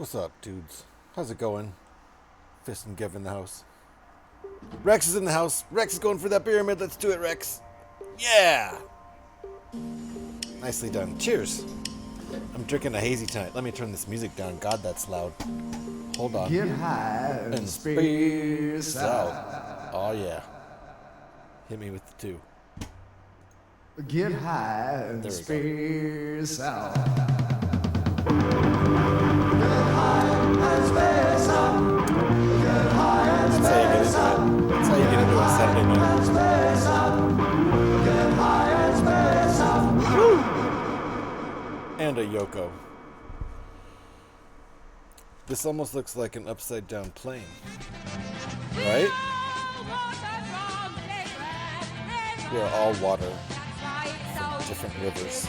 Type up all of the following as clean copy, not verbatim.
What's up, dudes? How's it going? Fist and Gev in the house. Rex is in the house. Rex is going for that pyramid. Let's do it, Rex. Yeah! Nicely done. Cheers. I'm drinking a hazy tonight. Let me turn this music down. God, that's loud. Hold on. Get high and space out. Oh, yeah. Hit me with the two. Get high and There we space out. That's how you get into it. That's how you get into it Saturday night. Woo! And a Yoko. This almost looks like an upside down plane. Right? We're all water from different rivers.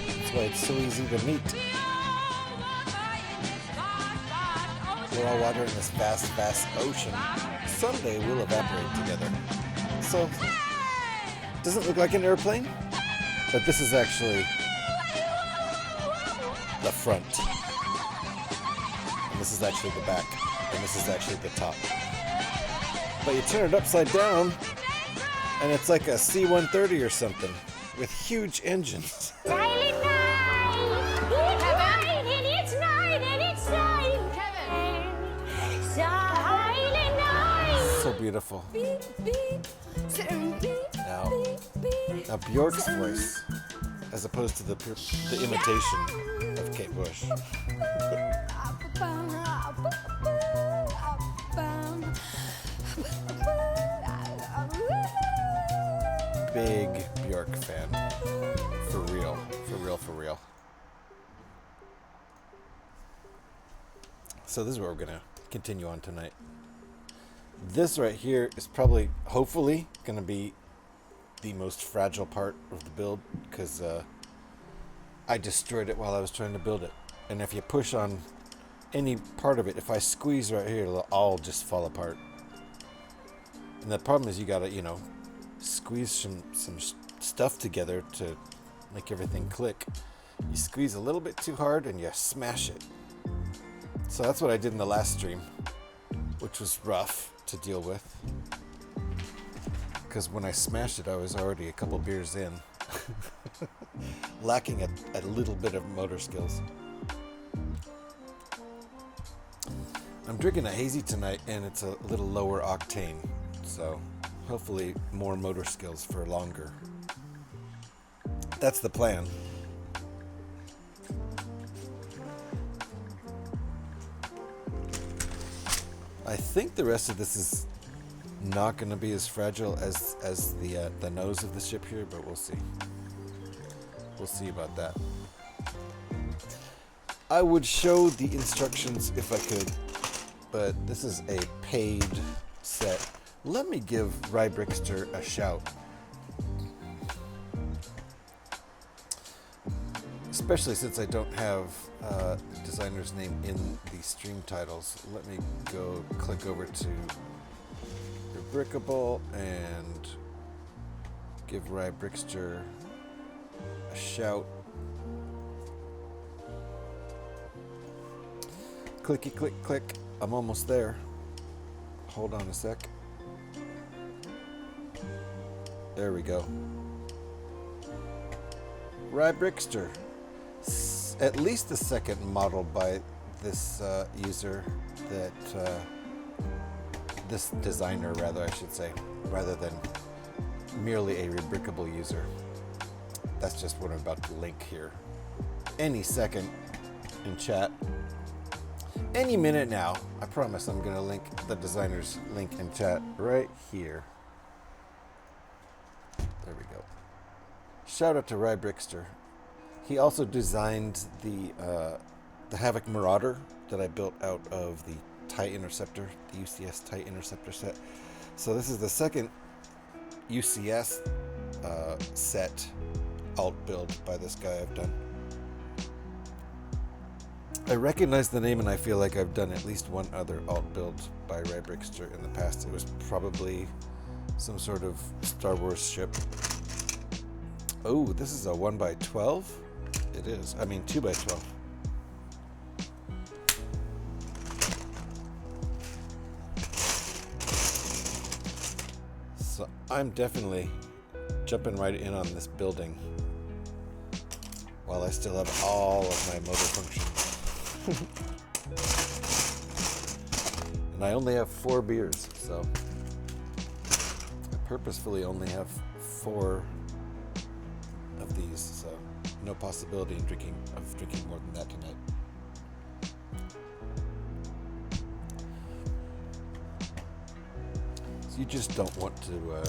That's why it's so easy to meet. We're all water in this vast, vast ocean. Someday we'll evaporate together. So, doesn't look like an airplane, but this is actually the front. And this is actually the back. And this is actually the top. But you turn it upside down, and it's like a C-130 or something with huge engines. Silent night, it's night, and it's night, and it's night, Kevin. Silent night. So beautiful. Now Bjork's voice, as opposed to the imitation of Kate Bush. Big Bjork fan. For real. For real, for real. So this is what we're going to continue on tonight. This right here is probably, hopefully, going to be the most fragile part of the build, because I destroyed it while I was trying to build it. And if you push on any part of it, if I squeeze right here, it'll all just fall apart. And the problem is you got to, you know, squeeze some stuff together to make everything click. You squeeze a little bit too hard and you smash it. So that's what I did in the last stream, which was rough to deal with, because when I smashed it I was already a couple beers in. Lacking a little bit of motor skills. I'm drinking a hazy tonight and it's a little lower octane, so hopefully more motor skills for longer. That's the plan. I think the rest of this is not going to be as fragile as the nose of the ship here, but we'll see. We'll see about that. I would show the instructions if I could, but this is a paid set. Let me give rybrickster a shout. Especially since I don't have the designer's name in the stream titles. Let me go click over to Brickable and give rybrickster a shout. Clicky click click. I'm almost there. Hold on a sec. There we go. rybrickster. At least the second model by this user that this designer, rather, I should say, rather than merely a rebrickable user. That's just what I'm about to link here. Any second in chat. Any minute now. I promise I'm going to link the designer's link in chat right here. There we go. Shout out to rybrickster. He also designed the Havoc Marauder that I built out of the TIE Interceptor, the UCS TIE Interceptor set. So this is the second UCS set alt build by this guy I've done. I recognize the name and I feel like I've done at least one other alt build by rybrickster in the past. It was probably some sort of StarWars ship. Oh, this is a 1x12? It is. I mean 2x12. So I'm definitely jumping right in on this building while I still have all of my motor functions. And I only have 4 beers, so I purposefully only have 4 of these, so no possibility of drinking more than that tonight. So you just don't want to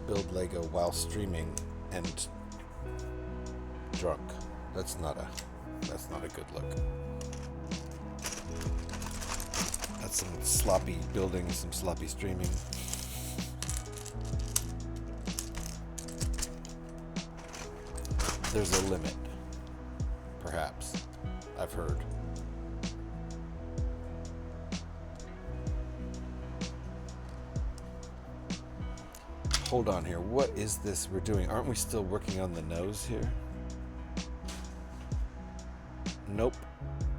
build Lego while streaming and drunk. That's not a good look. That's some sloppy building, some sloppy streaming. There's a limit, perhaps. I've heard. Hold on here. What is this we're doing? Aren't we still working on the nose here? Nope.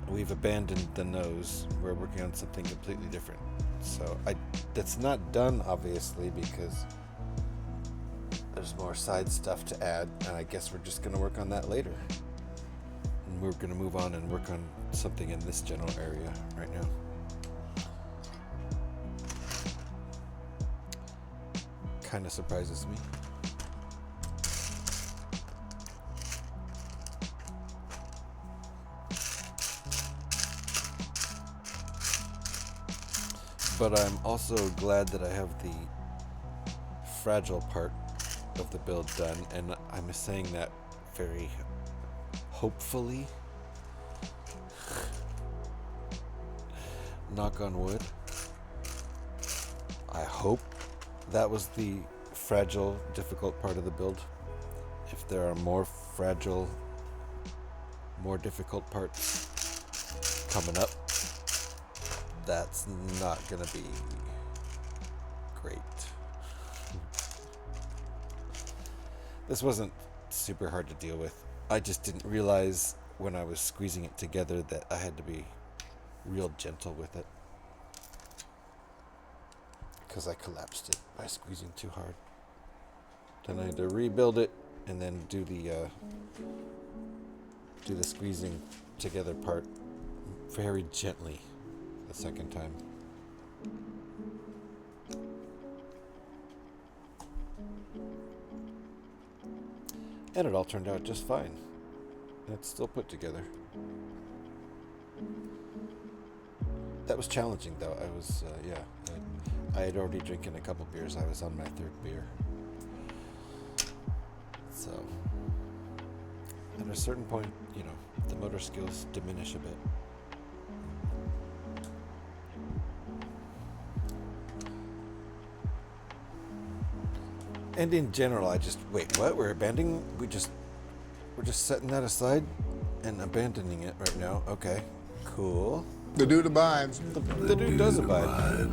We've abandoned the nose. We're working on something completely different. So that's not done, obviously, because there's more side stuff to add, and I guess we're just going to work on that later. And we're going to move on and work on something in this general area right now. Kind of surprises me. But I'm also glad that I have the fragile part of the build done, and I'm saying that very hopefully. Knock on wood. I hope that was the fragile, difficult part of the build. If there are more fragile, more difficult parts coming up, that's not gonna be great. This wasn't super hard to deal with. I just didn't realize when I was squeezing it together that I had to be real gentle with it, because I collapsed it by squeezing too hard. Then I had to rebuild it and then do the squeezing together part very gently the second time. And it all turned out just fine. It's still put together. That was challenging though. I was, I had already drinking a couple beers. I was on my 3rd beer. So, at a certain point, the motor skills diminish a bit. And in general, wait, what? We're abandoning? We're just setting that aside and abandoning it right now. Okay, cool. The dude abides. The dude does abide.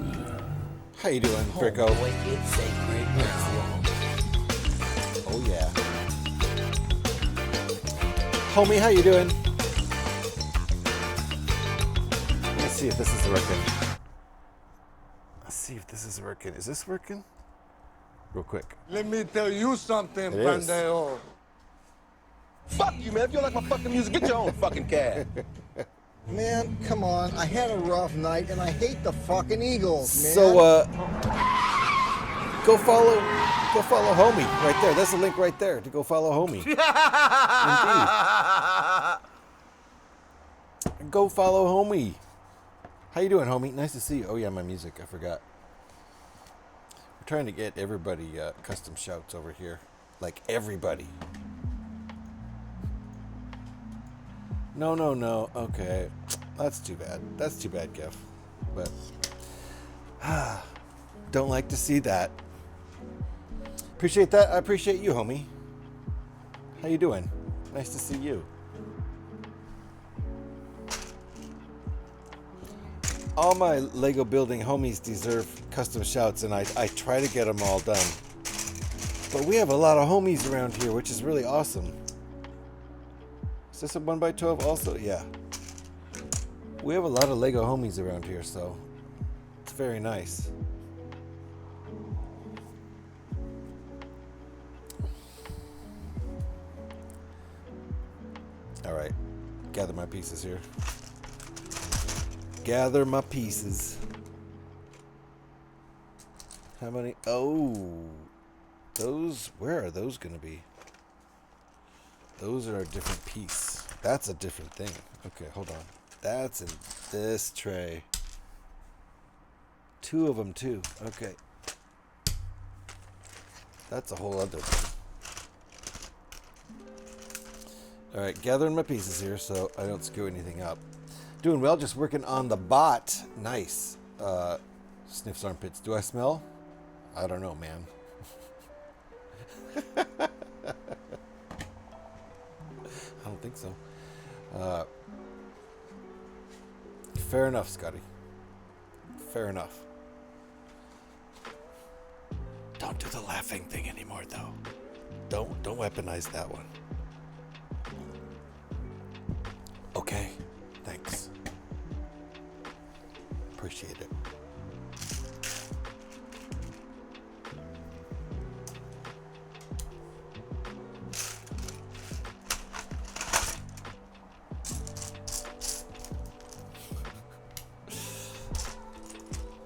How you doing, Bricko? Oh yeah. Homie, how you doing? Let's see if this is working. Let's see if this is working. Is this working? Real quick. Let me tell you something, It is. pendejo. Fuck you, man. If you don't like my fucking music, get your own fucking cab. Man, come on. I had a rough night and I hate the fucking Eagles, man. So, go follow Homie right there. That's the link right there to go follow Homie. Indeed. Go follow Homie. How you doing, Homie? Nice to see you. Oh yeah, my music. I forgot. We're trying to get everybody custom shouts over here. Like everybody. No. Okay. That's too bad. That's too bad, Geoff. But don't like to see that. Appreciate that. I appreciate you, homie. How you doing? Nice to see you. All my Lego building homies deserve custom shouts, and I try to get them all done. But we have a lot of homies around here, which is really awesome. Is this a 1x12 also? Yeah. We have a lot of Lego homies around here, so it's very nice. All right, gather my pieces here. Gather my pieces. How many? Oh, those, where are those going to be? Those are a different piece. That's a different thing. Okay, hold on. That's in this tray. 2 of them too. Okay. That's a whole other thing. All right, gathering my pieces here so I don't screw anything up. Doing well, just working on the bot. Nice. Sniffs armpits. Do I smell? I don't know, man. I don't think so. Fair enough, Scotty. Fair enough. Don't do the laughing thing anymore, though. Don't weaponize that one. Okay, thanks. Appreciate it.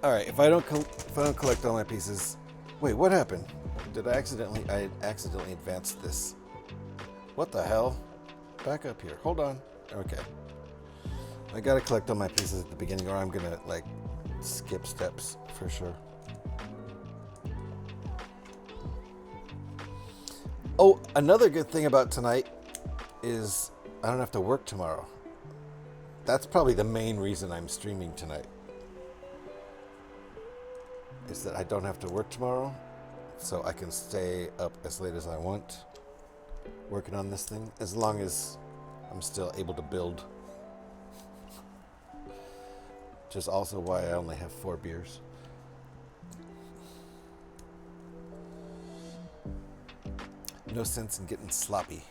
All right, if I don't collect all my pieces, wait, what happened? Did I accidentally advanced this? What the hell? Back up here. Hold on. Okay. I gotta collect all my pieces at the beginning, or I'm gonna like skip steps for sure. Oh, another good thing about tonight is I don't have to work tomorrow. That's probably the main reason I'm streaming tonight. Is that I don't have to work tomorrow, so I can stay up as late as I want working on this thing, as long as I'm still able to build. Which is also why I only have 4 beers. No sense in getting sloppy.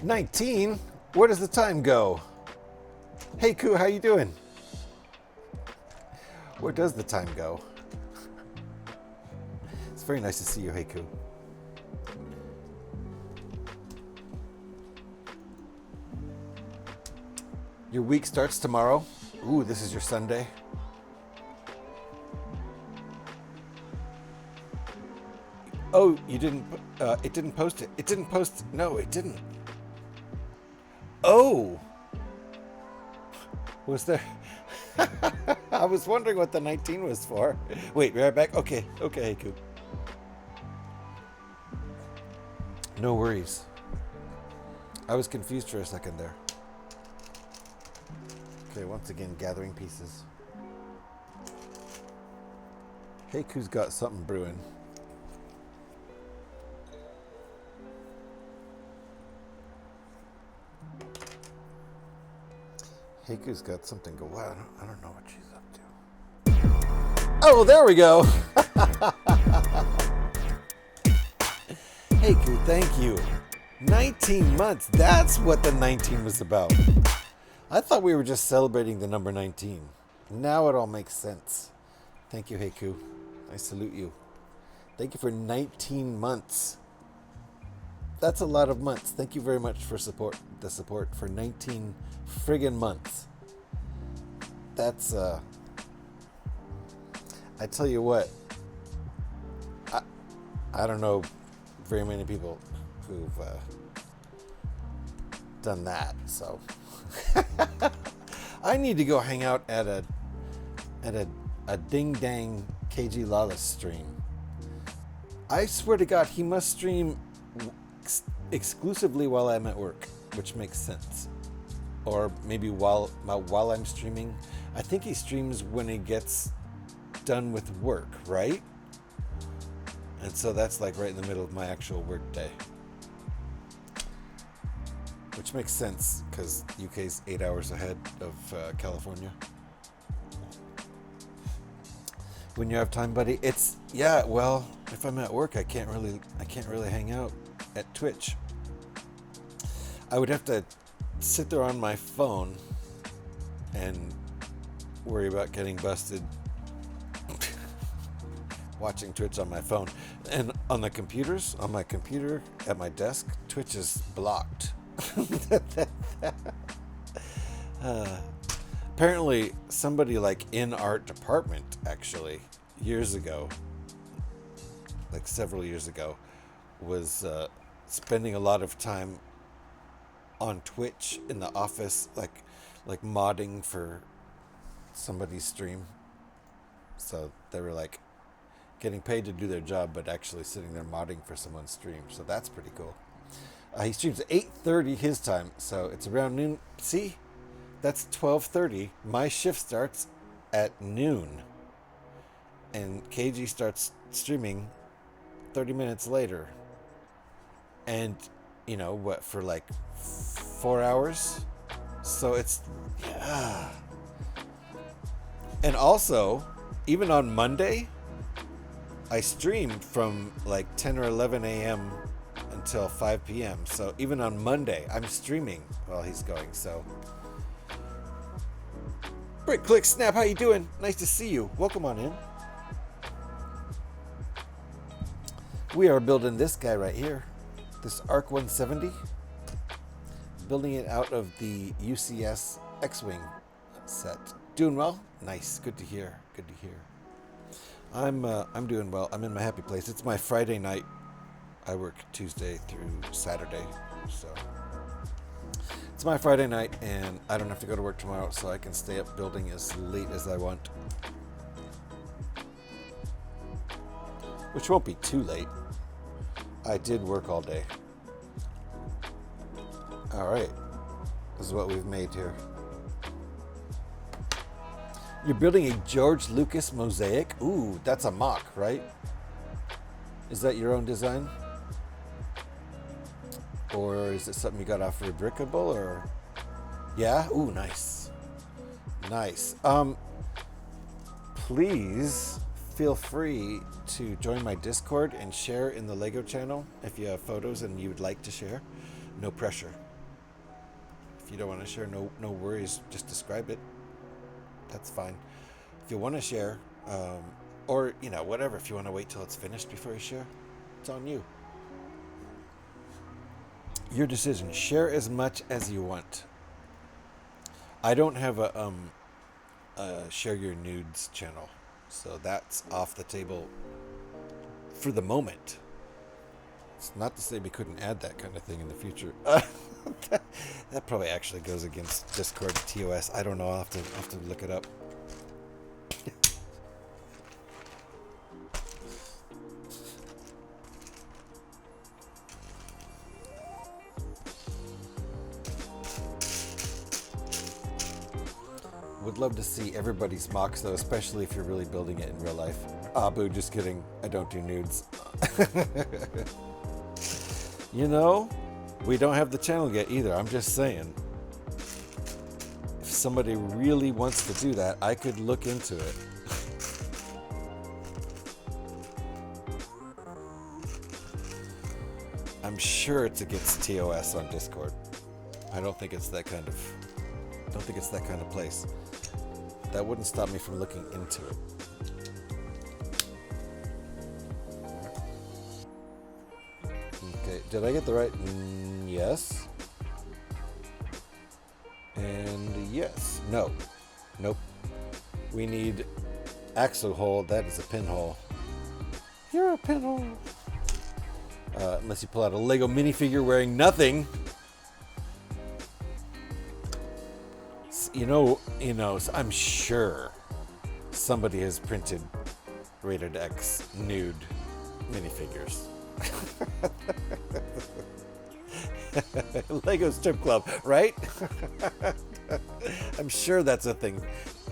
19? Where does the time go? Hey, Koo, how you doing? Where does the time go? It's very nice to see you, Heiku. Your week starts tomorrow. Ooh, this is your Sunday. Oh, you didn't, it didn't post it. It didn't post, no, it didn't. Oh! Was there... I was wondering what the 19 was for. Wait, right back? Okay, Heiku. No worries. I was confused for a second there. Okay, once again, gathering pieces. Heiku's got something brewing. Heiku's got something going on. I don't know what she's up to. Oh, there we go. Heiku, thank you. 19 months. That's what the 19 was about. I thought we were just celebrating the number 19. Now it all makes sense. Thank you, Heiku. I salute you. Thank you for 19 months. That's a lot of months. Thank you very much for the support for 19 friggin' months. That's, I tell you what, I don't know very many people who've done that, so. I need to go hang out at a Ding Dang KG Lawless stream. I swear to God, he must stream exclusively while I'm at work, which makes sense. Or maybe while I'm streaming. I think he streams when he gets done with work, right? And so that's like right in the middle of my actual work day. Which makes sense, because UK's 8 hours ahead of California. When you have time, buddy, it's, yeah, well, if I'm at work, I can't really hang out at Twitch. I would have to sit there on my phone and worry about getting busted watching Twitch on my phone. And On the computers, on my computer at my desk, Twitch is blocked. Apparently, somebody like in our department, actually, years ago, like several years ago, was spending a lot of time on Twitch in the office, like modding for somebody's stream. So they were like getting paid to do their job, but actually sitting there modding for someone's stream. So that's pretty cool. He streams at 8:30 his time, so it's around noon. See, that's 12:30. My shift starts at noon, and KG starts streaming 30 minutes later. And you know what, for like 4 hours. So it's yeah. And also, even on Monday, I streamed from like 10 or 11 a.m. until 5 p.m. So even on Monday, I'm streaming while he's going. So, Brick Click Snap, how you doing? Nice to see you. Welcome on in. We are building this guy right here, this ARC-170. Building it out of the UCS X-Wing set. Doing well? Nice. Good to hear. Good to hear. I'm doing well. I'm in my happy place. It's my Friday night. I work Tuesday through Saturday, so it's my Friday night, and I don't have to go to work tomorrow, so I can stay up building as late as I want, which won't be too late. I did work all day. All right, this is what we've made here. You're building a George Lucas mosaic? Ooh, that's a mock, right? Is that your own design? Or is it something you got off Rebrickable, or? Yeah? Ooh, nice. Nice. Please feel free to join my Discord and share in the Lego channel if you have photos and you would like to share. No pressure. If you don't want to share, no worries. Just describe it. That's fine. If you want to share, or, you know, whatever, if you want to wait till it's finished before you share, it's on you. Your decision. Share as much as you want. I don't have a share your nudes channel, so that's off the table for the moment. It's not to say we couldn't add that kind of thing in the future. That probably actually goes against Discord TOS. I don't know. I'll have to look it up. Would love to see everybody's mocks, though, especially if you're really building it in real life. Ah, boo, just kidding. I don't do nudes. You know, we don't have the channel yet either. I'm just saying. If somebody really wants to do that, I could look into it. I'm sure it's against TOS on Discord. I don't think it's that kind of place. That wouldn't stop me from looking into it. Okay, did I get the right? Yes. And yes. No. Nope. We need axle hole. That is a pinhole. You're a pinhole. Unless you pull out a Lego minifigure wearing nothing. You know, I'm sure somebody has printed Rated X nude minifigures. Lego strip club, right? I'm sure that's a thing.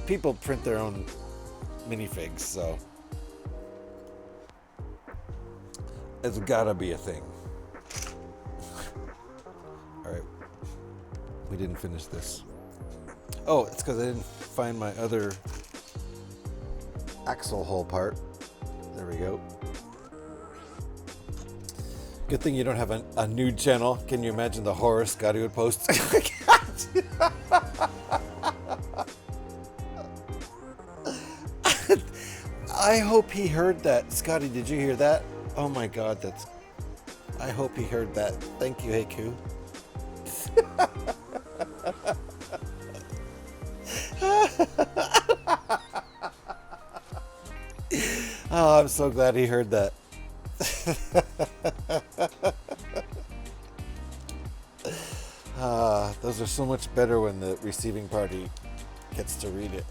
People print their own minifigs, so it's gotta be a thing. All right, we didn't finish this. Oh, it's because I didn't find my other axle hole part. There we go. Good thing you don't have a nude channel. Can you imagine the horror Scotty would post? I hope he heard that. Scotty, did you hear that? Oh my god, that's... I hope he heard that. Thank you, Heiku. Oh, I'm so glad he heard that. Those are so much better when the receiving party gets to read it.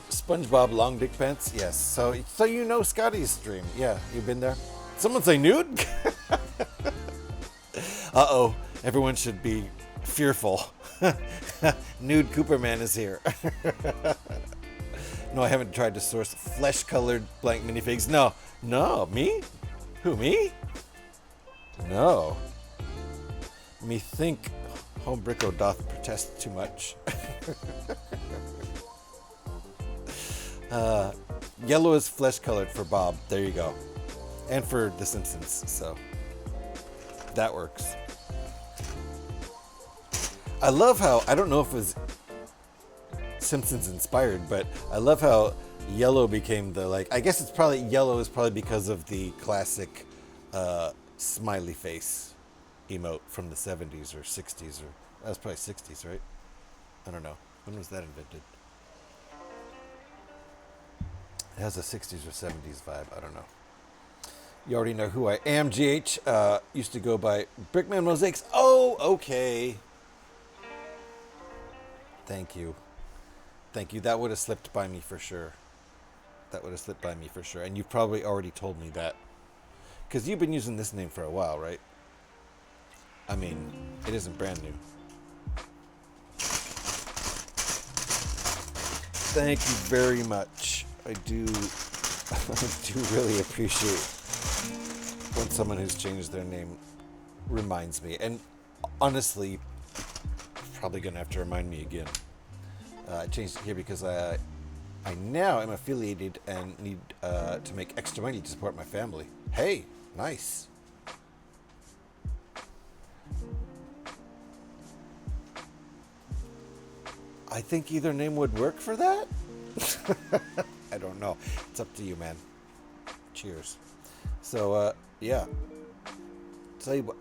SpongeBob Long Dick Pants? Yes. So you know Scotty's stream. Yeah, you've been there? Someone say nude? Uh-oh. Everyone should be fearful. Nude Cooperman is here. No, I haven't tried to source flesh-colored blank minifigs. No. No. Me? Who, me? No. Me think Homebricko doth protest too much. Yellow is flesh-colored for Bob. There you go. And for The Simpsons, so that works. I love how, I don't know if it was Simpsons inspired, but I love how yellow became the, like, I guess it's probably, yellow is probably because of the classic smiley face emote from the 70s or 60s, or that was probably 60s, right? I don't know. When was that invented? It has a 60s or 70s vibe. I don't know. You already know who I am, GH. Used to go by Brickman Mosaics. Oh, okay. Thank you. Thank you. That would have slipped by me for sure. That would have slipped by me for sure. And you've probably already told me that. Because you've been using this name for a while, right? I mean, it isn't brand new. Thank you very much. I do really appreciate when someone who's changed their name reminds me. And honestly, probably gonna have to remind me again. I changed it here because I now am affiliated and need to make extra money to support my family. Hey, nice. I think either name would work for that. I don't know. It's up to you, man. Cheers. So, yeah. Tell you what,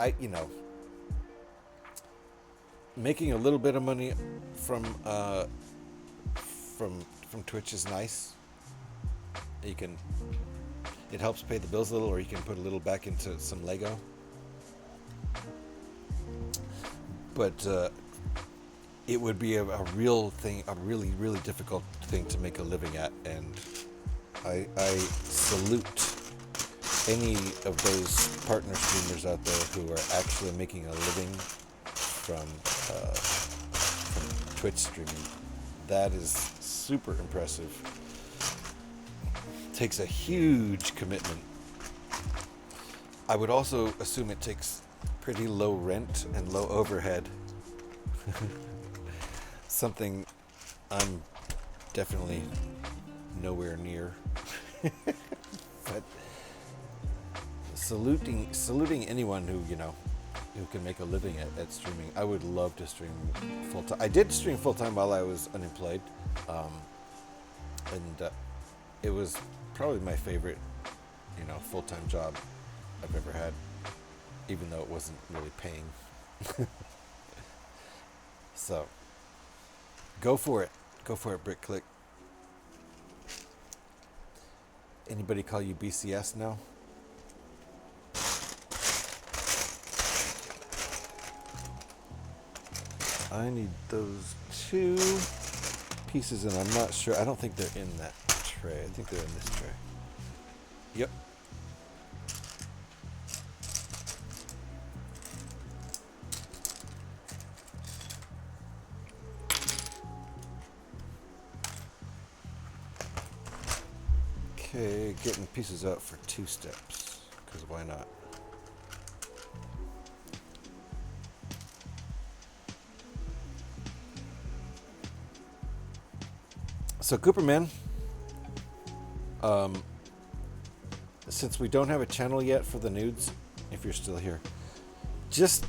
making a little bit of money from Twitch is nice. It helps pay the bills a little, or you can put a little back into some Lego. But it would be a real thing, a really, really difficult thing to make a living at, and I salute any of those partner streamers out there who are actually making a living from Twitch streaming. That is super impressive. Takes a huge commitment. I would also assume it takes pretty low rent and low overhead. Something I'm definitely nowhere near. But saluting anyone who can make a living at streaming. I would love to stream full time. I did stream full time while I was unemployed, and it was probably my favorite, full time job I've ever had, even though it wasn't really paying. So, go for it. Go for it, BrickClick. Anybody call you BCS now? I need those 2 pieces, and I'm not sure. I don't think they're in that tray. I think they're in this tray. Yep. Okay, getting pieces out for 2 steps, because why not? So Cooperman, since we don't have a channel yet for the nudes, if you're still here, just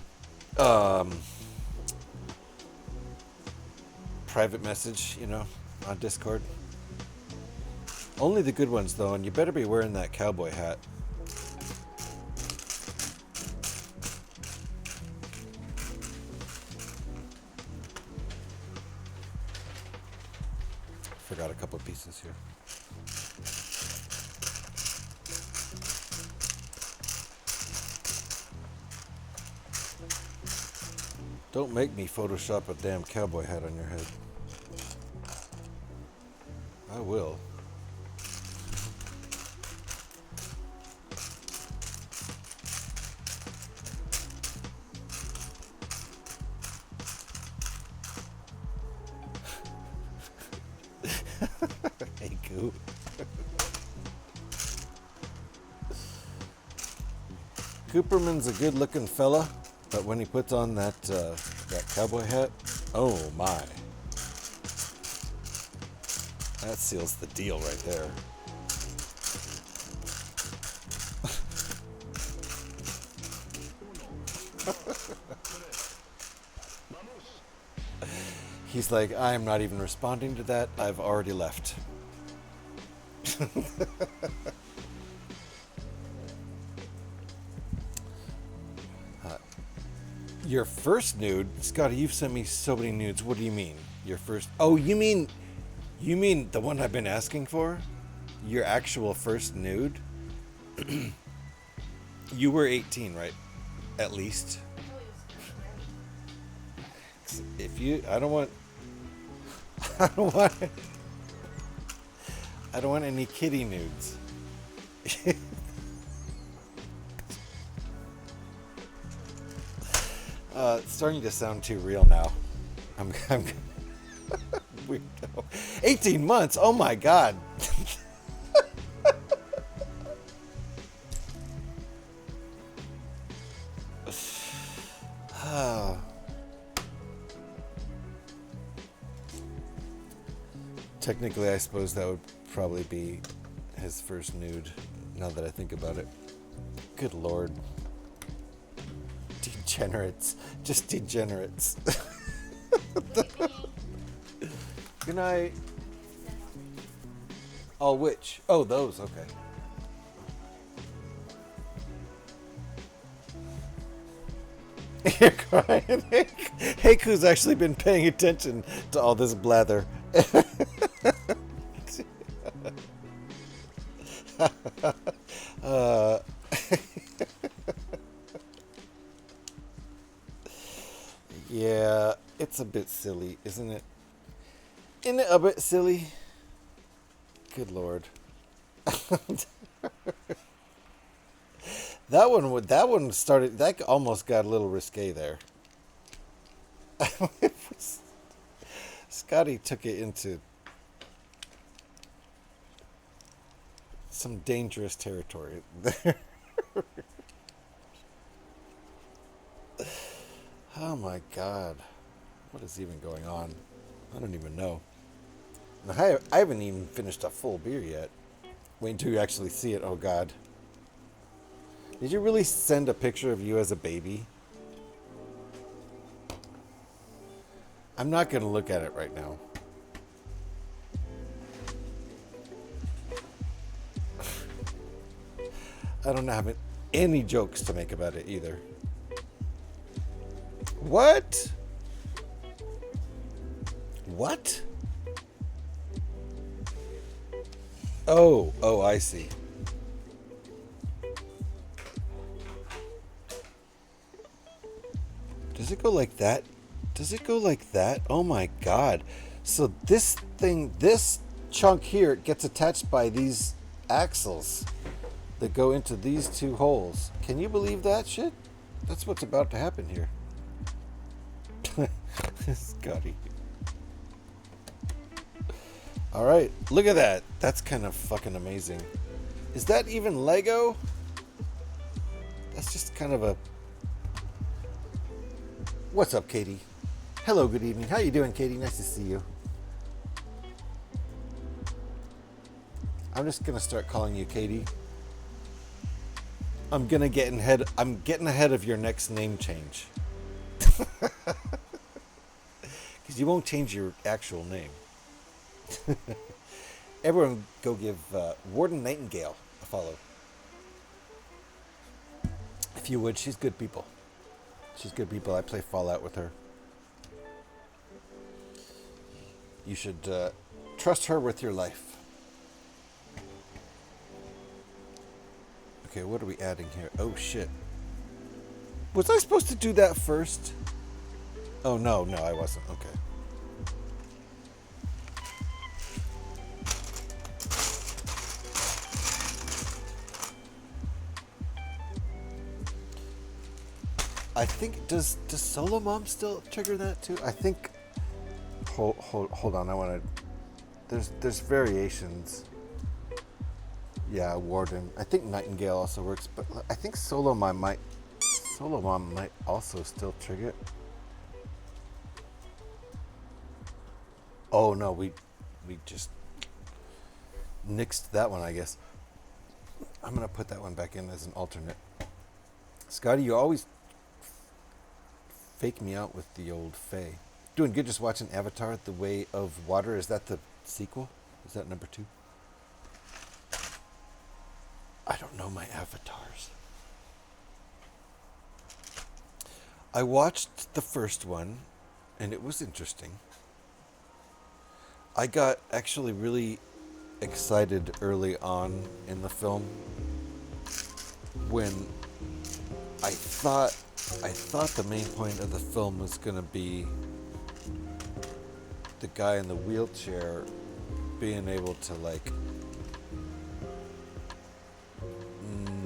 private message, on Discord. Only the good ones, though, and you better be wearing that cowboy hat. Forgot a couple of pieces here. Don't make me Photoshop a damn cowboy hat on your head. I will. Hey, Goo. Cooperman's a good-looking fella, but when he puts on that cowboy hat, oh my. That seals the deal right there. He's like, I'm not even responding to that. I've already left. Your first nude? Scotty, you've sent me so many nudes. What do you mean? Your first... Oh, you mean the one I've been asking for? Your actual first nude? You were 18, right? At least. If you... I don't want any kitty nudes. It's starting to sound too real now. I'm weirdo. 18 months. Oh my god. Technically, I suppose that would probably be his first nude, now that I think about it. Good lord. Degenerates. Just degenerates. Good night. Oh, which? Oh, those, okay. You're crying. Heiku's actually been paying attention to all this blather. Yeah, it's a bit silly, isn't it? Isn't it a bit silly? Good lord. That one started, that almost got a little risque there. Scotty took it into some dangerous territory there. Oh my god. What is even going on? I don't even know. I haven't even finished a full beer yet. Wait until you actually see it. Oh god. Did you really send a picture of you as a baby? I'm not going to look at it right now. I don't have any jokes to make about it either. What? What? Oh, I see. Does it go like that? Does it go like that? Oh my god. So this thing, this chunk here gets attached by these axles that go into these two holes. Can you believe that shit? That's what's about to happen here. Scotty. Alright, look at that. That's kind of fucking amazing. Is that even Lego? That's just kind of a... What's up, Katie? Hello, good evening. How you doing, Katie? Nice to see you. I'm just gonna start calling you Katie. I'm getting ahead of your next name change. Because you won't change your actual name. Everyone go give Warden Nightingale a follow. If you would, she's good people. She's good people. I play Fallout with her. You should trust her with your life. Okay, what are we adding here? Oh, shit. Was I supposed to do that first? Oh, no, I wasn't. Okay. I think, does Solo Mom still trigger that too? I think, hold on, I want to, there's variations. Yeah, Warden. I think Nightingale also works, but I think Solo Mom might also still trigger it. Oh no, we just nixed that one, I guess. I'm gonna put that one back in as an alternate. Scotty, you always fake me out with the old Fae. Doing good, just watching Avatar, The Way of Water. Is that the sequel? Is that number 2? I don't know my avatars. I watched the first one, and it was interesting. I got actually really excited early on in the film when I thought the main point of the film was going to be the guy in the wheelchair being able to, like,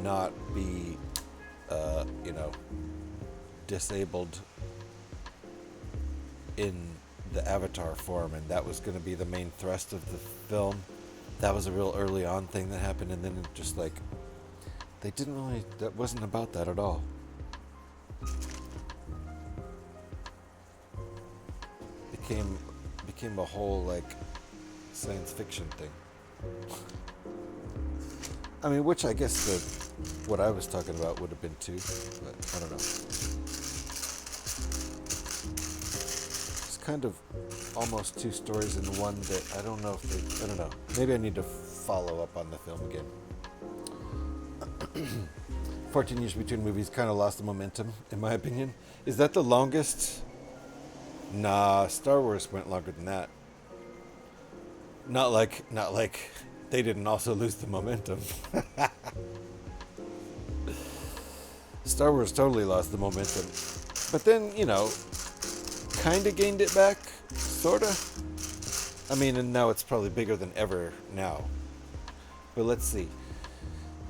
not be, disabled in the avatar form, and that was going to be the main thrust of the film. That was a real early on thing that happened, and then it just, like, they didn't really, that wasn't about that at all. Became a whole, like, science fiction thing. I mean, which I guess what I was talking about would have been too, but I don't know. It's kind of almost 2 stories in one that I don't know if I don't know. Maybe I need to follow up on the film again. 14 years between movies kind of lost the momentum, in my opinion. Is that the longest? Nah, Star Wars went longer than that. Not like they didn't also lose the momentum. Star Wars totally lost the momentum. But then, kind of gained it back, sort of. I mean, and now it's probably bigger than ever now. But let's see.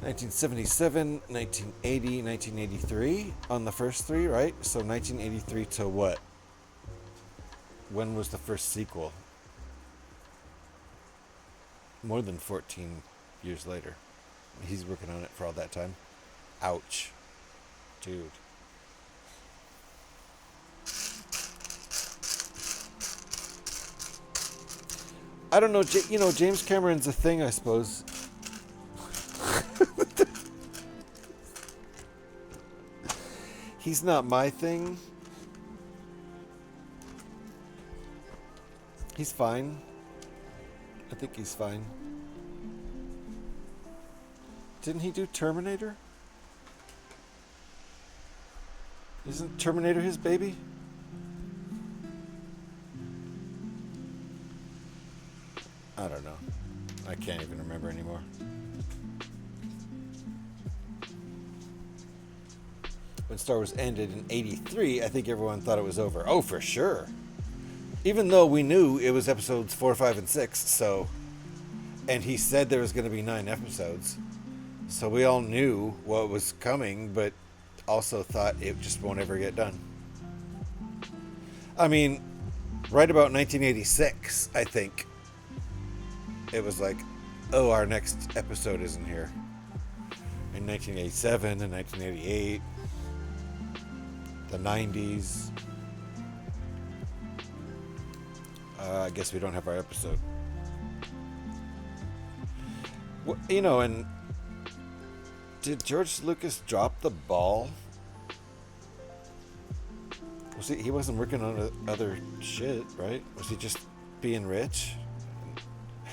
1977, 1980, 1983 on the first 3, right? So 1983 to what? When was the first sequel? More than 14 years later. He's working on it for all that time. Ouch. Dude. I don't know, James Cameron's a thing, I suppose. He's not my thing. He's fine. I think he's fine. Didn't he do Terminator? Isn't Terminator his baby? I don't know. I can't even remember anymore. When Star Wars ended in 83, I think everyone thought it was over. Oh, for sure. Even though we knew it was episodes 4, 5, and 6, so... And he said there was going to be 9 episodes. So we all knew what was coming, but also thought it just won't ever get done. I mean, right about 1986, I think, it was like, oh, our next episode isn't here. In 1987 and 1988, the 90s. I guess we don't have our episode. And did George Lucas drop the ball? He wasn't working on other shit, right? Was he just being rich?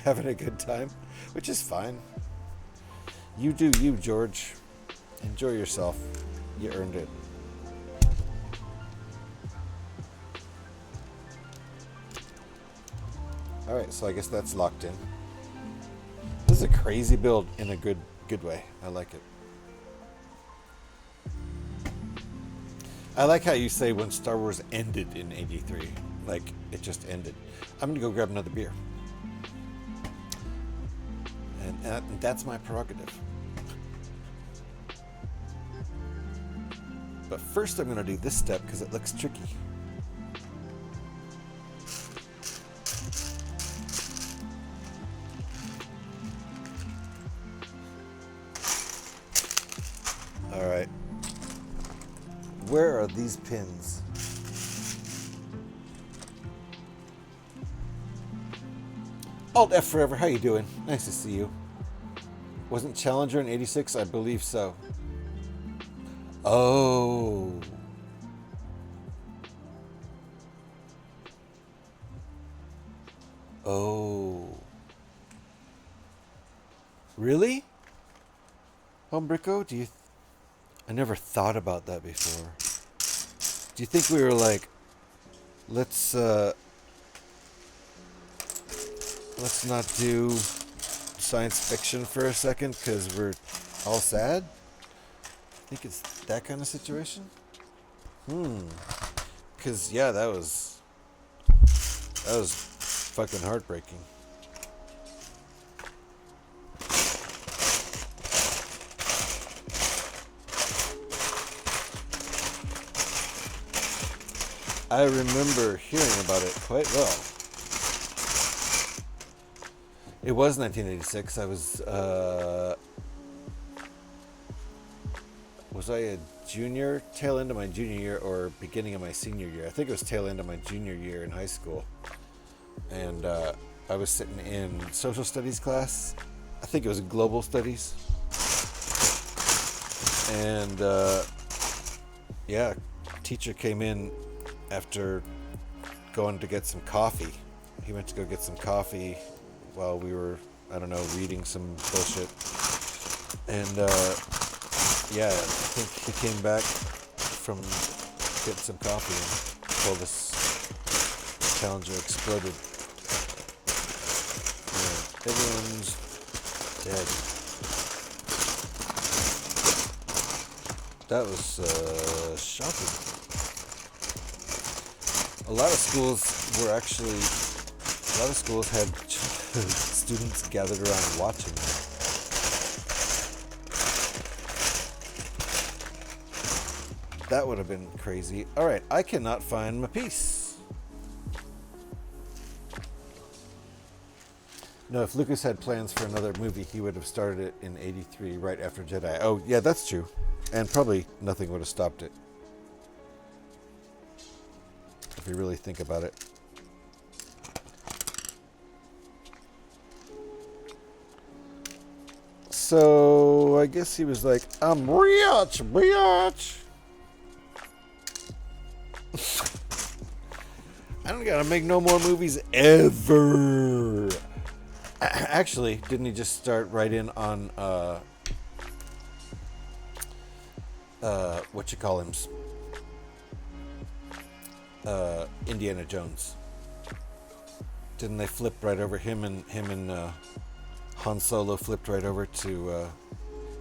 having a good time, which is fine. You do you, George. Enjoy yourself. You earned it. Alright, so I guess that's locked in. This is a crazy build in a good way. I like it. I like how you say when Star Wars ended in 83. Like, it just ended. I'm gonna go grab another beer. And that's my prerogative. But first I'm gonna do this step because it looks tricky. Alright. Where are these pins? Alt F forever, how you doing? Nice to see you. Wasn't Challenger in 86? I believe so. Oh. Oh. Really? Bricko, do you... I never thought about that before. Do you think we were like, let's not do science fiction for a second because we're all sad? I think it's that kind of situation. Because yeah, that was fucking heartbreaking. I remember hearing about it quite well. It was 1986. Was I a junior, tail end of my junior year, or beginning of my senior year? I think it was tail end of my junior year in high school. And I was sitting in social studies class. I think it was global studies. And yeah, teacher came in after going to get some coffee. He went to go get some coffee while we were, I don't know, reading some bullshit. And yeah, I think he came back from getting some coffee and told us Challenger exploded. Yeah, everyone's dead. That was shocking. A lot of schools had students gathered around watching them. That would have been crazy. All right, I cannot find my piece. No, if Lucas had plans for another movie, he would have started it in 83, right after Jedi. Oh, yeah, that's true. And probably nothing would have stopped it. If you really think about it. So, I guess he was like, I'm rich, bitch. I don't gotta make no more movies ever. Actually, didn't he just start right in on, what you call him? Indiana Jones. Didn't they flip right over him and Han Solo flipped right over to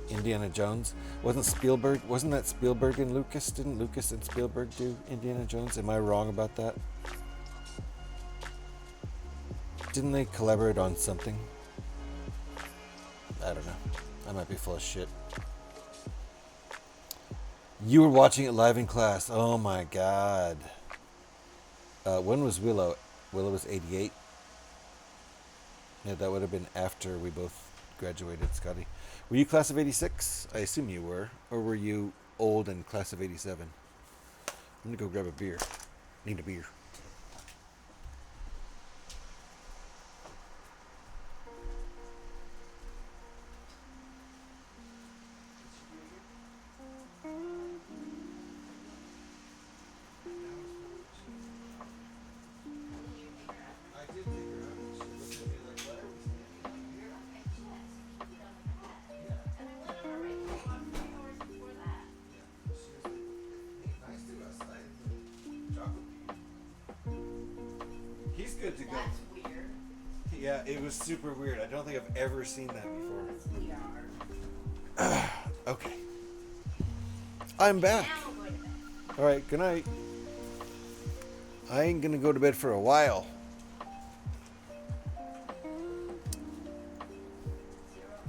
Indiana Jones? Wasn't that Spielberg and Lucas? Didn't Lucas and Spielberg do Indiana Jones? Am I wrong about that? Didn't they collaborate on something? I don't know. I might be full of shit. You were watching it live in class. Oh my god. When was Willow? Willow was 88. Yeah, that would have been after we both graduated, Scotty. Were you class of 86? I assume you were. Or were you old and class of 87? I'm going to go grab a beer. Need a beer. good to go. That's weird. Yeah, it was super weird. I don't think I've ever seen that before. We are. Okay. I'm back. Now we're going to bed. All right, good night. I ain't gonna go to bed for a while.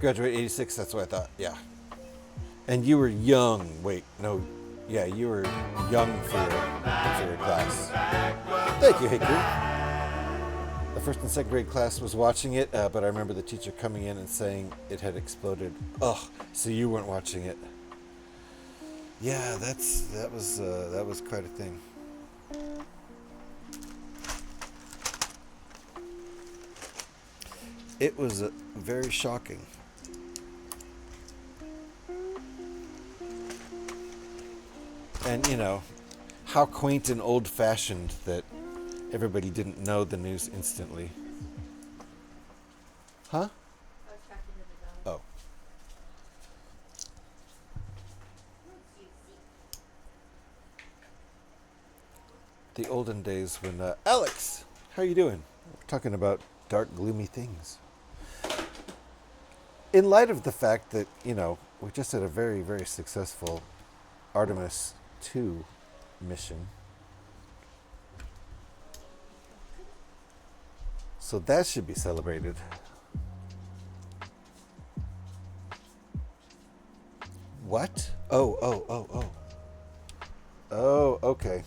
Graduate 86, that's what I thought, yeah. And you were young. Wait, no. Yeah, you were young for your class. Thank you, Hickory. The first and second grade class was watching it, but I remember the teacher coming in and saying it had exploded. Ugh, so you weren't watching it. Yeah, that was quite a thing. It was very shocking. And, you know, how quaint and old-fashioned that everybody didn't know the news instantly. Huh? I was talking to the dog. Oh. The olden days when... Alex! How you doing? We're talking about dark, gloomy things. In light of the fact that, you know, we just had a very, very successful Artemis 2 mission. So that should be celebrated. What? Oh, okay.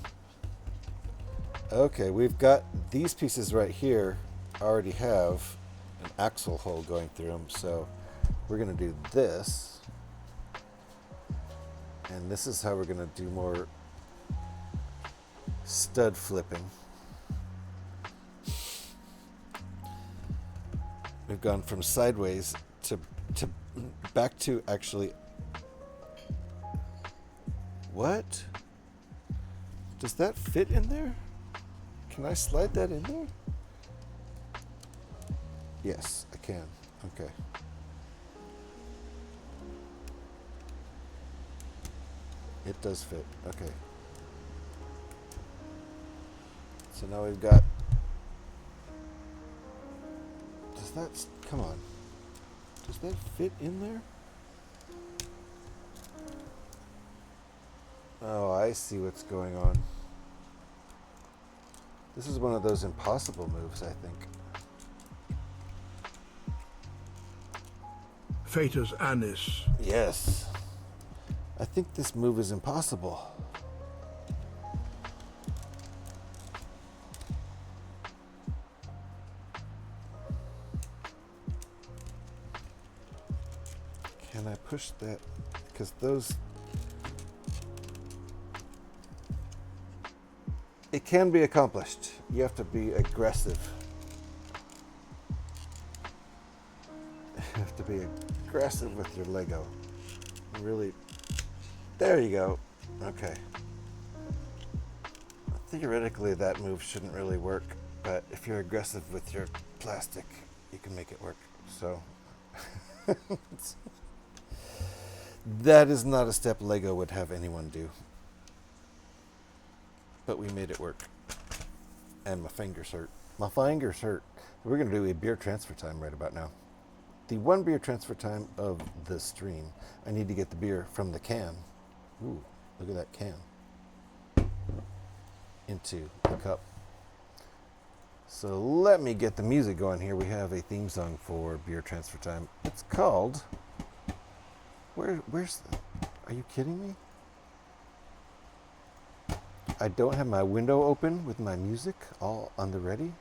Okay, we've got these pieces right here already have an axle hole going through them, so we're going to do this. And this is how we're going to do more stud flipping. We've gone from sideways to back to actually... What? Does that fit in there? Can I slide that in there? Yes, I can. Okay. It does fit. Okay. So now we've got... Does that... Come on. Does that fit in there? Oh, I see what's going on. This is one of those impossible moves, I think. Fetus Annis. Yes. I think this move is impossible. Can I push that? Because those... It can be accomplished. You have to be aggressive. You have to be aggressive with your Lego. Really. There you go. Okay. Theoretically, that move shouldn't really work, but if you're aggressive with your plastic, you can make it work. So, that is not a step Lego would have anyone do. But we made it work. And my fingers hurt. My fingers hurt. We're going to do a beer transfer time right about now. The one beer transfer time of the stream. I need to get the beer from the can. Ooh, look at that can. Into the cup. So let me get the music going here. We have a theme song for beer transfer time. It's called... Where's the... Are you kidding me? I don't have my window open with my music all on the ready.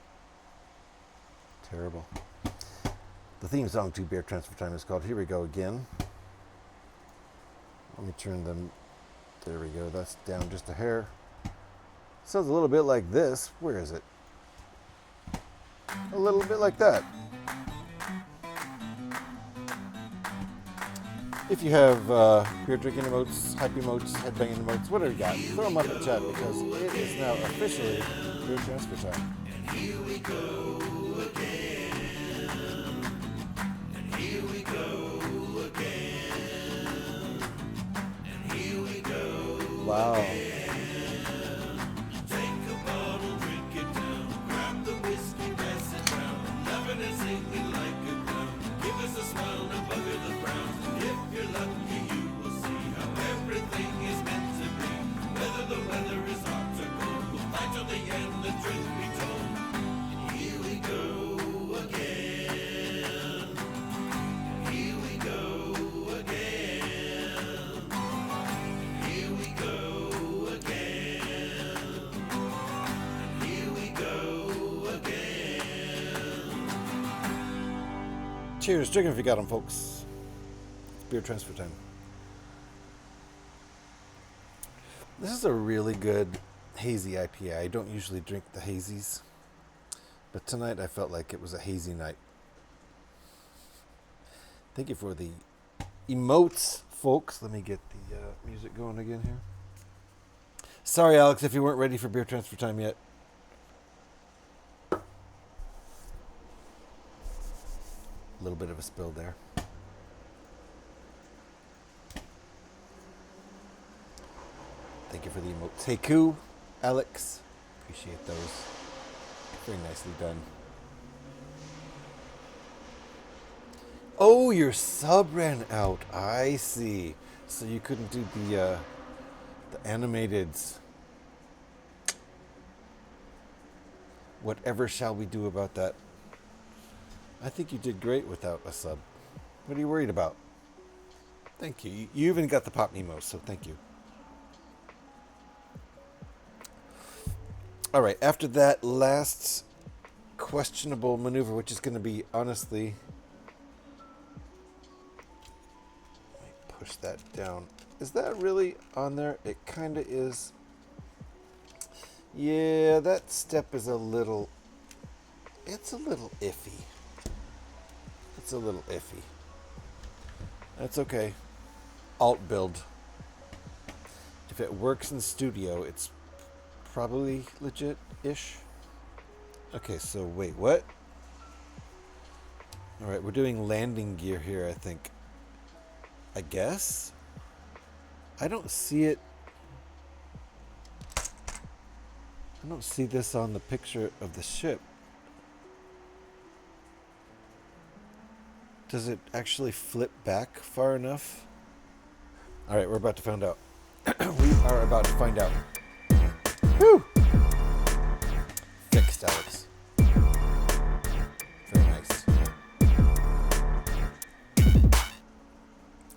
Terrible. The theme song to Beer Transfer Time is called Here We Go Again. Let me turn them. There we go. That's down just a hair. Sounds a little bit like this. Where is it? A little bit like that. If you have beer drinking emotes, hype emotes, headbanging emotes, whatever you got, throw them up in chat because it is now officially beer transfer time. And here we go again. And here we go again. And here we go. Wow. Take a bottle, drink it down, grab the whiskey. Cheers. Drink 'em if you got them, folks. It's beer transfer time. This is a really good hazy IPA. I don't usually drink the hazies, but tonight I felt like it was a hazy night. Thank you for the emotes, folks. Let me get the music going again here. Sorry, Alex, if you weren't ready for beer transfer time yet. A little bit of a spill there. Thank you for the emotes. Hey, Koo, Alex. Appreciate those. Very nicely done. Oh, your sub ran out. I see. So you couldn't do the animateds. Whatever shall we do about that? I think you did great without a sub. What are you worried about? Thank you. You even got the pop Nemo, so thank you. All right, after that last questionable maneuver, which is going to be, honestly... Let me push that down. Is that really on there? It kind of is. Yeah, that step is a little... It's a little iffy. It's a little iffy. That's okay. Alt build. If it works in studio, it's probably legit-ish. Okay, so wait, what? Alright, we're doing landing gear here, I think. I guess? I don't see it. I don't see this on the picture of the ship. Does it actually flip back far enough? Alright, we're about to find out. We are about to find out. Whew! Fixed, Alex. Very nice.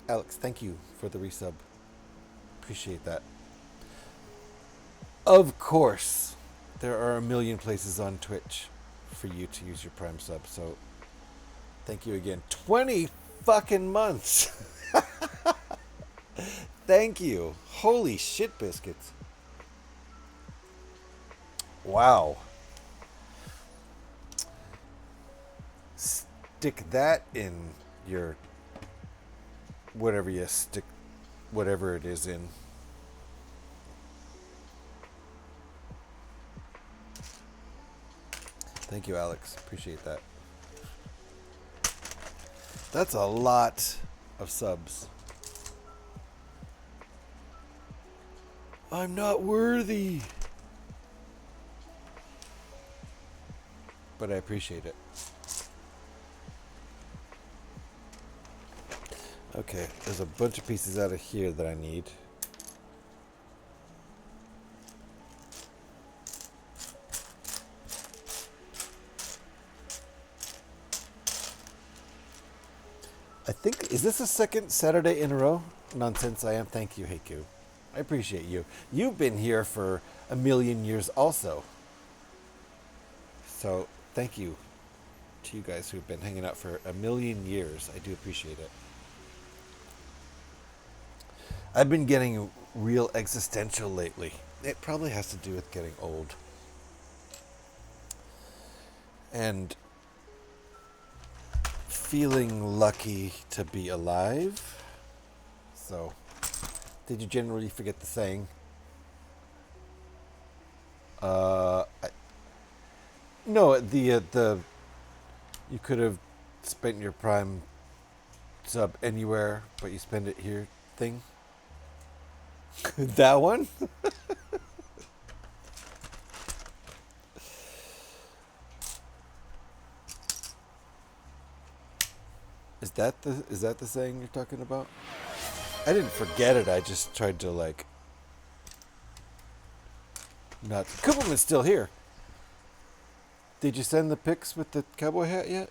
Alex, thank you for the resub. Appreciate that. Of course, there are a million places on Twitch for you to use your Prime sub, so thank you again. 20 fucking months! Thank you. Holy shit biscuits. Wow. Stick that in your... whatever you stick... whatever it is in. Thank you, Alex. Appreciate that. That's a lot of subs. I'm not worthy. But I appreciate it. Okay, there's a bunch of pieces out of here that I need. I think, is this the second Saturday in a row? Nonsense, I am. Thank you, Heiku. I appreciate you. You've been here for a million years also. So, thank you to you guys who've been hanging out for a million years. I do appreciate it. I've been getting real existential lately. It probably has to do with getting old. And feeling lucky to be alive. So, did you generally forget the saying? No, the you could have spent your Prime sub anywhere, but you spend it here thing. That one? Is that the saying you're talking about? I didn't forget it. I just tried to like not. Cooperman's still here. Did you send the pics with the cowboy hat yet?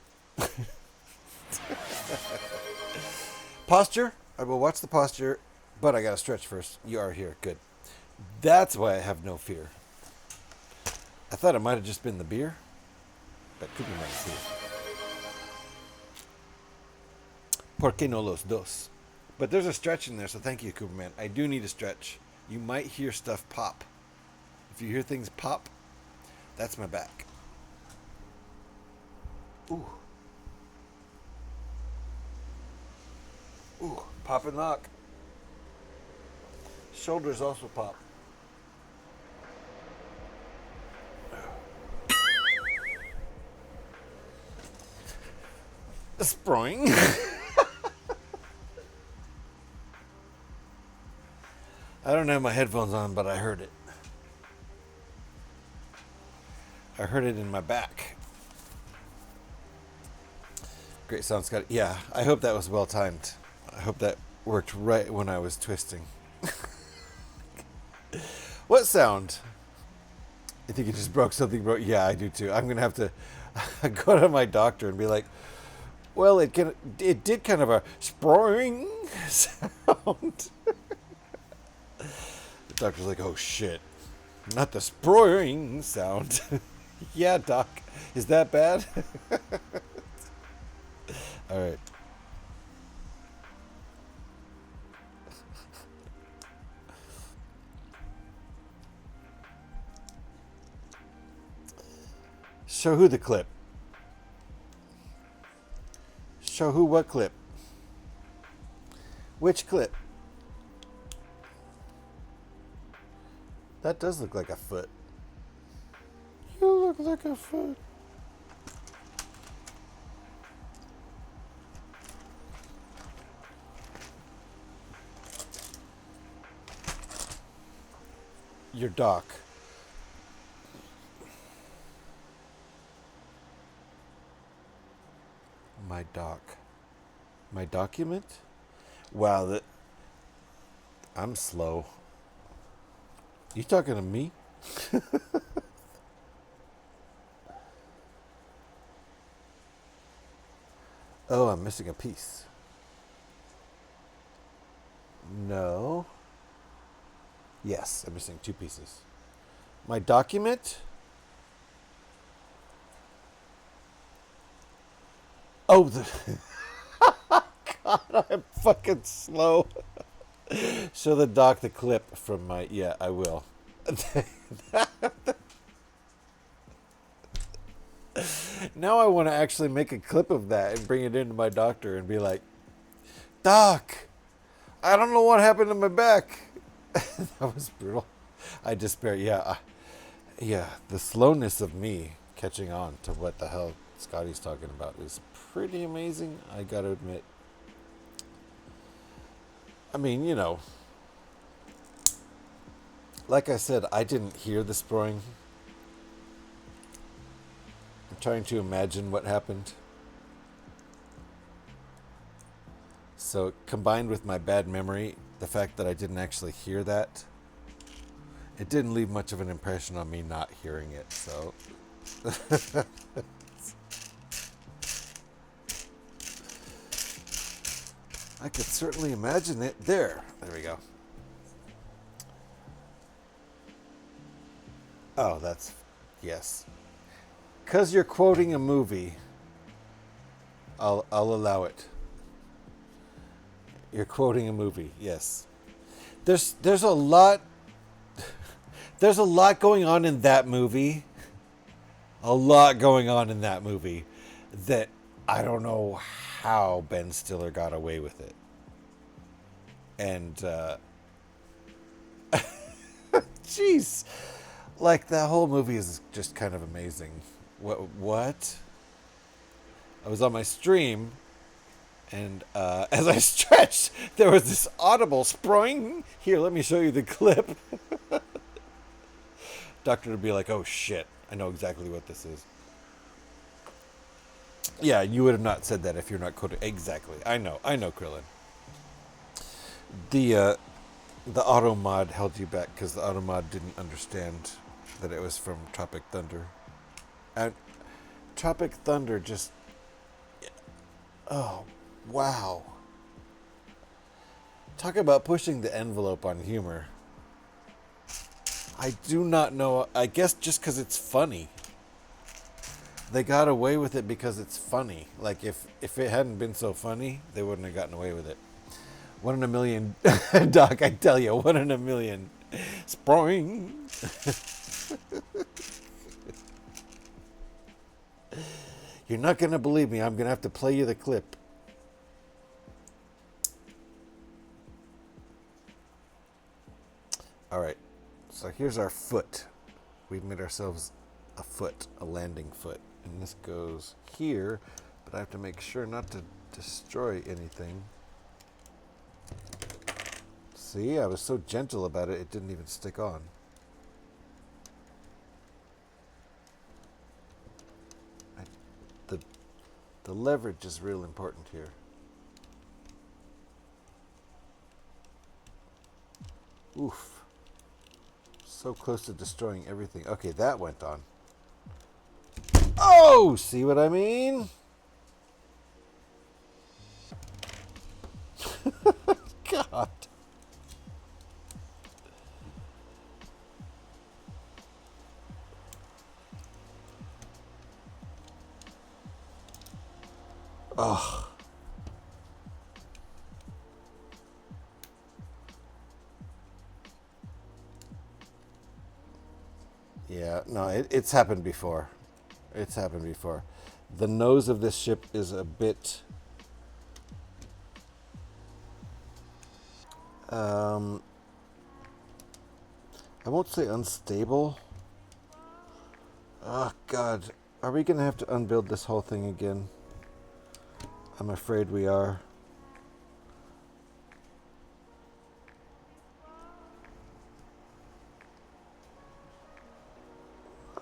Posture. I will watch the posture, but I gotta stretch first. You are here. Good. That's why I have no fear. I thought it might have just been the beer, but Cooperman is here. ¿Por qué no los dos? But there's a stretch in there, so thank you, Cooperman. I do need a stretch. You might hear stuff pop. If you hear things pop, that's my back. Ooh. Ooh, pop and knock. Shoulders also pop. Sproing. I don't have my headphones on, but I heard it. I heard it in my back. Great sound, Scott. Yeah, I hope that was well timed. I hope that worked right when I was twisting. What sound? I think it just broke something. Yeah, I do too. I'm gonna have to go to my doctor and be like, well, it did kind of a sproing sound. The doctor's like, oh shit, not the sproing sound. Yeah, doc, is that bad? All right. Show who the clip. Show who what clip? Which clip? That does look like a foot. You look like a foot. Your doc. My doc. My document? Wow, I'm slow. You talking to me? Oh, I'm missing a piece. No. Yes, I'm missing 2 pieces. My document? Oh, God, I'm fucking slow. Show the doc the clip from my... Yeah, I will. Now I want to actually make a clip of that and bring it into my doctor and be like, Doc, I don't know what happened to my back. That was brutal. I despair. Yeah, yeah. The slowness of me catching on to what the hell Scotty's talking about is pretty amazing, I gotta admit. I mean, you know, like I said, I didn't hear the sproing. I'm trying to imagine what happened. So combined with my bad memory, the fact that I didn't actually hear that, it didn't leave much of an impression on me not hearing it, so... I could certainly imagine it. There we go. Oh, that's... Yes. 'Cause you're quoting a movie, I'll allow it. You're quoting a movie, yes. There's a lot going on in that movie. A lot going on in that movie that I don't know how Ben Stiller got away with it. And jeez, like that whole movie is just kind of amazing. What? I was on my stream, and as I stretched, there was this audible sproing. Here, let me show you the clip. Doctor would be like, "Oh shit, I know exactly what this is." Yeah, you would have not said that if you're not quoting. Exactly. I know, Krillin. The auto mod held you back because the auto mod didn't understand that it was from Tropic Thunder. And Tropic Thunder just... Oh, wow. Talk about pushing the envelope on humor. I do not know. I guess just because it's funny. They got away with it because it's funny. Like, if it hadn't been so funny, they wouldn't have gotten away with it. 1 in a million. Doc, I tell you, 1 in a million. Sproing. You're not going to believe me. I'm going to have to play you the clip. All right. So here's our foot. We've made ourselves a foot, a landing foot. And this goes here, but I have to make sure not to destroy anything. See, I was so gentle about it, it didn't even stick on. The leverage is real important here. Oof. So close to destroying everything. Okay, that went on. Oh, see what I mean? God. Oh. Yeah, no, it's happened before. It's happened before. The nose of this ship is a bit... I won't say unstable. Oh, God. Are we going to have to unbuild this whole thing again? I'm afraid we are.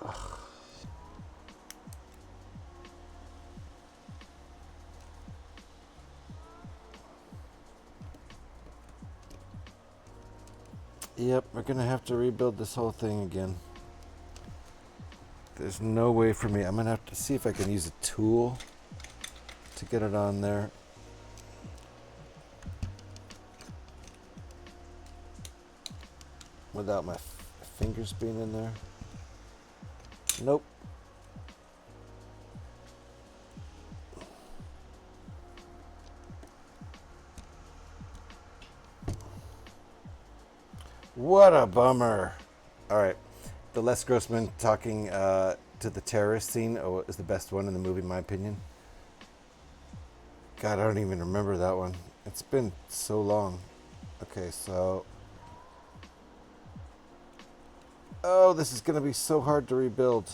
Ugh. Yep, we're going to have to rebuild this whole thing again. There's no way for me. I'm going to have to see if I can use a tool to get it on there. Without my fingers being in there. Nope. What a bummer. All right. The Les Grossman talking to the terrorist scene is the best one in the movie, in my opinion. God, I don't even remember that one. It's been so long. Okay, so... Oh, this is going to be so hard to rebuild.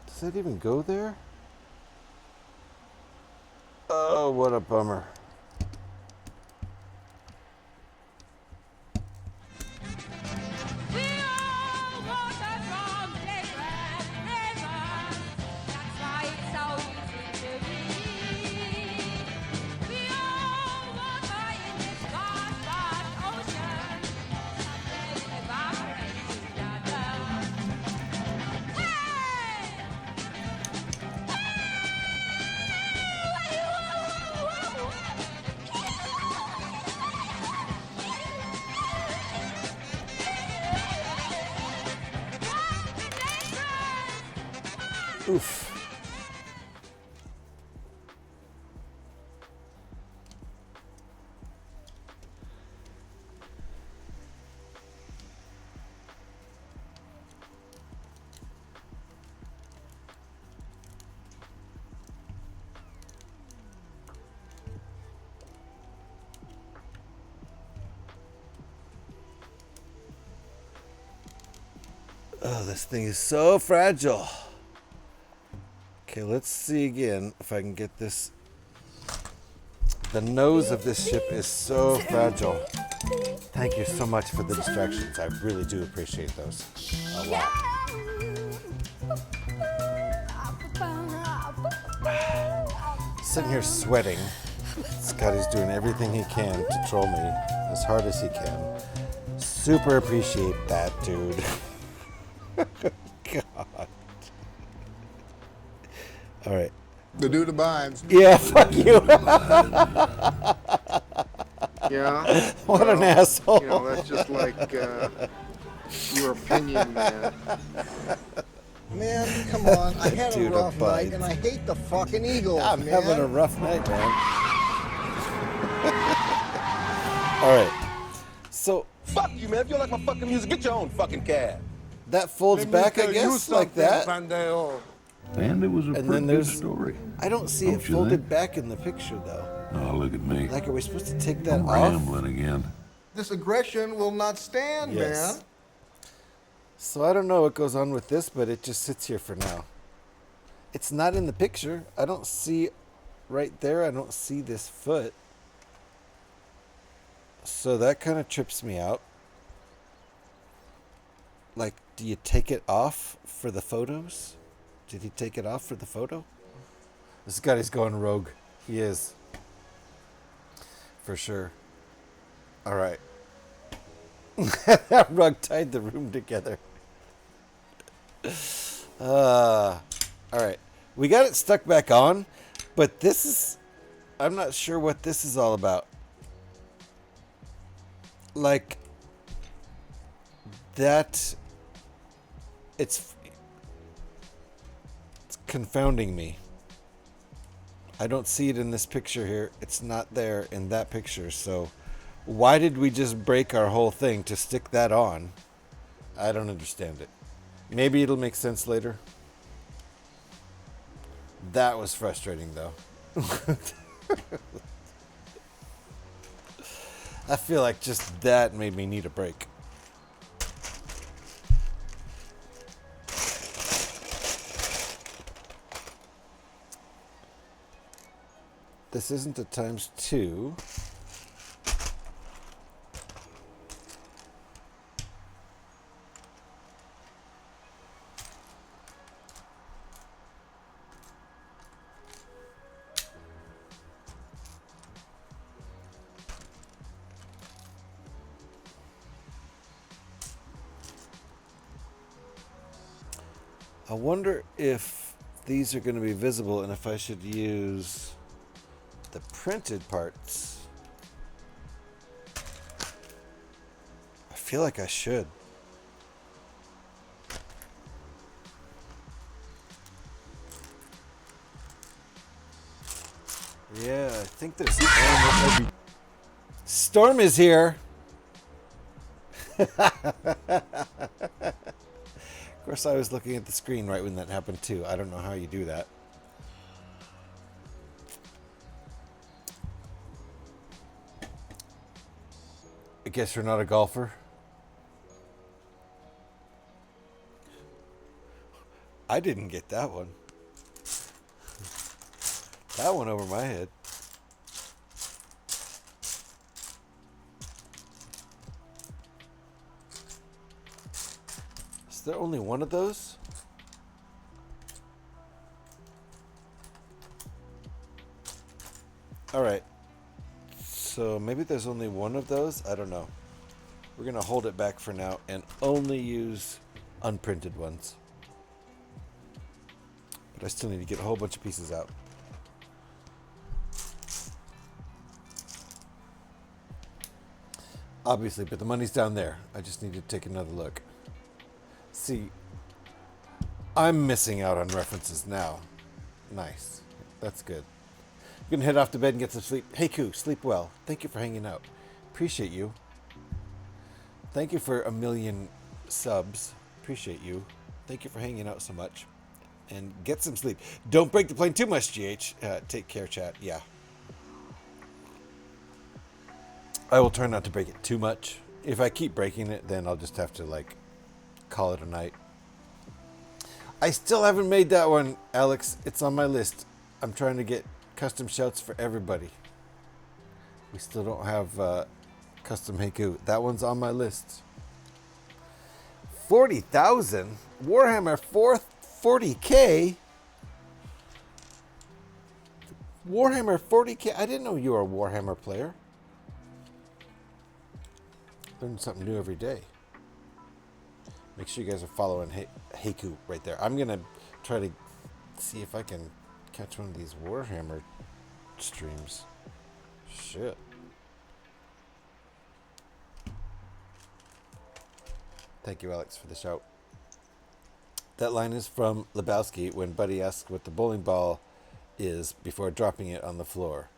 Does that even go there? Oh, what a bummer. Oof. Oh, this thing is so fragile. Okay, let's see again if I can get this. The nose of this ship is so fragile. Thank you so much for the distractions. I really do appreciate those a lot. Sitting here sweating. Scotty's doing everything he can to troll me as hard as he can. Super appreciate that, dude. God. All right. The dude abides. Yeah, fuck you. Yeah. What an asshole. You know, that's just like your opinion, man. Man, come on. I had a Dude rough abides. night, and I hate the fucking Eagles, I'm man. having a rough night, man. All right. So Fuck you, man. If you don't like my fucking music, get your own fucking cab. that folds Let me back, I tell you guess, like something, that. Pandeo. And it was a And pretty then good there's. story. I don't see Don't it you folded think? back in the picture, though. Oh, look at me. Like, are we supposed to take that I'm off? rambling again. This aggression will not stand, Yes. man. So I don't know what goes on with this, but it just sits here for now. It's not in the picture. I don't see right there. I don't see this foot. So that kind of trips me out. Like, do you take it off for the photos? Did he take it off for the photo? This guy's going rogue. He is. For sure. All right. That rug tied the room together. All right. We got it stuck back on, but this is... I'm not sure what this is all about. Like, that... It's confounding me. I don't see it in this picture here. It's not there in that picture, so... Why did we just break our whole thing to stick that on? I don't understand it. Maybe it'll make sense later. That was frustrating, though. I feel like just that made me need a break. This isn't a ×2. I wonder if these are going to be visible and if I should use the printed parts. I feel like I should. Yeah, I think there's Storm is here. Of course, I was looking at the screen right when that happened too. I don't know how you do that. I guess you're not a golfer. I didn't get that one. That one over my head. Is there only one of those? All right. So maybe there's only one of those. I don't know. We're going to hold it back for now and only use unprinted ones. But I still need to get a whole bunch of pieces out. Obviously, but the money's down there. I just need to take another look. See, I'm missing out on references now. Nice. That's good. I'm going to head off to bed and get some sleep. Hey, Koo, sleep well. Thank you for hanging out. Appreciate you. Thank you for 1 million subs. Appreciate you. Thank you for hanging out so much. And get some sleep. Don't break the plane too much, GH. Take care, chat. Yeah. I will try not to break it too much. If I keep breaking it, then I'll just have to, like, call it a night. I still haven't made that one, Alex. It's on my list. I'm trying to get custom shouts for everybody. We still don't have custom haiku. That one's on my list. 40,000? Warhammer 40K? Warhammer 40K? I didn't know you were a Warhammer player. Learn something new every day. Make sure you guys are following haiku right there. I'm going to try to see if I can catch one of these Warhammer streams. Shit. Thank you, Alex, for the shout. That line is from Lebowski when Buddy asks what the bowling ball is before dropping it on the floor.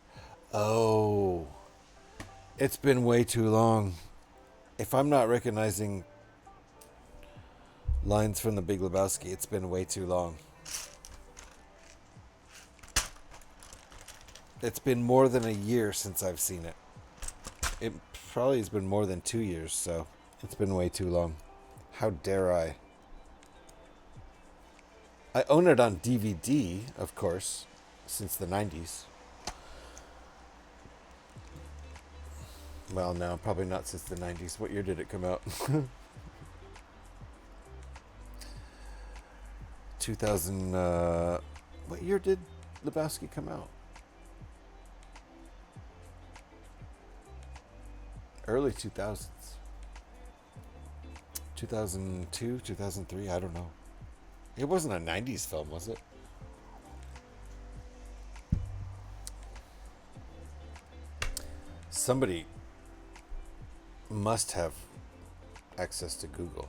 Oh. It's been way too long. If I'm not recognizing lines from the Big Lebowski, it's been way too long. It's been more than a year since I've seen it. It probably has been more than 2 years, so it's been way too long. How dare I? I own it on DVD, of course, since the 90s. Well, no, probably not since the 90s. What year did it come out? 2000, what year did Lebowski come out? Early 2000s. 2002, 2003, I don't know. It wasn't a 90s film, was it? Somebody must have access to Google.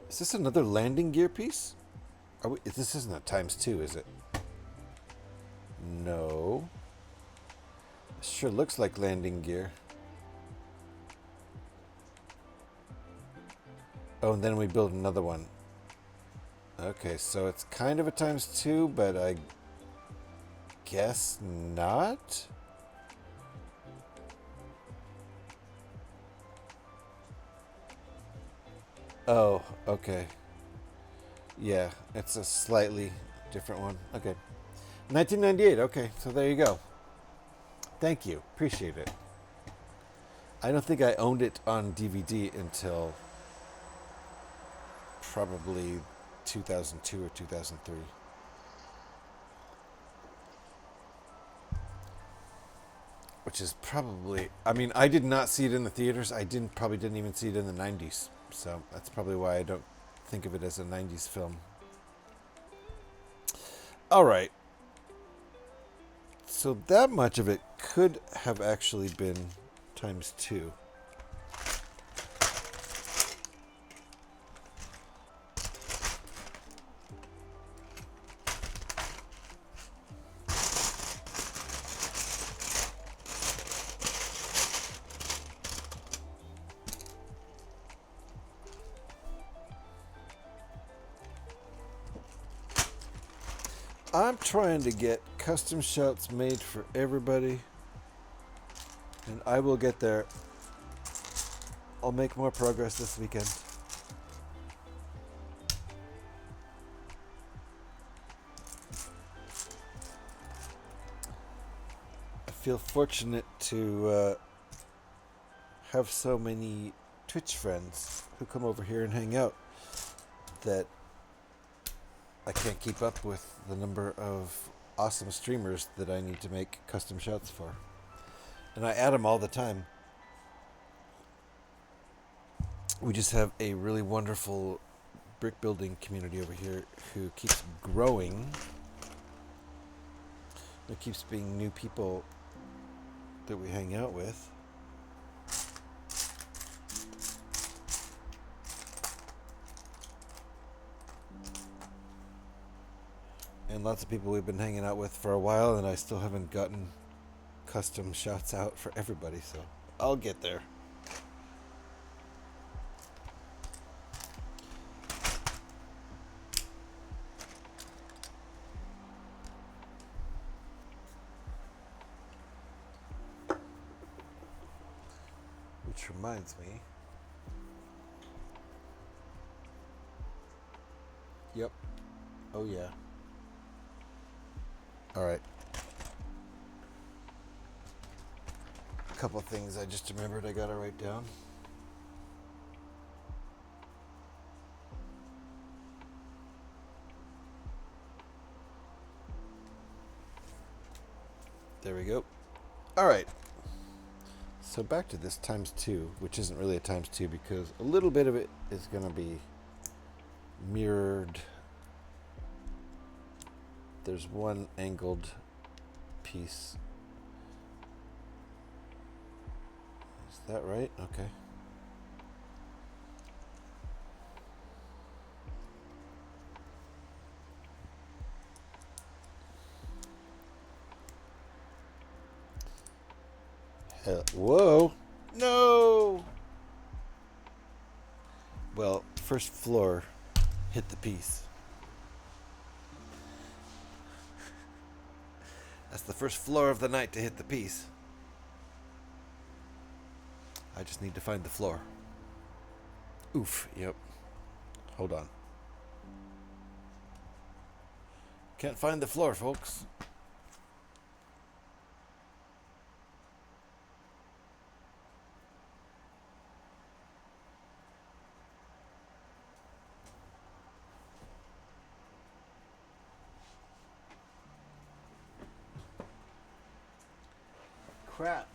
Is this another landing gear piece? This isn't a ×2, is it? No. It sure looks like landing gear. Oh, and then we build another one. Okay, so it's kind of a ×2, but I guess not? Oh, okay. Yeah, it's a slightly different one. Okay. 1998, okay, so there you go. Thank you, appreciate it. I don't think I owned it on DVD until probably 2002 or 2003. Which is probably, I mean, I did not see it in the theaters. I probably didn't even see it in the 90s. So that's probably why I don't think of it as a 90s film. All right. So that much of it could have actually been ×2. I'm trying to get custom shouts made for everybody, and I will get there. I'll make more progress this weekend. I feel fortunate to have so many Twitch friends who come over here and hang out that I can't keep up with the number of awesome streamers that I need to make custom shouts for. And I add them all the time. We just have a really wonderful brick building community over here who keeps growing. There keeps being new people that we hang out with. And lots of people we've been hanging out with for a while, and I still haven't gotten custom shouts out for everybody, so I'll get there. Which reminds me, Yep. Oh, yeah. All right. A couple things I just remembered I gotta write down. There we go. All right. So back to this ×2, which isn't really a ×2 because a little bit of it is going to be mirrored. There's one angled piece. Is that right? Okay. Whoa! No! Well, first floor hit the piece. That's the first floor of the night to hit the piece. I just need to find the floor. Oof, yep. Hold on. Can't find the floor, folks. Crap.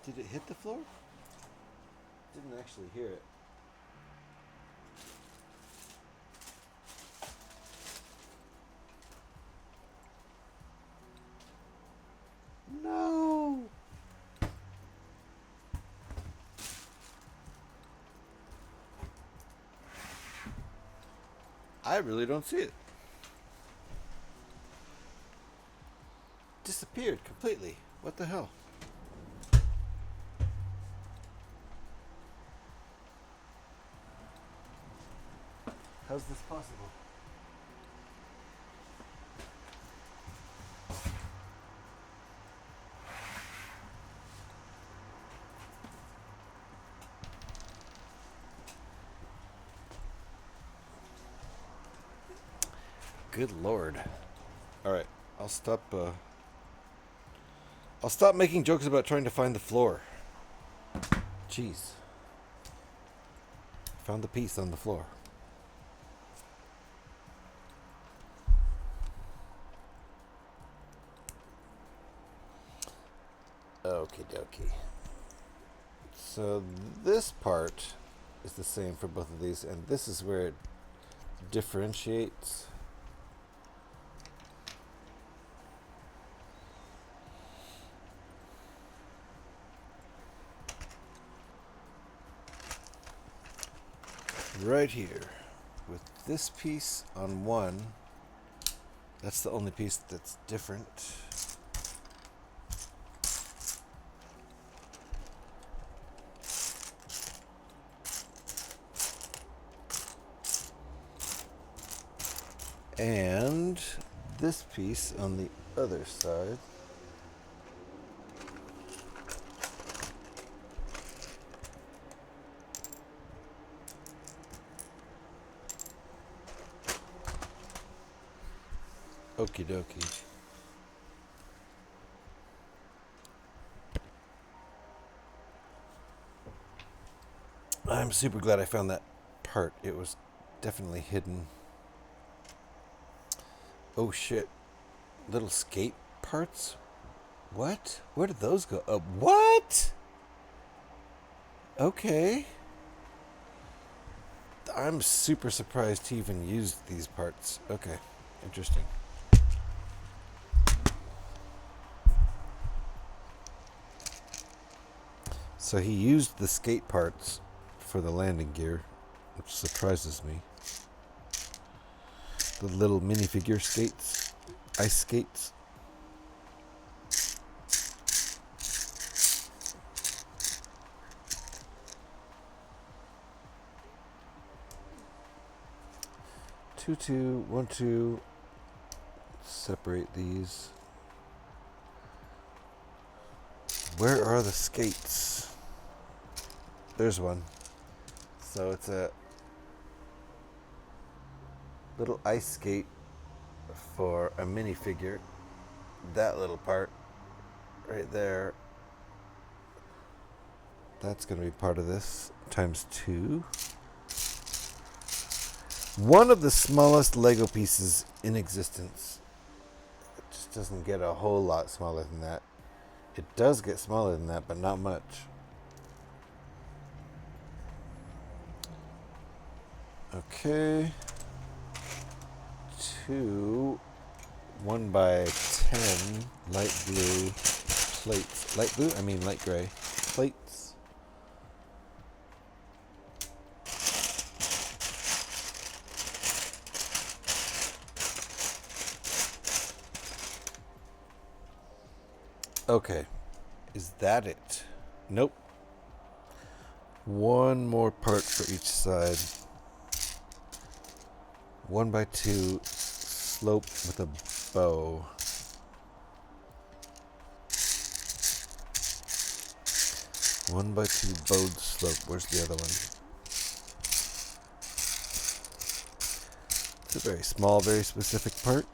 Did it hit the floor? Didn't actually hear it. No. I really don't see it. Disappeared completely. What the hell? How's this possible? Good Lord. All right, I'll stop making jokes about trying to find the floor. Jeez. Found the piece on the floor. Okie dokie. So this part is the same for both of these, and this is where it differentiates. Right here, with this piece on one, that's the only piece that's different. And this piece on the other side. Okie dokie. I'm super glad I found that part. It was definitely hidden. Oh shit. Little skate parts? What? Where did those go? What? Okay. I'm super surprised he even used these parts. Okay. Interesting. So he used the skate parts for the landing gear, which surprises me. The little minifigure skates, ice skates. Two, 1, 2. Separate these. Where are the skates? There's one. So it's a little ice skate for a minifigure. That little part right there, that's going to be part of this, times 2. One of the smallest Lego pieces in existence. It just doesn't get a whole lot smaller than that. It does get smaller than that, but not much. Okay. 2 1x10 light blue plates. Light blue? I mean light gray plates. Okay. Is that it? Nope. One more part for each side. 1x2 slope with a bow. One by 2 bowed slope. Where's the other one? It's a very small, very specific part.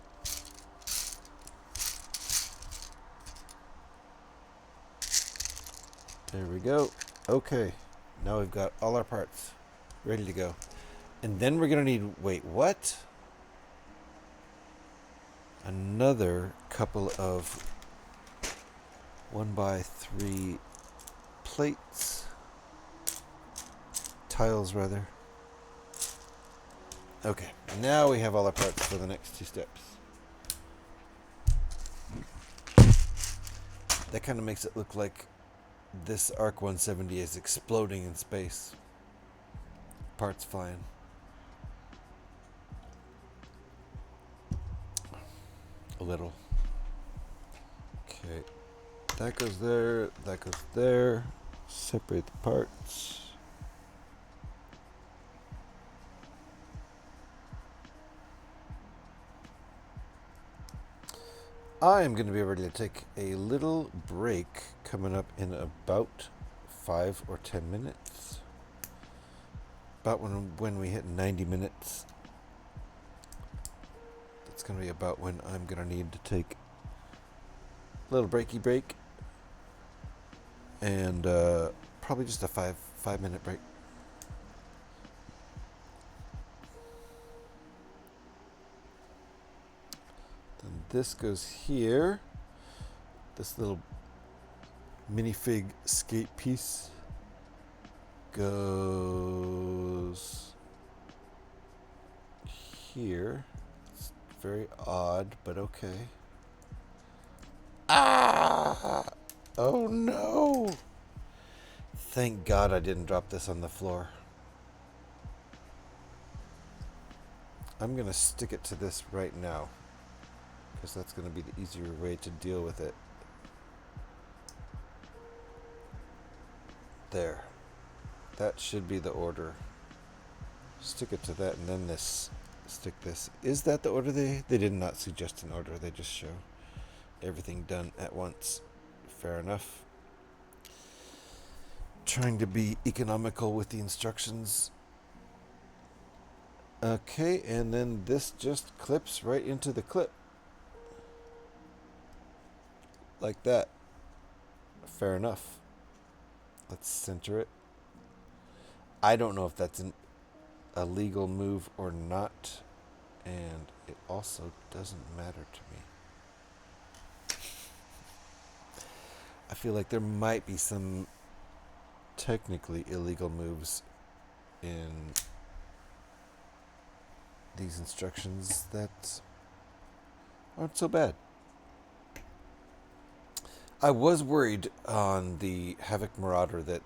There we go. Okay. Now we've got all our parts ready to go. And then we're going to need, wait, what? Another couple of 1x3 plates. Tiles, rather. Okay. Now we have all our parts for the next 2 steps. That kind of makes it look like this ARC-170 is exploding in space. Parts flying. A little. Okay. That goes there. That goes there. Separate the parts. I am going to be ready to take a little break coming up in about 5 or 10 minutes. About when we hit 90 minutes. That's going to be about when I'm going to need to take a little breaky break. And probably just a 5-minute break. This goes here. This little minifig skate piece goes here. It's very odd, but okay. Ah! Oh no! Thank God I didn't drop this on the floor. I'm gonna stick it to this right now, because that's going to be the easier way to deal with it. There. That should be the order. Stick it to that and then this. Stick this. Is that the order? They did not suggest an order. They just show everything done at once. Fair enough. Trying to be economical with the instructions. Okay, and then this just clips right into the clip. Like that. Fair enough. Let's center it. I don't know if that's a legal move or not, and it also doesn't matter to me. I feel like there might be some technically illegal moves in these instructions that aren't so bad. I was worried on the Havoc Marauder that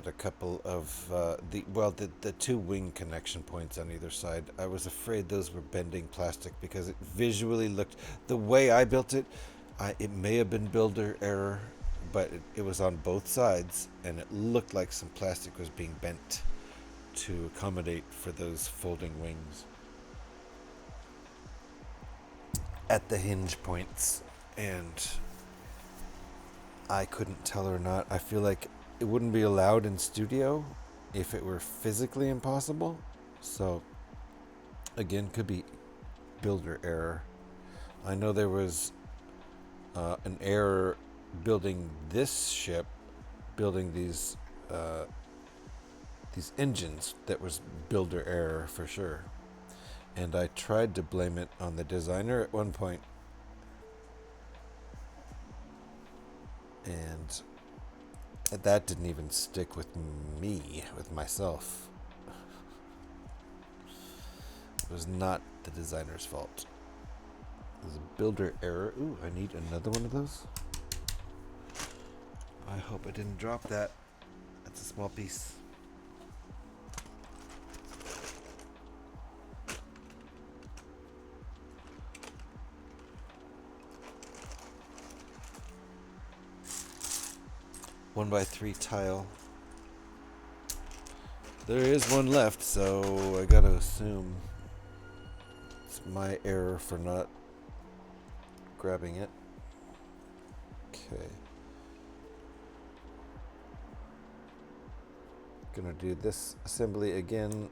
a couple of the 2 wing connection points on either side, I was afraid those were bending plastic because it visually looked, the way I built it, it may have been builder error, but it was on both sides and it looked like some plastic was being bent to accommodate for those folding wings at the hinge points, and I couldn't tell or not. I feel like it wouldn't be allowed in studio, if it were physically impossible. So, again, could be builder error. I know there was an error building this ship, building these engines. That was builder error for sure. And I tried to blame it on the designer at one point. And that didn't even stick with me, with myself. It was not the designer's fault. It was a builder error. Ooh, I need another one of those. I hope I didn't drop that. That's a small piece. One by 3 tile. There is one left, so I gotta assume it's my error for not grabbing it. Okay. Gonna do this assembly again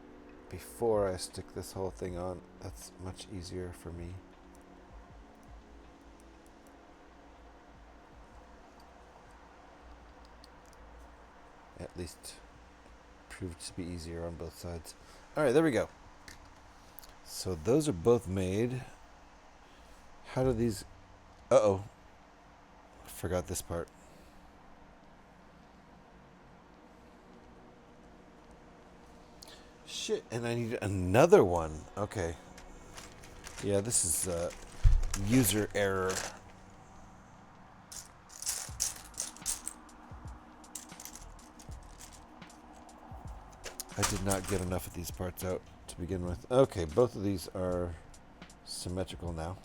before I stick this whole thing on. That's much easier for me. At least proved to be easier on both sides. Alright, there we go. So those are both made. How do these... Uh-oh. I forgot this part. Shit, and I need another one. Okay. Yeah, this is user error. I did not get enough of these parts out to begin with. Okay, both of these are symmetrical now.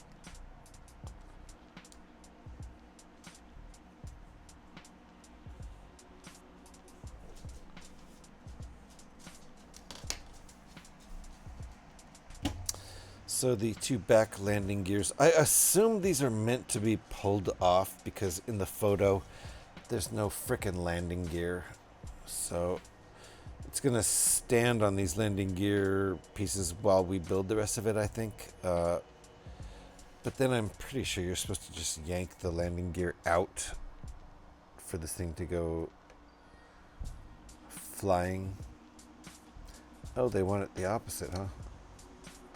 So the 2 back landing gears, I assume these are meant to be pulled off because in the photo there's no frickin' landing gear. So it's going to stand on these landing gear pieces while we build the rest of it, I think. But then I'm pretty sure you're supposed to just yank the landing gear out for this thing to go flying. Oh, they want it the opposite, huh?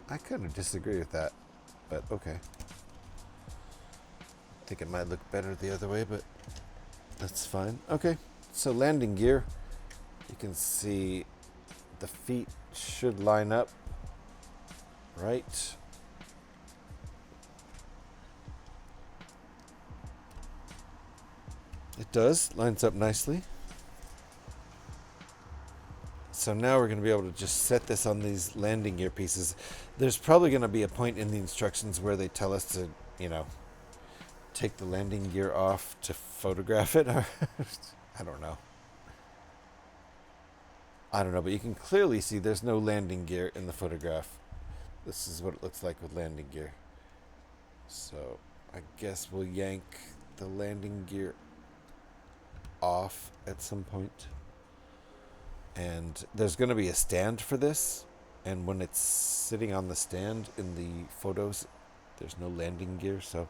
I kind of disagree with that, but okay. I think it might look better the other way, but that's fine. Okay, so landing gear. You can see the feet should line up right. It does, lines up nicely. So now we're going to be able to just set this on these landing gear pieces. There's probably going to be a point in the instructions where they tell us to, you know, take the landing gear off to photograph it. I don't know. I don't know, but you can clearly see there's no landing gear in the photograph. This is what it looks like with landing gear. So I guess we'll yank the landing gear off at some point. And there's going to be a stand for this. And when it's sitting on the stand in the photos, there's no landing gear. So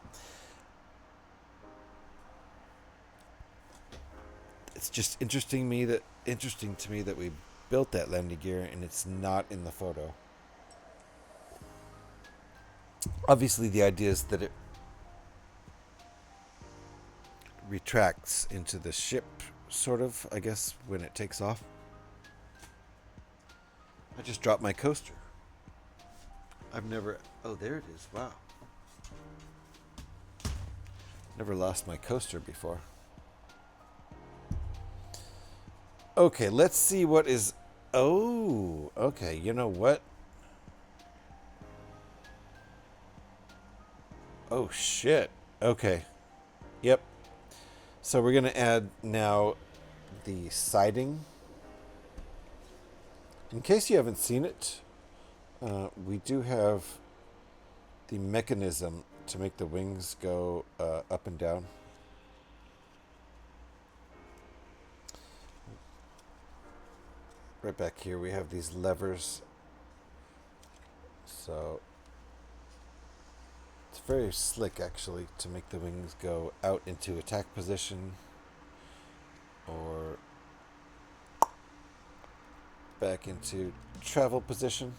it's just interesting to me that we built that landing gear and it's not in the photo. Obviously, the idea is that it retracts into the ship, sort of, I guess, when it takes off. I just dropped my coaster. I've never... Oh, there it is. Wow. Never lost my coaster before. Okay, let's see what is... Oh, okay. You know what? Oh, shit. Okay. Yep. So we're going to add now the siding. In case you haven't seen it, we do have the mechanism to make the wings go up and down. right back here we have these levers. So it's very slick actually to make the wings go out into attack position or back into travel position.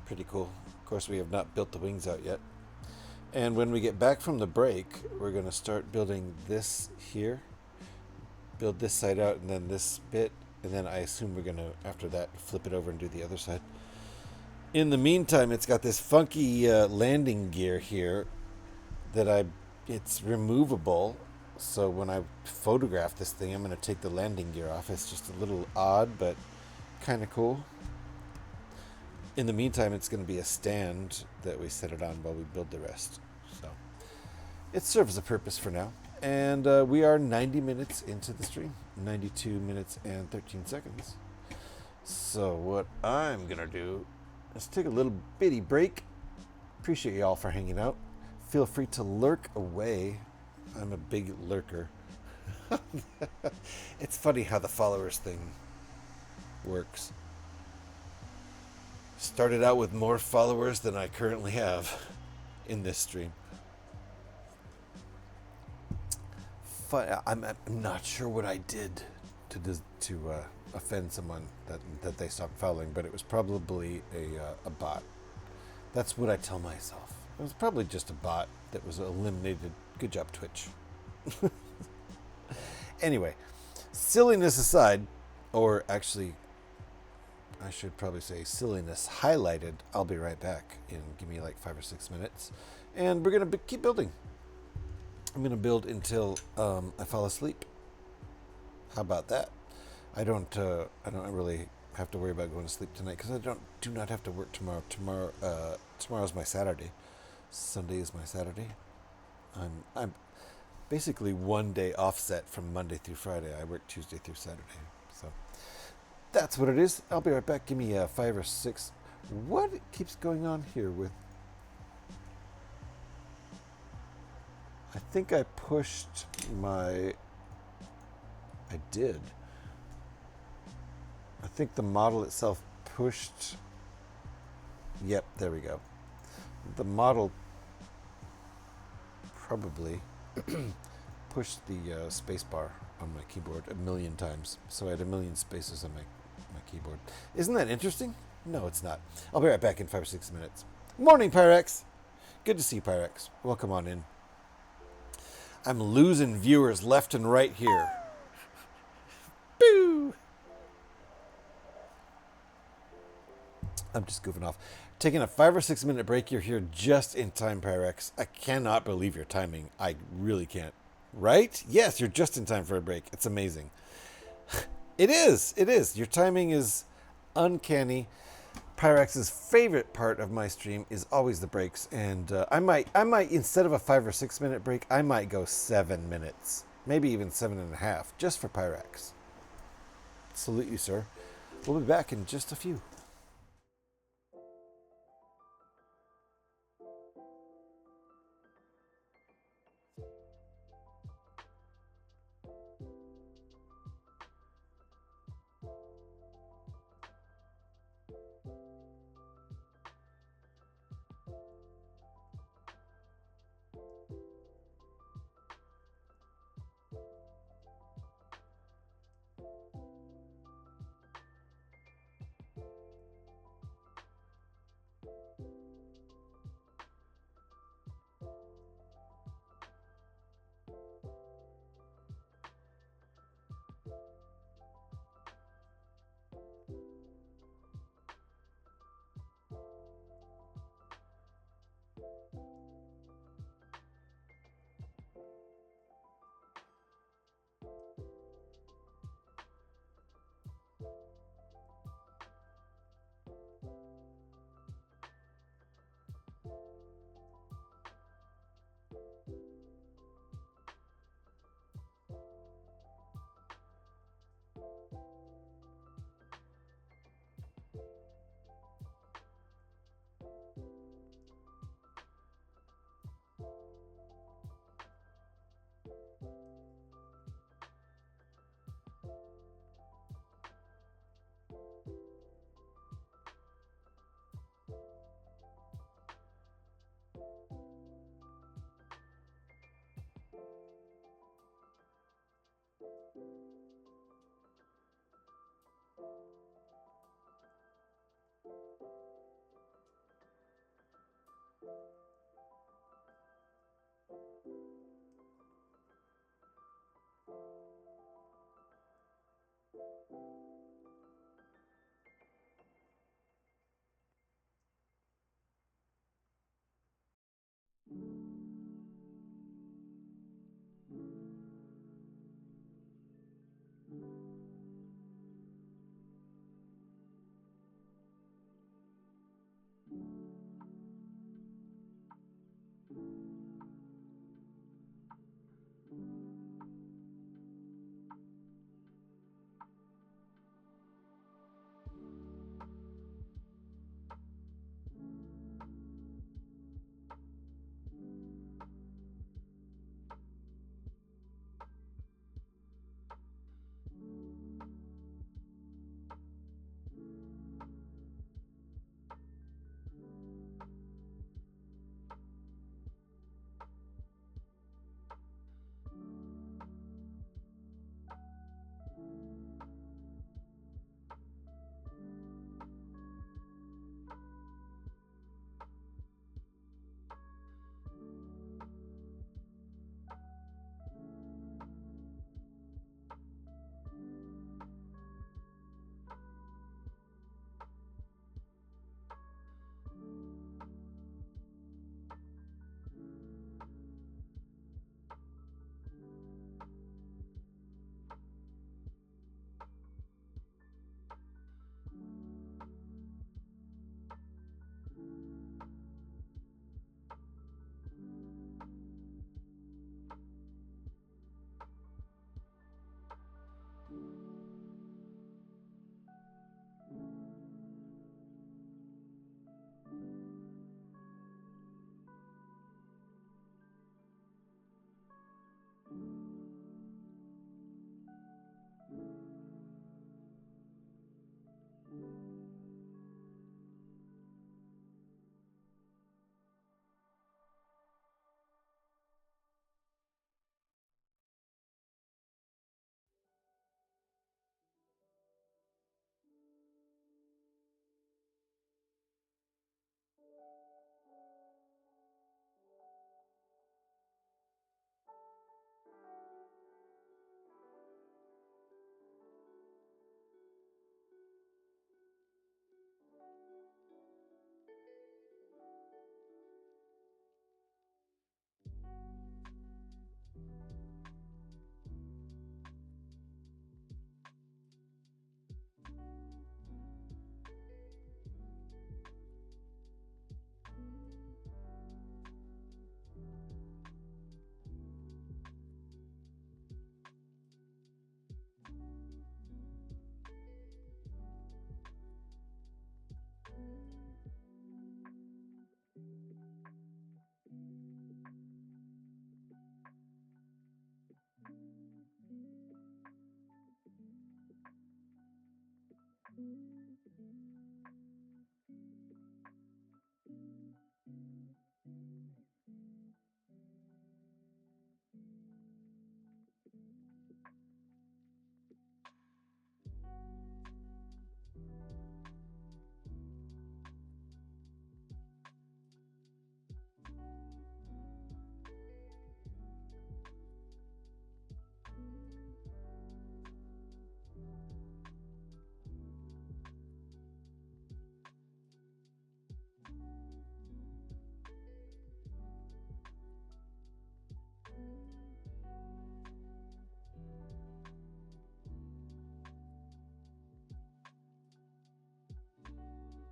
Pretty cool. Of course, we have not built the wings out yet. And when we get back from the break, we're going to start building this here. Build this side out and then this bit. And then I assume we're going to, after that, flip it over and do the other side. In the meantime, it's got this funky landing gear here that it's removable. So when I photograph this thing, I'm going to take the landing gear off. It's just a little odd, but kind of cool. In the meantime, it's going to be a stand that we set it on while we build the rest. So it serves a purpose for now. And we are 90 minutes into the stream. 92 minutes and 13 seconds. So what I'm going to do is take a little bitty break. Appreciate you all for hanging out. Feel free to lurk away. I'm a big lurker. It's funny how the followers thing works. Started out with more followers than I currently have in this stream. I'm not sure what I did to offend someone that they stopped following, but it was probably a bot. That's what I tell myself. It was probably just a bot that was eliminated. Good job, Twitch. Anyway, silliness aside, or actually, I should probably say silliness highlighted, I'll be right back in give me like 5 or 6 minutes. And we're going to keep building. I'm going to build until I fall asleep. How about that? I don't really have to worry about going to sleep tonight because I do not have to work tomorrow. Tomorrow's my Saturday. Sunday is my Saturday. I'm basically one day offset from Monday through Friday. I work Tuesday through Saturday. So that's what it is. I'll be right back. Give me 5 or 6. What keeps going on here with... I think I pushed my... I did. I think the model itself pushed... Yep, there we go. The model probably pushed the space bar on my keyboard 1,000,000 times. So I had 1,000,000 spaces on my keyboard. Isn't that interesting? No, it's not. I'll be right back in 5 or 6 minutes. Morning, Pyrex. Good to see you, Pyrex. Welcome on in. I'm losing viewers left and right here. Boo! I'm just goofing off. Taking a 5 or 6 minute break. You're here just in time, Pyrex. I cannot believe your timing. I really can't. Right? Yes, you're just in time for a break. It's amazing. It is. It is. Your timing is uncanny. Pyrex's favorite part of my stream is always the breaks, and I might instead of a 5 or 6 minute break, I might go 7 minutes, maybe even 7.5, just for Pyrex. Salute you, sir. We'll be back in just a few.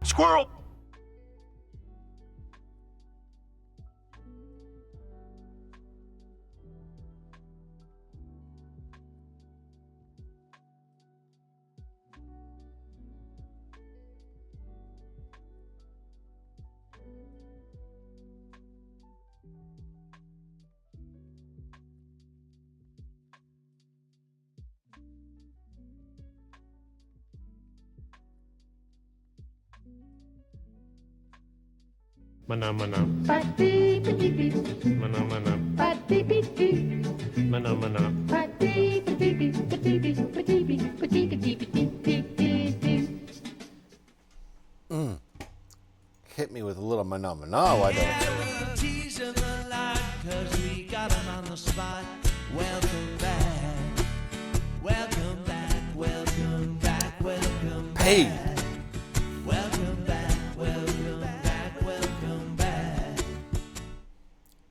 Squirrel! Mana mana. Mana mana. Mana mana. Hit me with a little mana. Why don't you? Hey!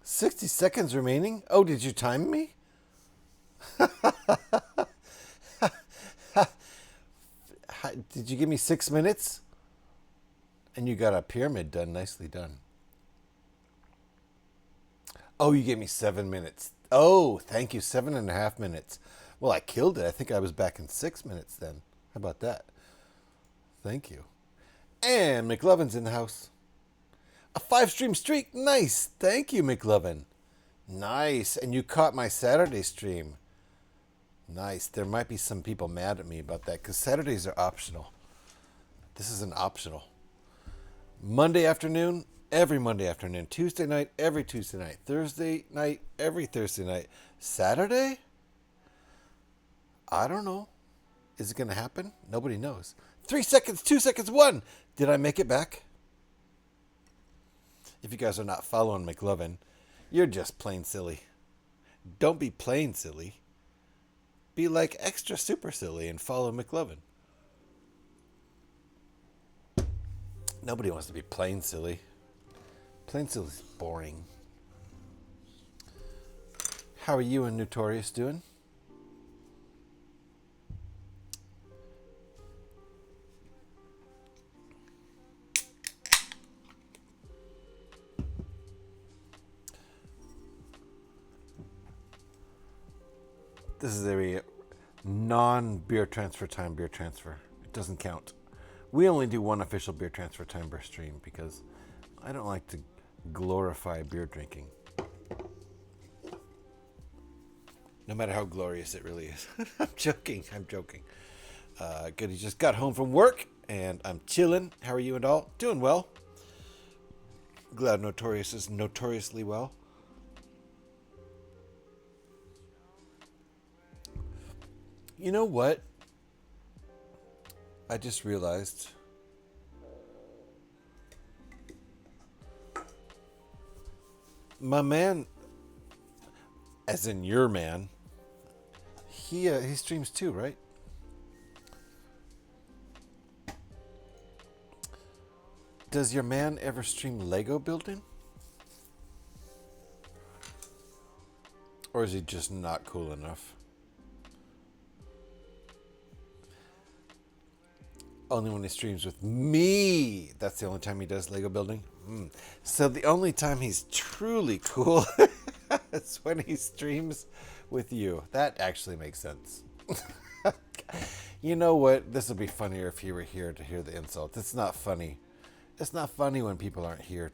60 seconds remaining? Oh, did you time me? Did you give me 6 minutes? And you got a pyramid done. Nicely done. Oh, you gave me 7 minutes. Oh, thank you. 7.5 minutes. Well, I killed it. I think I was back in 6 minutes then. How about that? Thank you. And McLovin's in the house. A 5-stream streak. Nice. Thank you, McLovin. Nice. And you caught my Saturday stream. Nice. There might be some people mad at me about that because Saturdays are optional. This is an optional. Monday afternoon, every Monday afternoon. Tuesday night, every Tuesday night. Thursday night, every Thursday night. Saturday? I don't know. Is it going to happen? Nobody knows. 3 seconds, 2 seconds, 1. Did I make it back? If you guys are not following McLovin, you're just plain silly. Don't be plain silly. Be like extra super silly and follow McLovin. Nobody wants to be plain silly. Plain silly is boring. How are you and Notorious doing? This is a non-beer transfer time beer transfer. It doesn't count. We only do one official beer transfer time beer stream because I don't like to glorify beer drinking. No matter how glorious it really is. I'm joking. Good, he just got home from work and I'm chilling. How are you and all? Doing well. Glad Notorious is notoriously well. You know what? I just realized my man, as in your man, he streams too, right? Does your man ever stream Lego building? Or is he just not cool enough? Only when he streams with me. That's the only time he does Lego building. So the only time he's truly cool is when he streams with you. That actually makes sense. You know what? This would be funnier if you were here to hear the insult. It's not funny. It's not funny when people aren't here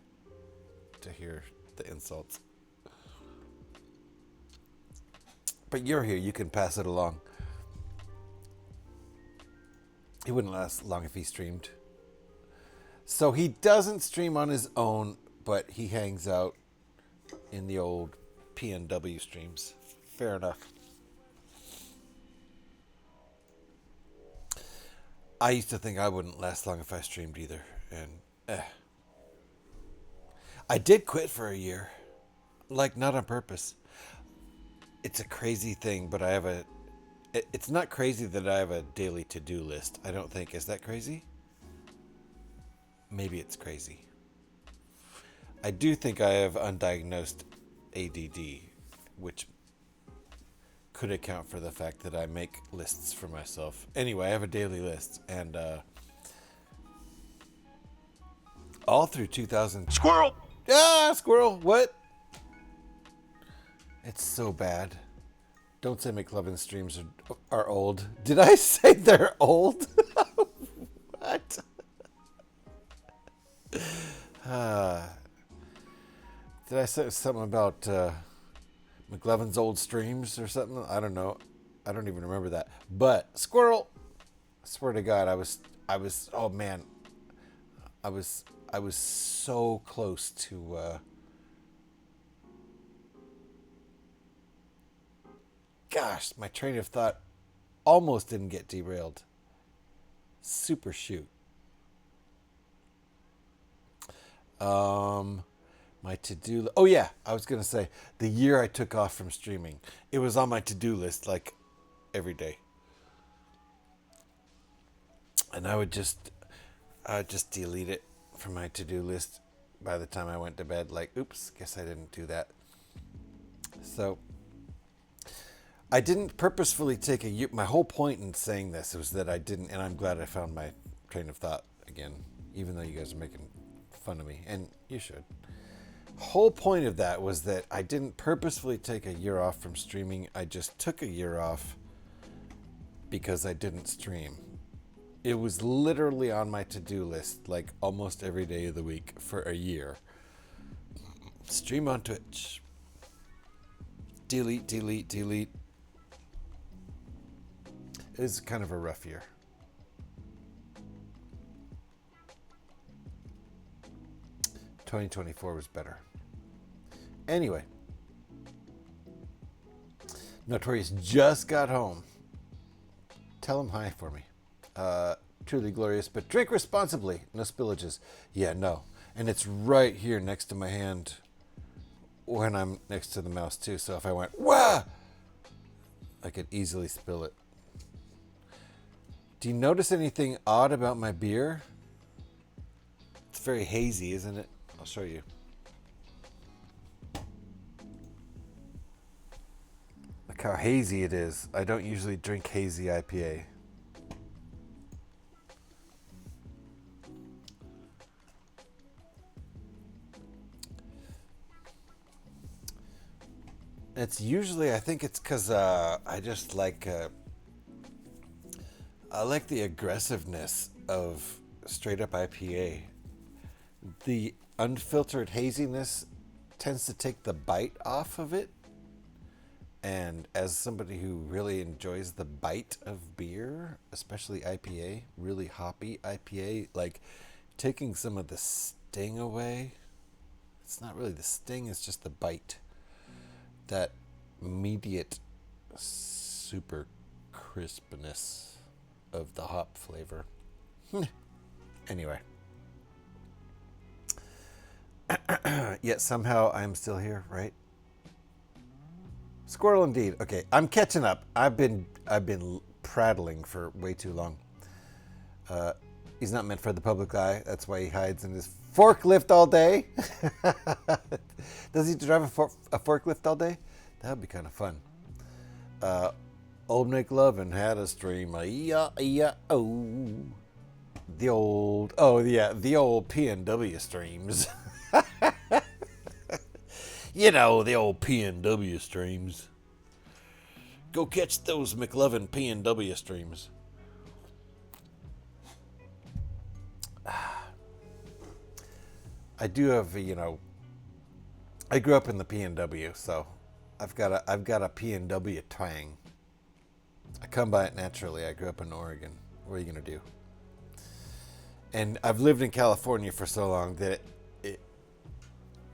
to hear the insults. But you're here. You can pass it along. He wouldn't last long if he streamed. So he doesn't stream on his own, but he hangs out in the old PNW streams. Fair enough. I used to think I wouldn't last long if I streamed either, and I did quit for a year, like not on purpose. It's a crazy thing, but I have a. It's not crazy that I have a daily to-do list. I don't think. Is that crazy? Maybe it's crazy. I do think I have undiagnosed ADD, which could account for the fact that I make lists for myself. Anyway, I have a daily list, and all through 2000. Squirrel! Ah, squirrel! What? It's so bad. Don't say McLovin streams are old. Did I say they're old? What? Did I say something about McLovin's old streams or something? I don't know. I don't even remember that. But squirrel! I swear to God, I was. Oh man, I was so close to. Gosh, my train of thought almost didn't get derailed. Super shoot. My to-do. Oh yeah, I was gonna say the year I took off from streaming. It was on my to-do list like every day, and I would just delete it from my to-do list by the time I went to bed. Like, oops, guess I didn't do that. So. I didn't purposefully take a year. My whole point in saying this was that I didn't, and I'm glad I found my train of thought again, even though you guys are making fun of me, and you should. Whole point of that was that I didn't purposefully take a year off from streaming. I just took a year off because I didn't stream. It was literally on my to-do list, like almost every day of the week for a year. Stream on Twitch. Delete, delete, delete. It was kind of a rough year. $2024 was better. Anyway. Notorious just got home. Tell him hi for me. Truly glorious, but drink responsibly. No spillages. Yeah, no. And it's right here next to my hand when I'm next to the mouse too. So if I went, wah! I could easily spill it. Do you notice anything odd about my beer? It's very hazy, isn't it? I'll show you. Look how hazy it is. I don't usually drink hazy IPA. It's usually, I think it's because I just like... I like the aggressiveness of straight up IPA. The unfiltered haziness tends to take the bite off of it. And as somebody who really enjoys the bite of beer, especially IPA, really hoppy IPA, like taking some of the sting away. It's not really the sting, it's just the bite. That immediate super crispness of the hop flavor. Anyway. Yet somehow I'm still here, right? Squirrel indeed. Okay, I'm catching up. I've been prattling for way too long. He's not meant for the public eye. That's why he hides in his forklift all day. Does he drive a forklift all day? That would be kind of fun. Old McLovin had a stream. The old PNW streams. You know, the old PNW streams. Go catch those McLovin PNW streams. I do have, I grew up in the PNW, so I've got a PNW twang. I come by it naturally. I grew up in Oregon. What are you going to do? And I've lived in California for so long that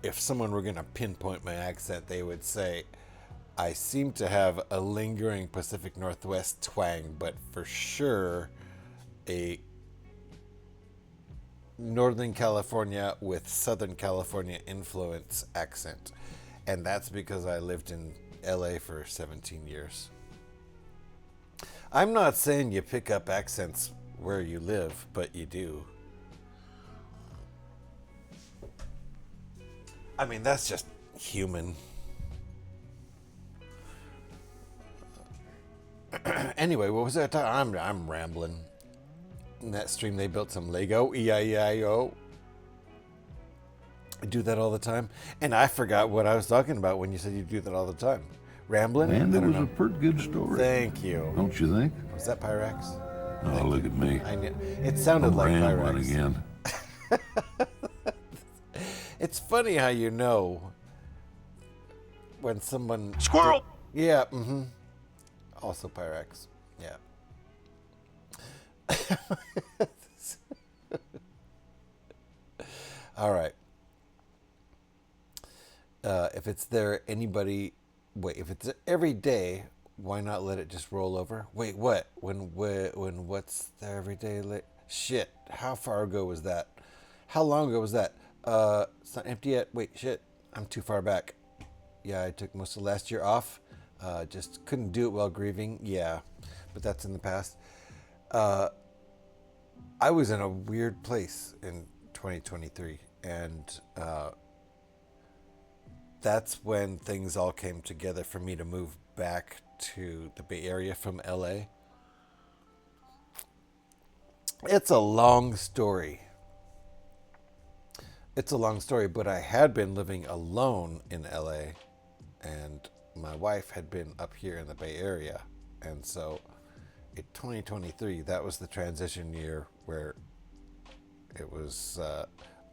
if someone were going to pinpoint my accent, they would say, I seem to have a lingering Pacific Northwest twang, but for sure a Northern California with Southern California influence accent. And that's because I lived in LA for 17 years. I'm not saying you pick up accents where you live, but you do. I mean, that's just human. Anyway, what was that? I'm rambling. In that stream, they built some Lego. E-I-E-I-O. I do that all the time. And I forgot what I was talking about when you said you do that all the time. Rambling? And I it don't was know. a pretty good story. Thank you. Don't you think? Was that Pyrex? Oh, look at me. I knew. It sounded I'm like rambling Pyrex. again. It's funny how you know when someone... Squirrel! Yeah, mm-hmm. Also Pyrex. Yeah. All right. If it's there, anybody... Wait, if it's every day, why not let it just roll over? Wait, what? When what's there every day? Shit. How far ago was that? How long ago was that? It's not empty yet. Wait, shit. I'm too far back. Yeah, I took most of last year off. Just couldn't do it while grieving. Yeah, but that's in the past. I was in a weird place in 2023, and that's when things all came together for me to move back to the Bay Area from LA. It's a long story. It's a long story, but I had been living alone in LA, and my wife had been up here in the Bay Area. And so in 2023, that was the transition year where it was,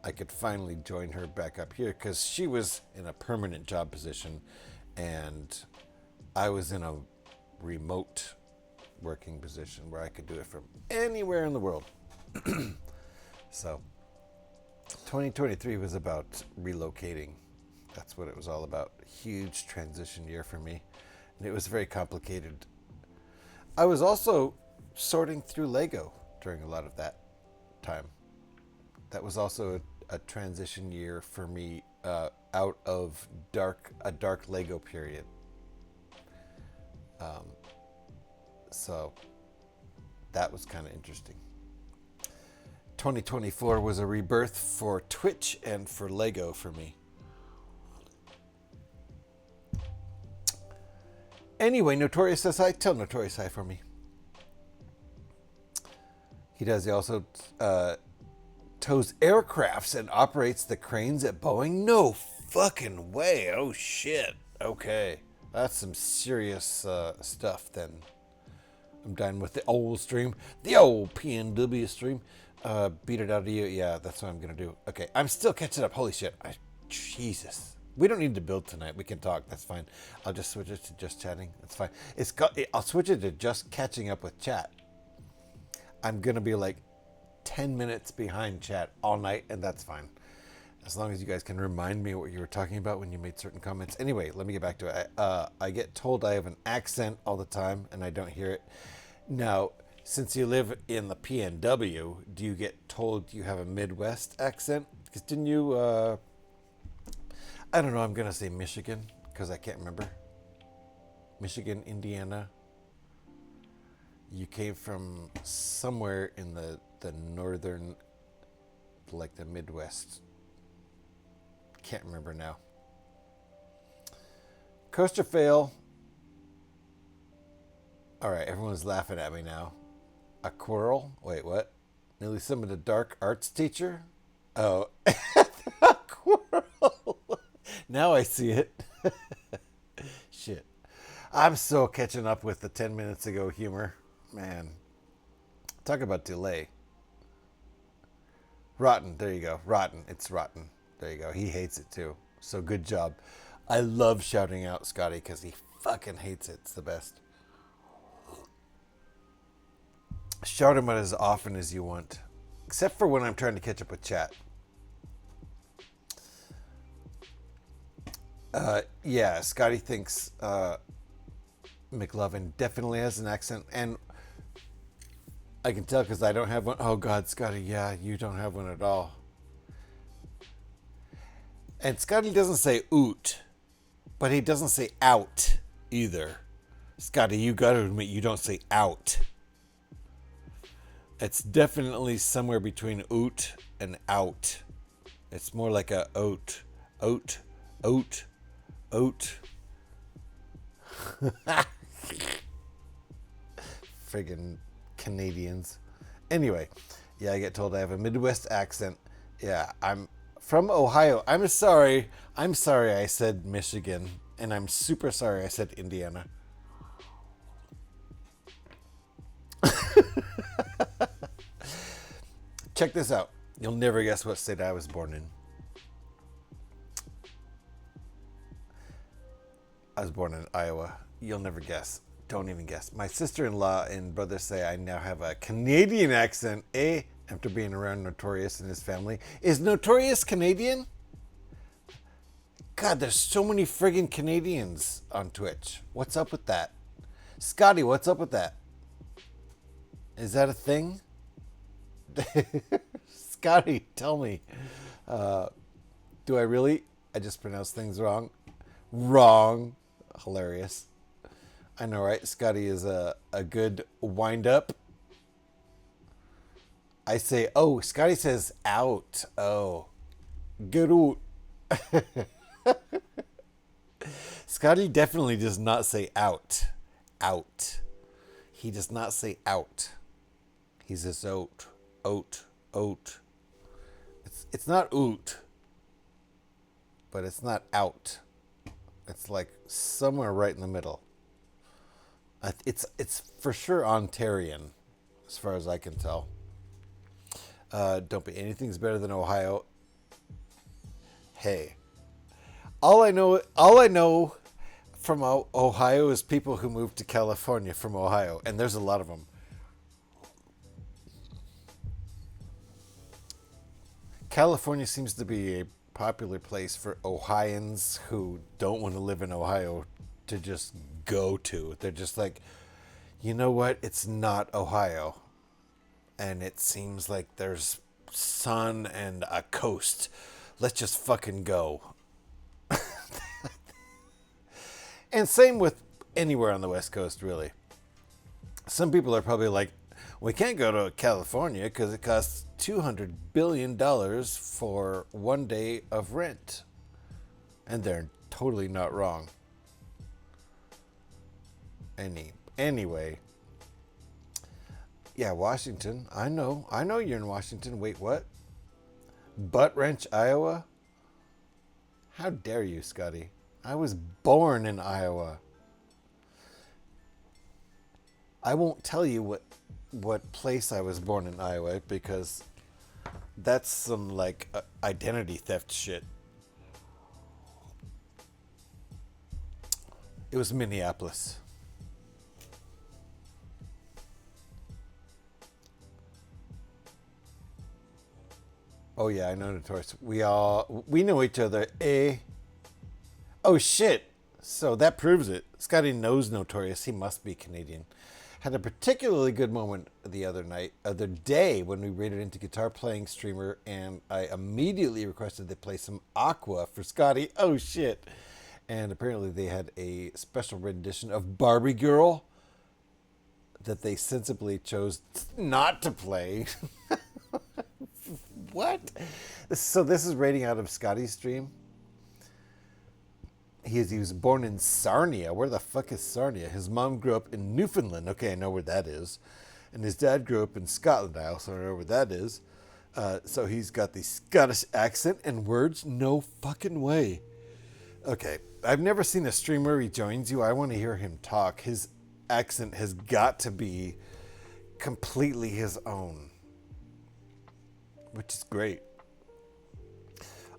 I could finally join her back up here because she was in a permanent job position and I was in a remote working position where I could do it from anywhere in the world. So 2023 was about relocating. That's what it was all about. Huge transition year for me. And it was very complicated. I was also sorting through Lego during a lot of that time. That was also a transition year for me out of a dark Lego period. So that was kind of interesting. 2024 was a rebirth for Twitch and for Lego for me. Anyway, Notorious says hi. Tell Notorious hi for me. He does. He also tows aircrafts and operates the cranes at Boeing. No fucking way. Oh, shit. Okay. That's some serious stuff then. I'm done with the old stream. The old PNW stream. Beat it out of you. Yeah, that's what I'm going to do. Okay. I'm still catching up. Holy shit. Jesus. We don't need to build tonight. We can talk. That's fine. I'll just switch it to just chatting. That's fine. I'll switch it to just catching up with chat. I'm going to be like 10 minutes behind chat all night, and that's fine. As long as you guys can remind me what you were talking about when you made certain comments. Anyway, let me get back to it. I get told I have an accent all the time, and I don't hear it. Now, since you live in the PNW, do you get told you have a Midwest accent? Because didn't you... I don't know, I'm going to say Michigan, because I can't remember. Michigan, Indiana. You came from somewhere in the northern, like the Midwest. Can't remember now. Coaster fail. All right, everyone's laughing at me now. A quarrel? Wait, what? Nearly summoned a dark arts teacher? Oh, a quarrel. Now I see it. Shit. I'm so catching up with the 10 minutes ago humor. Man. Talk about delay. Rotten. There you go. Rotten. It's rotten. There you go. He hates it too. So good job. I love shouting out Scotty because he fucking hates it. It's the best. Shout him out as often as you want. Except for when I'm trying to catch up with chat. Yeah, Scotty thinks McLovin definitely has an accent. And I can tell because I don't have one. Oh, God, Scotty, yeah, you don't have one at all. And Scotty doesn't say oot, but he doesn't say out either. Scotty, you got to admit you don't say out. It's definitely somewhere between oot and out. It's more like a oat, oat, oat, oat. Friggin' Canadians. Anyway, yeah, I get told I have a Midwest accent. Yeah, I'm from Ohio. I'm sorry I said Michigan. And I'm super sorry I said Indiana. Check this out. You'll never guess what state I was born in. I was born in Iowa. You'll never guess. Don't even guess. My sister-in-law and brother say I now have a Canadian accent, after being around Notorious and his family. Is Notorious Canadian? God, there's so many friggin' Canadians on Twitch. What's up with that? Scotty, what's up with that? Is that a thing? Scotty, tell me. Do I really? I just pronounced things wrong. Wrong. Hilarious. I know, right? Scotty is a good wind-up. I say, oh, Scotty says out. Oh. Good out. Scotty definitely does not say out. Out. He does not say out. He says oat. Oat. Oat. It's not oot. But it's not out. It's like somewhere right in the middle. It's for sure Ontarian, as far as I can tell. Don't be anything's better than Ohio. Hey, all I know from Ohio is people who moved to California from Ohio, and there's a lot of them. California seems to be a popular place for Ohioans who don't want to live in Ohio to just go to. They're just like, you know what? It's not Ohio. And it seems like there's sun and a coast. Let's just fucking go. And same with anywhere on the West Coast, really. Some people are probably like, we can't go to California because it costs $200 billion for 1 day of rent. And they're totally not wrong. Anyway. Yeah, Washington. I know you're in Washington. Wait, what? Butt Wrench, Iowa? How dare you, Scotty? I was born in Iowa. I won't tell you what place I was born in Iowa because that's some like identity theft shit. It was Minneapolis. Oh yeah, I know Notorious. We know each other. Oh shit. So that proves it. Scotty knows Notorious. He must be Canadian. Had a particularly good moment the other day when we raided into guitar playing streamer and I immediately requested they play some Aqua for Scotty. Oh shit. And apparently they had a special rendition of Barbie Girl that they sensibly chose not to play. What? So this is rating out of Scotty's stream. He was born in Sarnia. Where the fuck is Sarnia? His mom grew up in Newfoundland. Okay, I know where that is. And his dad grew up in Scotland. I also know where that is. So he's got the Scottish accent and words. No fucking way. Okay, I've never seen a streamer where he joins you. I want to hear him talk. His accent has got to be completely his own, which is great.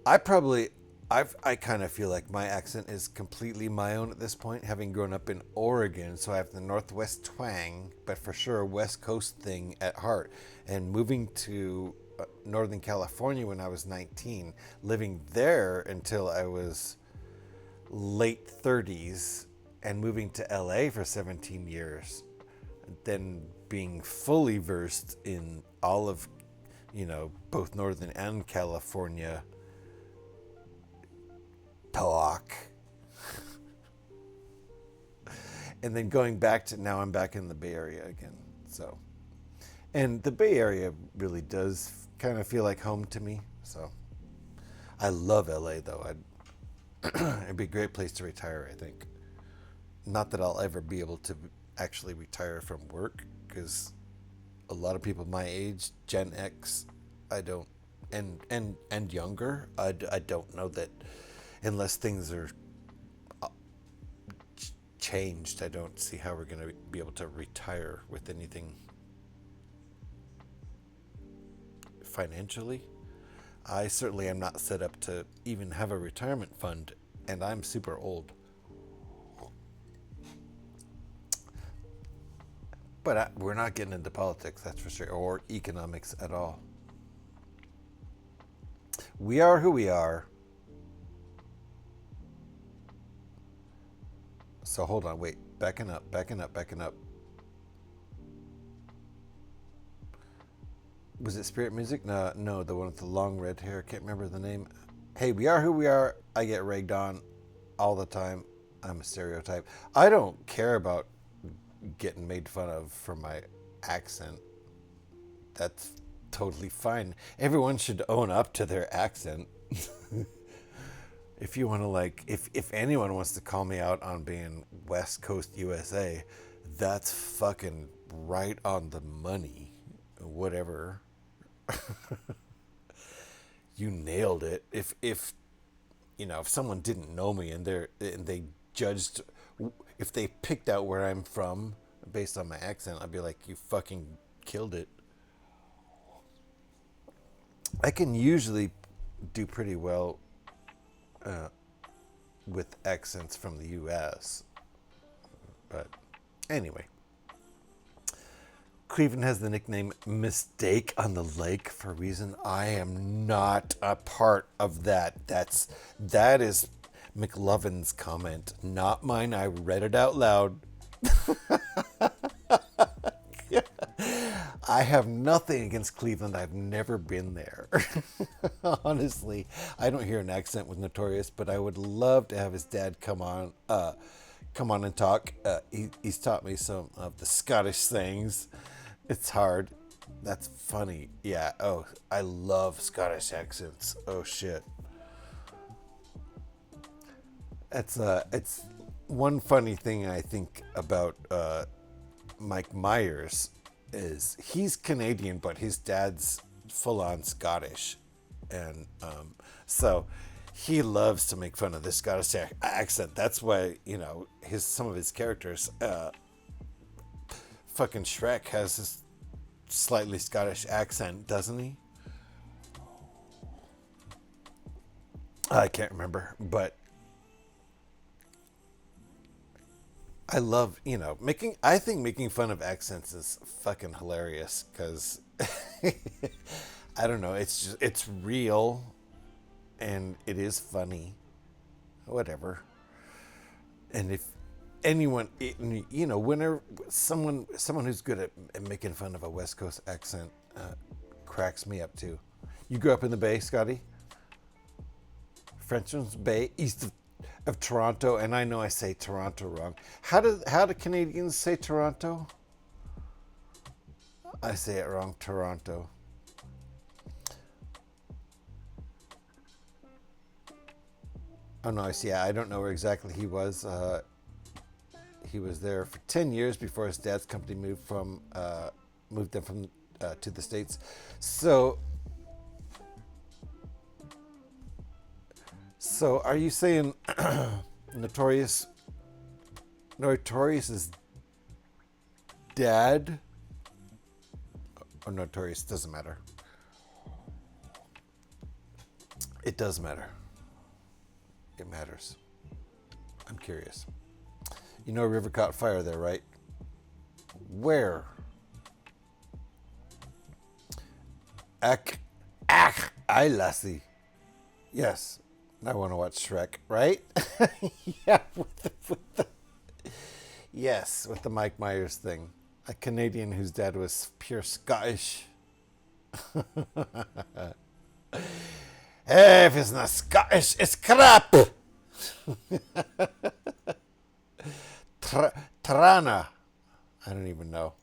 I probably I kind of feel like my accent is completely my own at this point, having grown up in Oregon, so I have the Northwest twang, but for sure a West Coast thing at heart. And moving to Northern California when I was 19, living there until I was late 30s, and moving to LA for 17 years, then being fully versed in all of, both Northern and California talk. And then going back to now, I'm back in the Bay Area again. So, and the Bay Area really does kind of feel like home to me. So I love LA though. It'd be a great place to retire, I think. Not that I'll ever be able to actually retire from work, because a lot of people my age, Gen X, I don't, and younger, I don't know that unless things are changed, I don't see how we're going to be able to retire with anything financially. I certainly am not set up to even have a retirement fund, and I'm super old. But we're not getting into politics, that's for sure, or economics at all. We are who we are. So hold on, wait, backing up. Was it Spirit Music? No, the one with the long red hair. Can't remember the name. Hey, we are who we are. I get ragged on all the time. I'm a stereotype. I don't care about getting made fun of for my accent. That's totally fine. Everyone should own up to their accent. If you want to, if anyone wants to call me out on being West Coast USA, that's fucking right on the money. Whatever. You nailed it. If someone didn't know me and they judged, if they picked out where I'm from based on my accent, I'd be like, you fucking killed it. I can usually do pretty well with accents from the US. But anyway. Cleveland has the nickname Mistake on the Lake for a reason. I am not a part of that. That is McLovin's comment, not mine. I read it out loud. I have nothing against Cleveland. I've never been there. Honestly, I don't hear an accent with Notorious, but I would love to have his dad come on and talk. He's taught me some of the Scottish things. It's hard. That's funny. Yeah. Oh, I love Scottish accents. Oh shit. It's one funny thing I think about Mike Myers is he's Canadian, but his dad's full-on Scottish, and so he loves to make fun of the Scottish accent. That's why some of his characters, fucking Shrek has this slightly Scottish accent, doesn't he? I can't remember, but I love, I think making fun of accents is fucking hilarious because I don't know, it's real and it is funny, whatever. And if anyone, whenever someone who's good at making fun of a West Coast accent cracks me up too. You grew up in the Bay, Scotty? Frenchman's Bay, east of Toronto, and I know I say Toronto wrong. How do Canadians say Toronto? I say it wrong, Toronto. Oh no, I don't know where exactly he was. He was there for 10 years before his dad's company moved them from to the States. So are you saying Notorious's dad, or Notorious, doesn't matter? It does matter. it matters. I'm curious. You know a river caught fire there, right? Where? I lassie. Yes. I want to watch Shrek, right? Yeah, yes, with the Mike Myers thing. A Canadian whose dad was pure Scottish. Hey, if it's not Scottish, it's crap! Trana. I don't even know.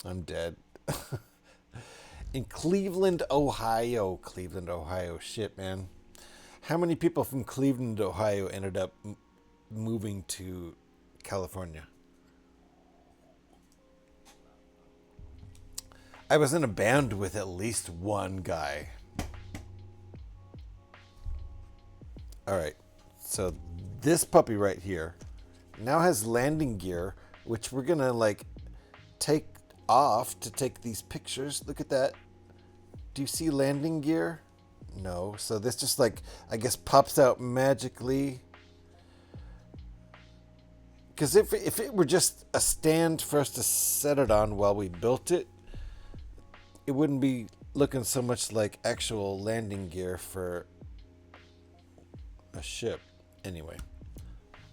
I'm dead. In Cleveland, Ohio. Cleveland, Ohio. Shit, man. How many people from Cleveland, Ohio ended up moving to California? I was in a band with at least one guy. All right. So this puppy right here now has landing gear, which we're going to like take off to take these pictures. Look at that. Do you see landing gear? No. So this just like, I guess, pops out magically. Because if it were just a stand for us to set it on while we built it, it wouldn't be looking so much like actual landing gear for a ship. Anyway,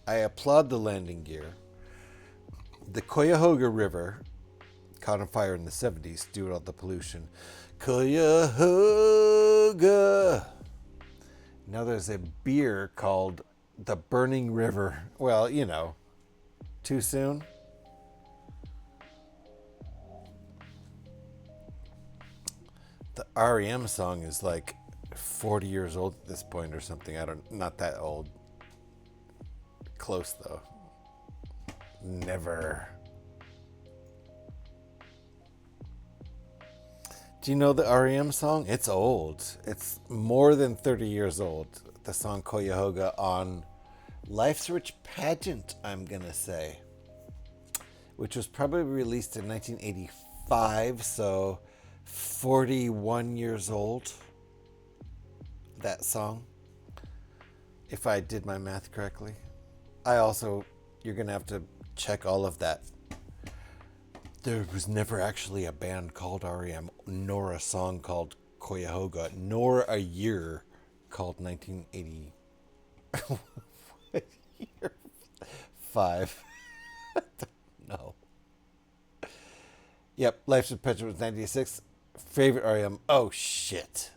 I applaud the landing gear. The Cuyahoga River caught on fire in the 70s due to all the pollution. Cuyahoga. Now there's a beer called the Burning River. Well, you know, too soon? The REM song is like 40 years old at this point or something. Not that old. Close though. Never. Do you know the REM song? It's old. It's more than 30 years old. The song Cuyahoga on Life's Rich Pageant, I'm gonna say. Which was probably released in 1985, so 41 years old. That song. If I did my math correctly. You're gonna have to check all of that. There was never actually a band called REM, nor a song called Cuyahoga, nor a year called 1980. What year? 5. No. Yep, Life's Rich Pageant was 96. Favorite REM. Oh, shit.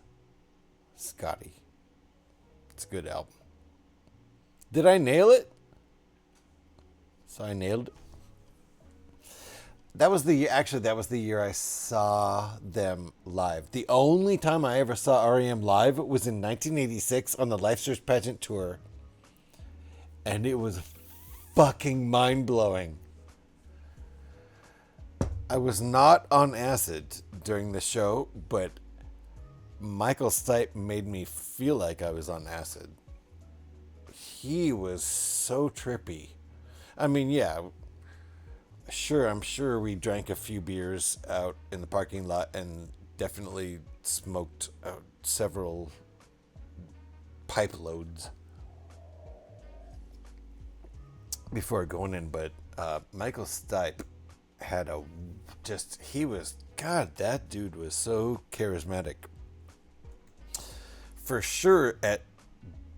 Scotty. It's a good album. Did I nail it? So I nailed it. That was the year I saw them live. The only time I ever saw REM live was in 1986 on the Life's Rich Pageant tour. And it was fucking mind-blowing. I was not on acid during the show, but Michael Stipe made me feel like I was on acid. He was so trippy. I mean, yeah, sure, I'm sure we drank a few beers out in the parking lot and definitely smoked several pipe loads before going in, but Michael Stipe had that dude was so charismatic. For sure, at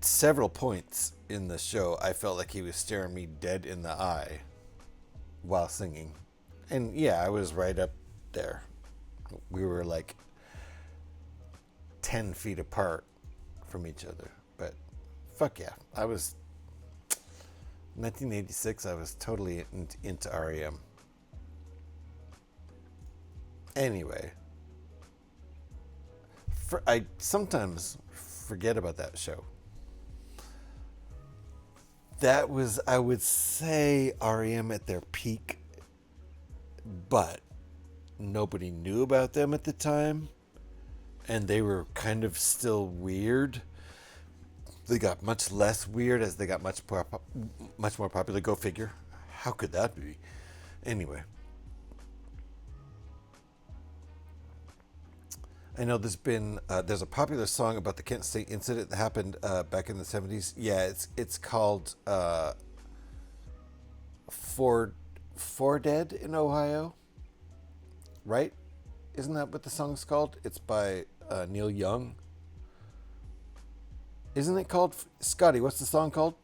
several points in the show, I felt like he was staring me dead in the eye while singing. And yeah, I was right up there. We were like 10 feet apart from each other. But fuck yeah. 1986, I was totally into REM. Anyway, I sometimes forget about that show. That was, I would say, REM at their peak, but nobody knew about them at the time, and they were kind of still weird. They got much less weird as they got much more popular. Go figure. How could that be? Anyway. I know there's a popular song about the Kent State incident that happened back in the 70s. Yeah, it's called Four Dead in Ohio, right? Isn't that what the song's called? It's by Neil Young. Isn't it called, Scotty, what's the song called?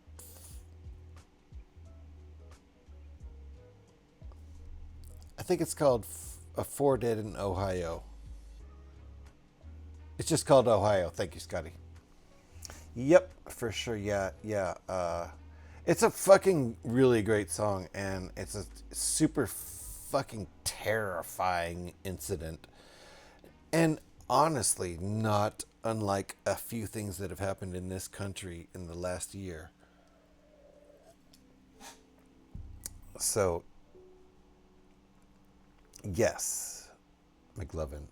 I think it's called Four Dead in Ohio. It's just called Ohio. Thank you, Scotty. Yep, for sure. Yeah. It's a fucking really great song, and it's a super fucking terrifying incident. And honestly, not unlike a few things that have happened in this country in the last year. So, yes, McLovin.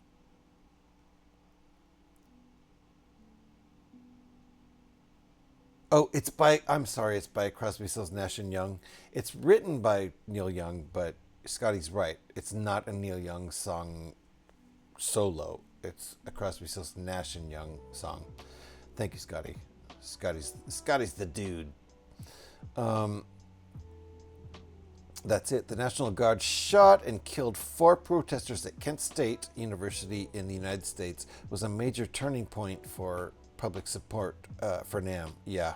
Oh, it's by Crosby, Stills, Nash and Young. It's written by Neil Young, but Scotty's right. It's not a Neil Young song solo. It's a Crosby, Stills, Nash and Young song. Thank you, Scotty. Scotty's the dude. That's it. The National Guard shot and killed 4 protesters at Kent State University in the United States. It was a major turning point for public support for NAM. Yeah.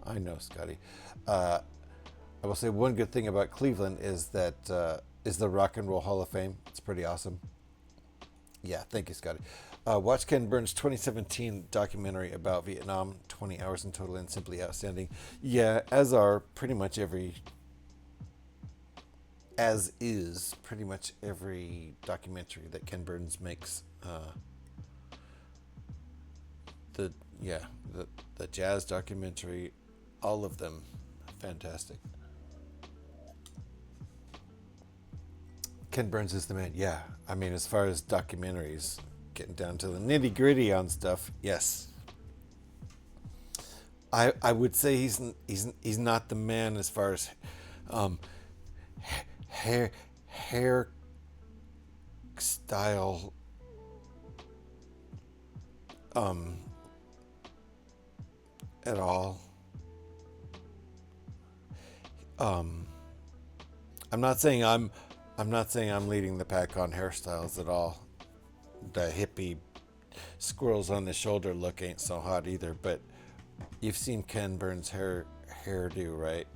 I know, Scotty. I will say one good thing about Cleveland is that is the Rock and Roll Hall of Fame. It's pretty awesome. Yeah, thank you, Scotty. Watch Ken Burns' 2017 documentary about Vietnam, 20 hours in total and simply outstanding. Yeah, as is pretty much every documentary that Ken Burns makes. The jazz documentary, all of them, fantastic. Ken Burns is the man. Yeah, I mean, as far as documentaries, getting down to the nitty gritty on stuff, yes. I would say he's not the man as far as hair style at all. I'm not saying I'm leading the pack on hairstyles at all. The hippie squirrels on the shoulder look ain't so hot either, but you've seen Ken Burns' hairdo, right?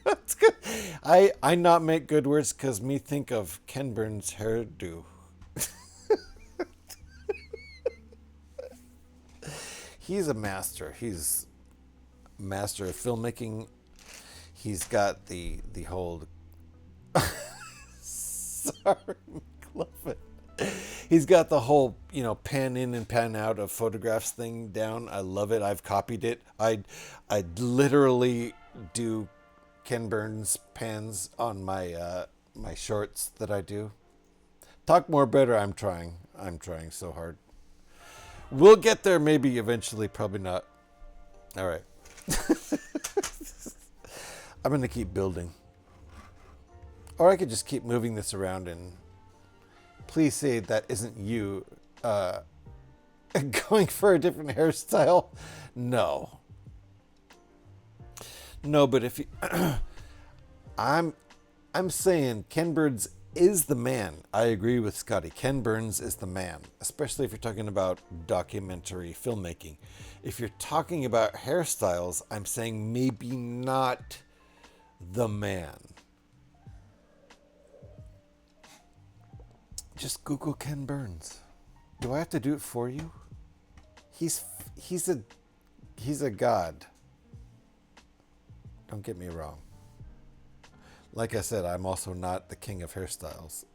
That's good. I not make good words because me think of Ken Burns' hairdo. He's a master. He's a master of filmmaking. He's got the whole sorry, McLovin. He's got the whole, pan in and pan out of photographs thing down. I love it. I've copied it. I literally do Ken Burns pans on my my shorts that I do. Talk more better. I'm trying so hard. We'll get there maybe eventually, probably not. All right. I'm going to keep building. Or I could just keep moving this around and please say that isn't you going for a different hairstyle. No, but if you, I'm saying Ken Burns is the man. I agree with Scotty. Ken Burns is the man, especially if you're talking about documentary filmmaking. If you're talking about hairstyles, I'm saying maybe not the man. Just Google Ken Burns. Do I have to do it for you? He's a god. Don't get me wrong. Like I said, I'm also not the king of hairstyles.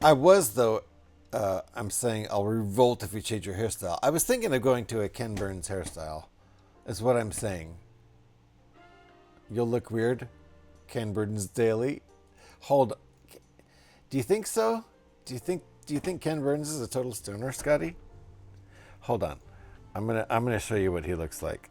I was, though, I'm saying I'll revolt if you change your hairstyle. I was thinking of going to a Ken Burns hairstyle, is what I'm saying. You'll look weird. Ken Burton's daily. Hold. Do you think so? Do you think Ken Burns is a total stoner, Scotty? Hold on. I'm gonna show you what he looks like.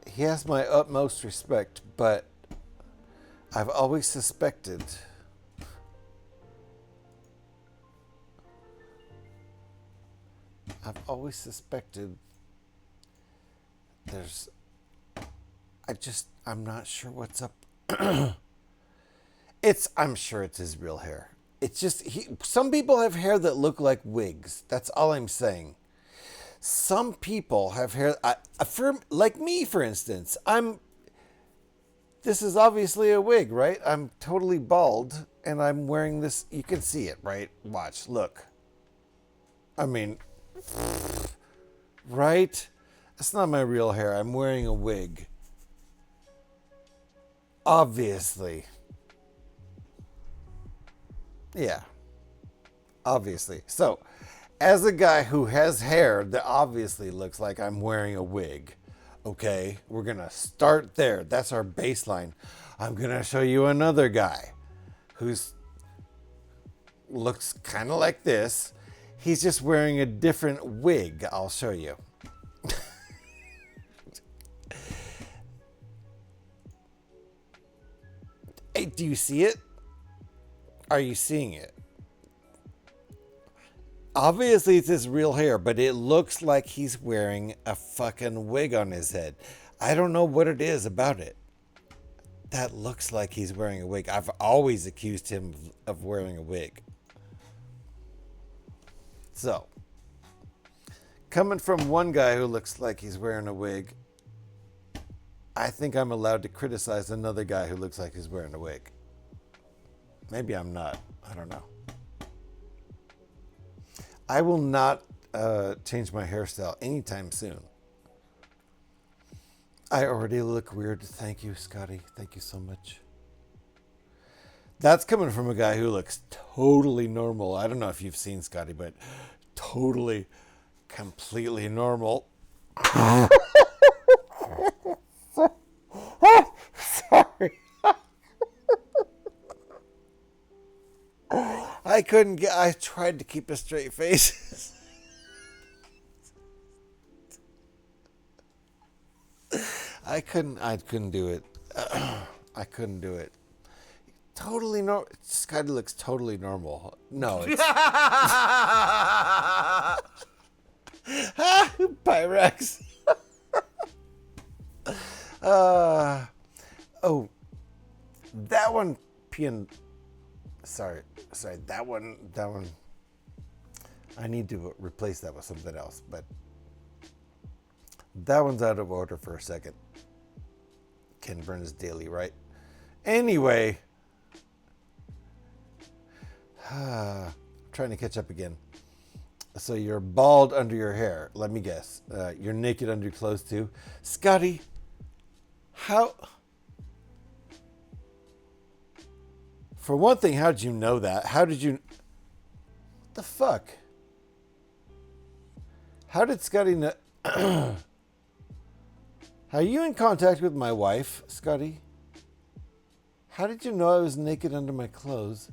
He has my utmost respect, but I've always suspected I'm not sure what's up. I'm sure it's his real hair. It's just, some people have hair that look like wigs. That's all I'm saying. Some people have hair, like me, for instance. This is obviously a wig, right? I'm totally bald, and I'm wearing this. You can see it, right? Watch, look. I mean, right? That's not my real hair. I'm wearing a wig. Obviously. Yeah. Obviously. So, as a guy who has hair that obviously looks like I'm wearing a wig, okay, we're going to start there. That's our baseline. I'm going to show you another guy who's looks kind of like this. He's just wearing a different wig. I'll show you. Hey, do you see it? Are you seeing it? Obviously, it's his real hair, but it looks like he's wearing a fucking wig on his head. I don't know what it is about it. That looks like he's wearing a wig. I've always accused him of wearing a wig. So, coming from one guy who looks like he's wearing a wig, I think I'm allowed to criticize another guy who looks like he's wearing a wig. Maybe I'm not. I don't know. I will not change my hairstyle anytime soon. I already look weird. Thank you, Scotty. Thank you so much. That's coming from a guy who looks totally normal. I don't know if you've seen Scotty, but totally, completely normal. Sorry. I tried to keep a straight face. I couldn't do it. I couldn't do it. Totally normal. Scotty looks totally normal. No, it's Pyrex. Oh, that one. Sorry. That one. I need to replace that with something else, but that one's out of order for a second. Ken Burns Daily, right? Anyway, trying to catch up again. So you're bald under your hair. Let me guess. You're naked under your clothes too. Scotty, how... For one thing, how did you know that? How did you... What the fuck? How did Scotty know... Are you in contact with my wife, Scotty? How did you know I was naked under my clothes?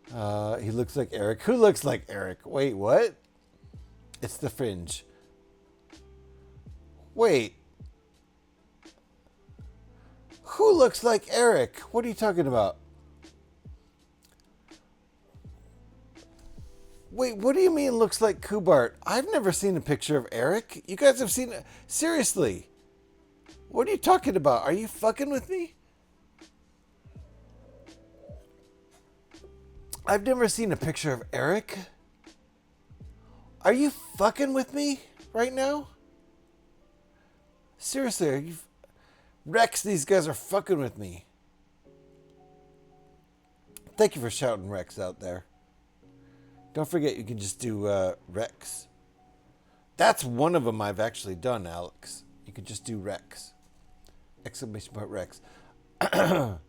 He looks like Eric. Who looks like Eric? Wait, what? It's the Fringe. Wait. Who looks like Eric? What are you talking about? Wait, what do you mean looks like Kubart? I've never seen a picture of Eric. You guys have seen it? Seriously. What are you talking about? Are you fucking with me? I've never seen a picture of Eric. Are you fucking with me right now? Seriously, are you... Rex, these guys are fucking with me. Thank you for shouting Rex out there. Don't forget you can just do Rex. That's one of them I've actually done, Alex. You could just do Rex. Exclamation point Rex. I'm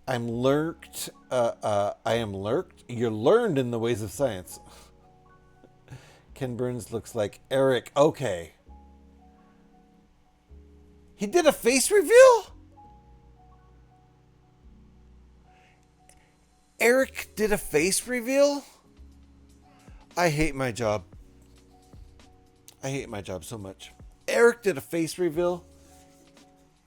lurked. I am lurked. You're learned in the ways of science. Ken Burns looks like Eric. Okay. He did a face reveal? Eric did a face reveal? I hate my job. I hate my job so much. Eric did a face reveal?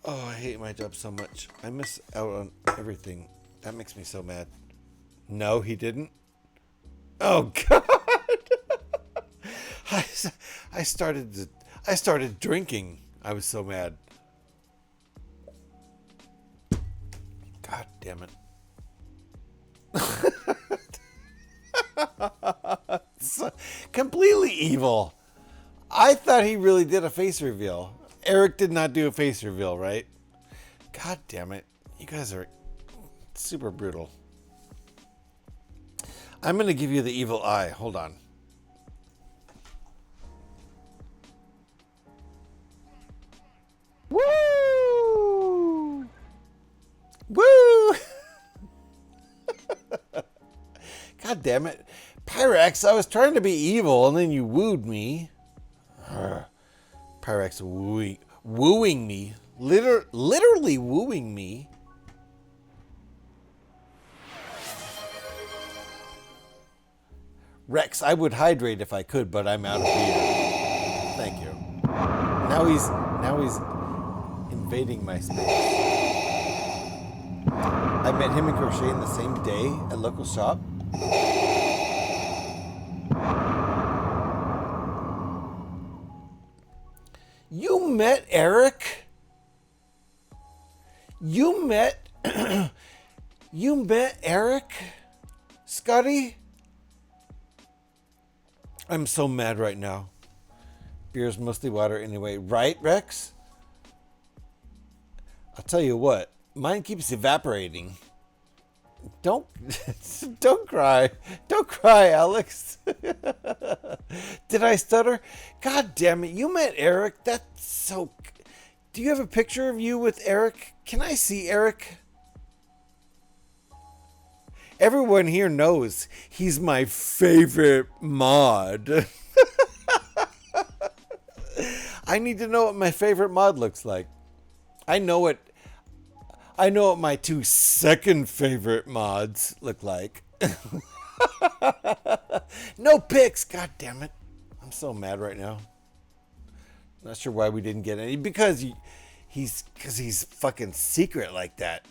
Oh, I hate my job so much. I miss out on everything. That makes me so mad. No, he didn't. Oh, God. I started drinking. I was so mad. God damn it. It's completely evil. I thought he really did a face reveal. Eric did not do a face reveal, right? God damn it. You guys are super brutal. I'm going to give you the evil eye. Hold on. Woo! Woo! God damn it. Pyrex, I was trying to be evil and then you wooed me. Pyrex wooing me. Literally wooing me. Rex, I would hydrate if I could, but I'm out of beer. Thank you. Now he's invading my space. I met him and Crochet in the same day at local shop. You met Eric? You met Eric? Scotty? I'm so mad right now. Beer's mostly water anyway. Right, Rex? I'll tell you what. Mine keeps evaporating. Don't cry. Don't cry, Alex. Did I stutter? God damn it. You met Eric. That's so... Do you have a picture of you with Eric? Can I see Eric? Everyone here knows he's my favorite mod. I need to know what my favorite mod looks like. I know what my 2 second favorite mods look like. No pics. God damn it. I'm so mad right now. Not sure why we didn't get any. Because he's fucking secret like that.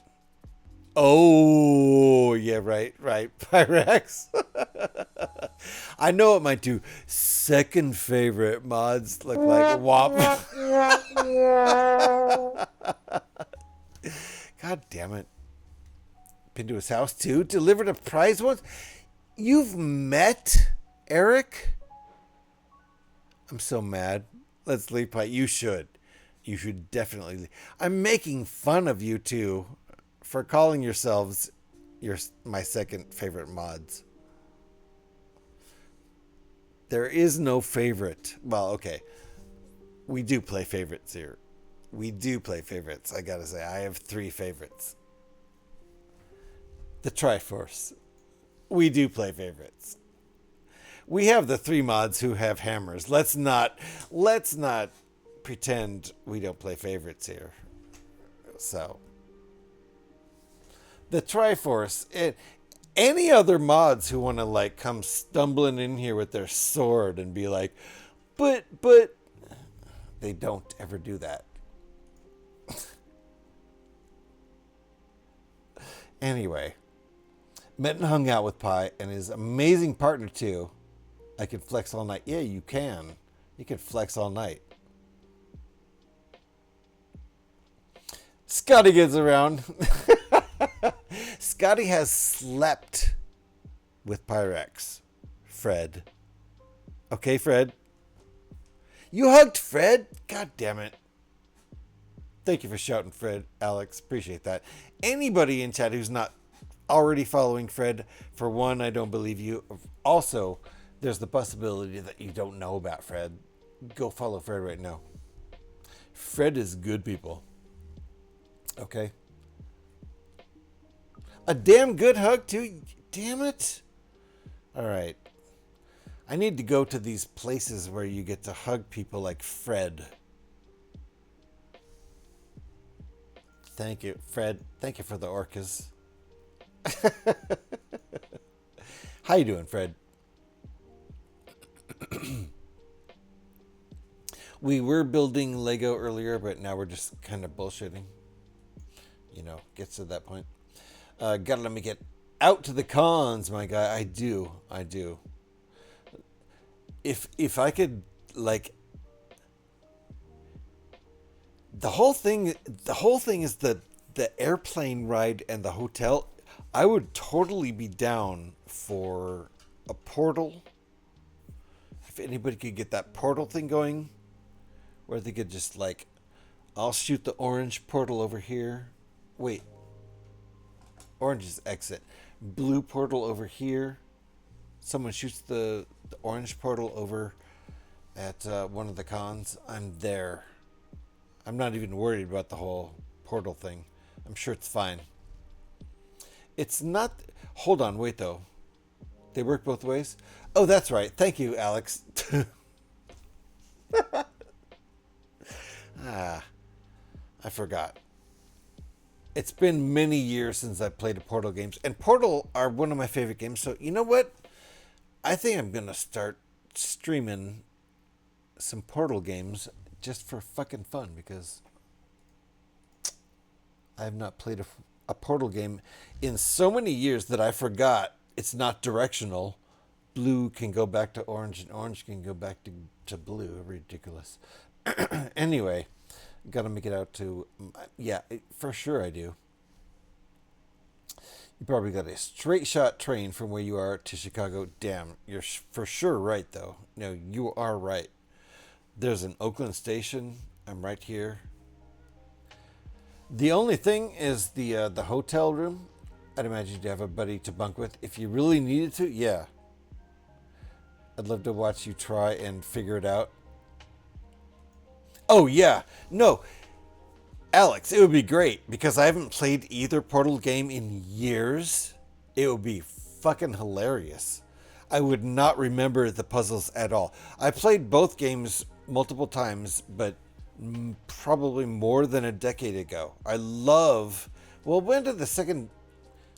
Oh, yeah, right. Pyrex. I know what my 2 second favorite mods look like. Wop. God damn it. Been to his house too? Delivered a prize once? You've met Eric? I'm so mad. Let's leave. You should. You should definitely leave. I'm making fun of you two for calling yourselves my second favorite mods. There is no favorite. Well, okay. We do play favorites here. We do play favorites. I gotta say, I have 3 favorites. The Triforce. We do play favorites. We have the 3 mods who have hammers. Let's not pretend we don't play favorites here. So, the Triforce. Any other mods who want to like come stumbling in here with their sword and be like, but they don't ever do that. Anyway, met and hung out with Pi and his amazing partner too. I can flex all night. Yeah, you can. You can flex all night. Scotty gets around. Scotty has slept with Pyrex. Fred. Okay, Fred. You hugged Fred? God damn it. Thank you for shouting, Fred. Alex, appreciate that. Anybody in chat who's not already following Fred, for one, I don't believe you. Also, there's the possibility that you don't know about Fred. Go follow Fred right now. Fred is good, people. Okay? A damn good hug, too. Damn it. All right. I need to go to these places where you get to hug people like Fred. Thank you, Fred. Thank you for the orcas. How you doing, Fred? We were building Lego earlier, but now we're just kind of bullshitting. You know, gets to that point. Gotta let me get out to the cons, my guy. I do. If I could, like, the whole thing is the airplane ride and the hotel. I would totally be down for a portal. If anybody could get that portal thing going, where they could just, like, I'll shoot the orange portal over here. Wait. Orange is exit. Blue portal over here. Someone shoots the orange portal over at one of the cons. I'm there. I'm not even worried about the whole portal thing. I'm sure it's fine. It's not... Hold on, wait though. They work both ways? Oh, that's right. Thank you, Alex. I forgot. It's been many years since I played Portal games. And Portal are one of my favorite games. So, you know what? I think I'm going to start streaming some Portal games just for fucking fun. Because I have not played a Portal game in so many years that I forgot it's not directional. Blue can go back to orange and orange can go back to blue. Ridiculous. Anyway, got to make it out to... Yeah, for sure I do. You probably got a straight shot train from where you are to Chicago. Damn, you're for sure right, though. No, you are right. There's an Oakland station. I'm right here. The only thing is the hotel room. I'd imagine you'd have a buddy to bunk with. If you really needed to, yeah. I'd love to watch you try and figure it out. Oh, yeah. No. Alex, it would be great because I haven't played either Portal game in years. It would be fucking hilarious. I would not remember the puzzles at all. I played both games multiple times, but probably more than a decade ago. I love... Well, when did the second...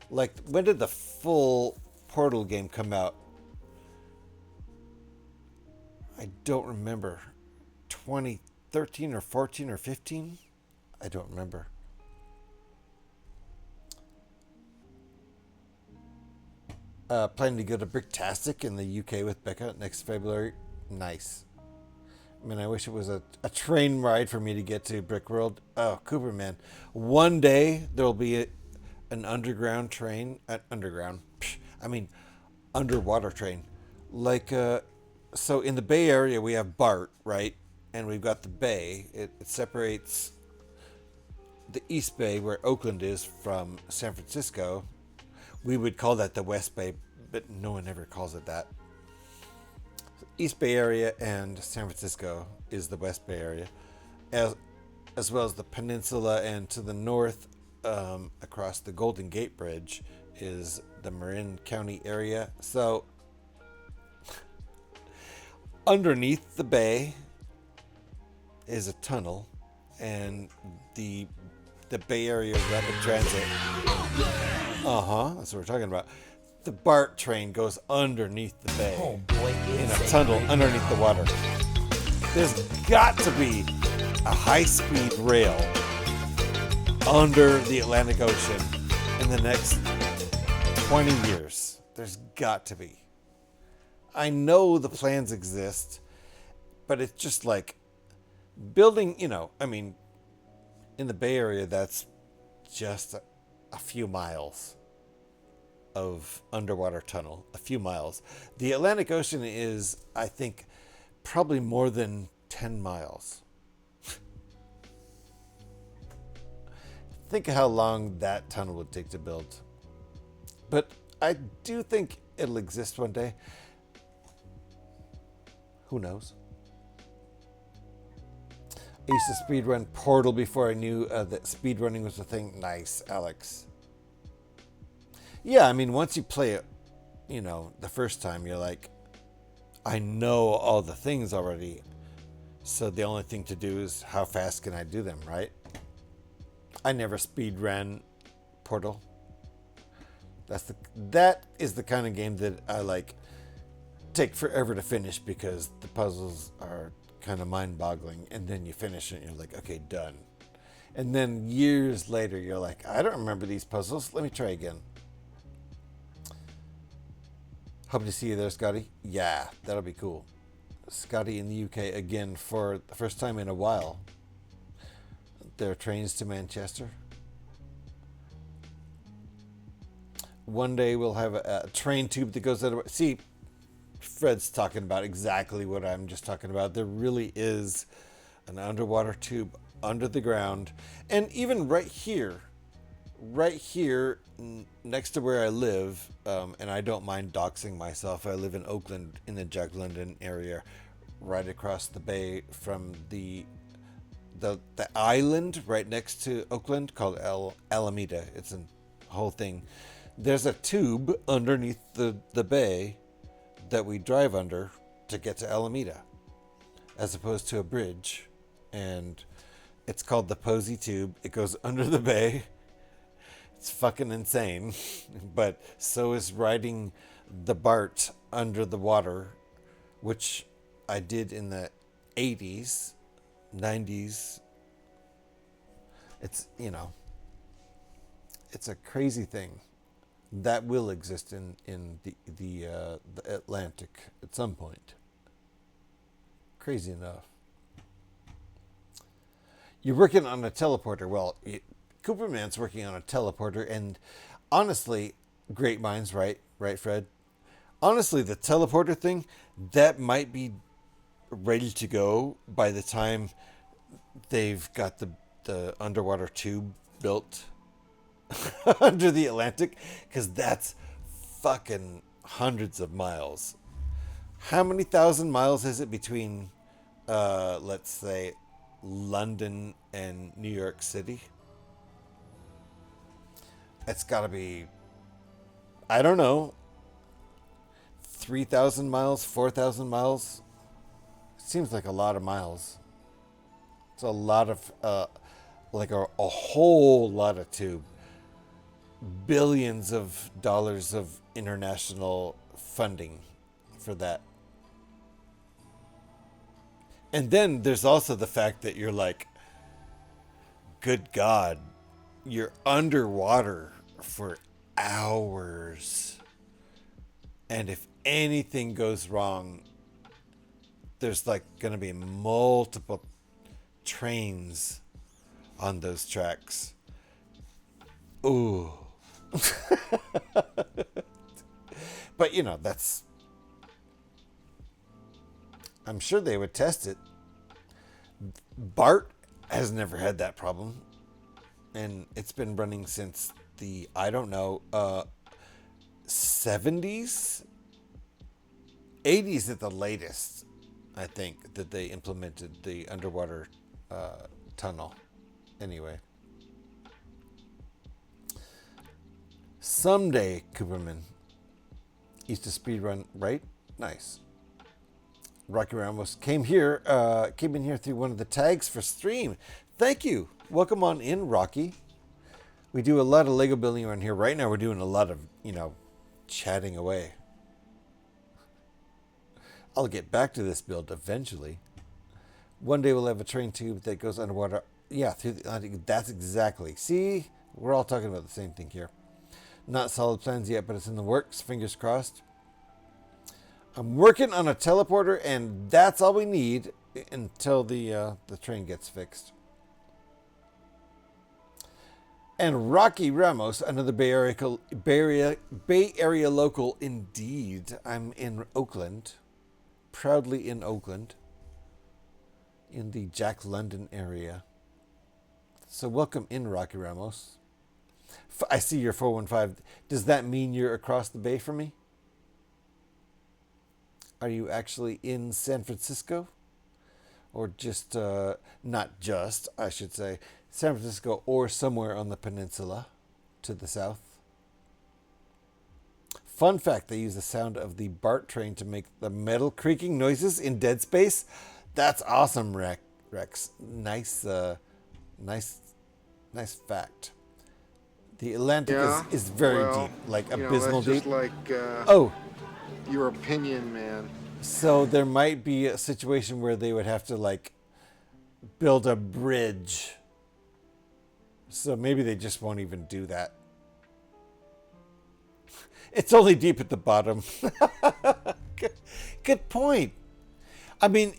Like, when did the full Portal game come out? I don't remember. 2013 or 14 or 15? I don't remember. Planning to go to Bricktastic in the UK with Becca next February. Nice. I mean, I wish it was a train ride for me to get to Brick World. Oh, Cooper, man. One day there'll be an underground train. Underwater train. Like, so in the Bay Area we have BART, right? And we've got the Bay. It separates the East Bay, where Oakland is, from San Francisco. We would call that the West Bay, but no one ever calls it that. East Bay Area and San Francisco is the West Bay Area, as well as the peninsula, and to the north, across the Golden Gate Bridge, is the Marin County area. So underneath the bay is a tunnel, and the Bay Area Rapid Transit. That's what we're talking about. The BART train goes underneath the bay in a tunnel underneath the water. There's got to be a high-speed rail under the Atlantic Ocean in the next 20 years. There's got to be. I know the plans exist, but it's just like building, in the Bay Area, that's just a few miles of underwater tunnel, a few miles. The Atlantic Ocean is, I think, probably more than 10 miles. Think of how long that tunnel would take to build. But I do think it'll exist one day. Who knows? I used to speedrun Portal before I knew that speedrunning was a thing. Nice, Alex. Yeah, I mean, once you play it, you know, the first time, you're like, I know all the things already. So the only thing to do is how fast can I do them, right? I never speedran Portal. That is the kind of game that I like take forever to finish because the puzzles are kind of mind-boggling, and then you finish it and you're like, okay, done. And then years later you're like, I don't remember these puzzles, let me try again. Hope to see you there, Scotty. Yeah, that'll be cool. Scotty in the UK again for the first time in a while. There are trains to Manchester. One day we'll have a train tube that goes out of... See, Fred's talking about exactly what I'm just talking about. There really is an underwater tube under the ground. And even right here next to where I live, and I don't mind doxing myself. I live in Oakland, in the Jack London area, right across the bay from the island right next to Oakland called Alameda. It's a whole thing. There's a tube underneath the bay that we drive under to get to Alameda, as opposed to a bridge. And it's called the Posey Tube. It goes under the bay. It's fucking insane. But so is riding the BART under the water, which I did in the 80s, 90s. It's, you know, it's a crazy thing. That will exist in the Atlantic at some point. Crazy enough. You're working on a teleporter. Well, Cooperman's working on a teleporter, and honestly, great minds, right, Fred? Honestly, the teleporter thing, that might be ready to go by the time they've got the underwater tube built under the Atlantic, because that's fucking hundreds of miles. How many thousand miles is it between, let's say, London and New York City? It's got to be, I don't know, 3,000 miles, 4,000 miles. Seems like a lot of miles. It's a lot of, like a whole lot of tube. Billions of dollars of international funding for that. And then there's also the fact that you're like, good God, you're underwater for hours. And if anything goes wrong, there's like going to be multiple trains on those tracks. Ooh. But you know, that's, I'm sure they would test it. BART has never had that problem, and it's been running since the, I don't know, 70s, 80s at the latest. I think that they implemented the underwater tunnel. Anyway. Someday, Cooperman. Used to speedrun, right? Nice. Rocky Ramos came in here through one of the tags for stream. Thank you. Welcome on in, Rocky. We do a lot of Lego building around here. Right now we're doing a lot of, you know, chatting away. I'll get back to this build eventually. One day we'll have a train tube that goes underwater. Yeah, through the, that's exactly. See, we're all talking about the same thing here. Not solid plans yet, but it's in the works. Fingers crossed. I'm working on a teleporter, and that's all we need until the train gets fixed. And Rocky Ramos, another Bay Area local indeed. I'm in Oakland, proudly in Oakland, in the Jack London area. So welcome in, Rocky Ramos. I see your 415. Does that mean you're across the bay from me? Are you actually in San Francisco? Or just, not just, I should say, San Francisco or somewhere on the peninsula to the south? Fun fact, they use the sound of the BART train to make the metal creaking noises in Dead Space. That's awesome, Rex. Nice fact. The Atlantic is very deep, like abysmal that's deep. just like Oh, your opinion, man. so there might be a situation where they would have to like build a bridge. So maybe they just won't even do that. It's only deep at the bottom. Good point. I mean,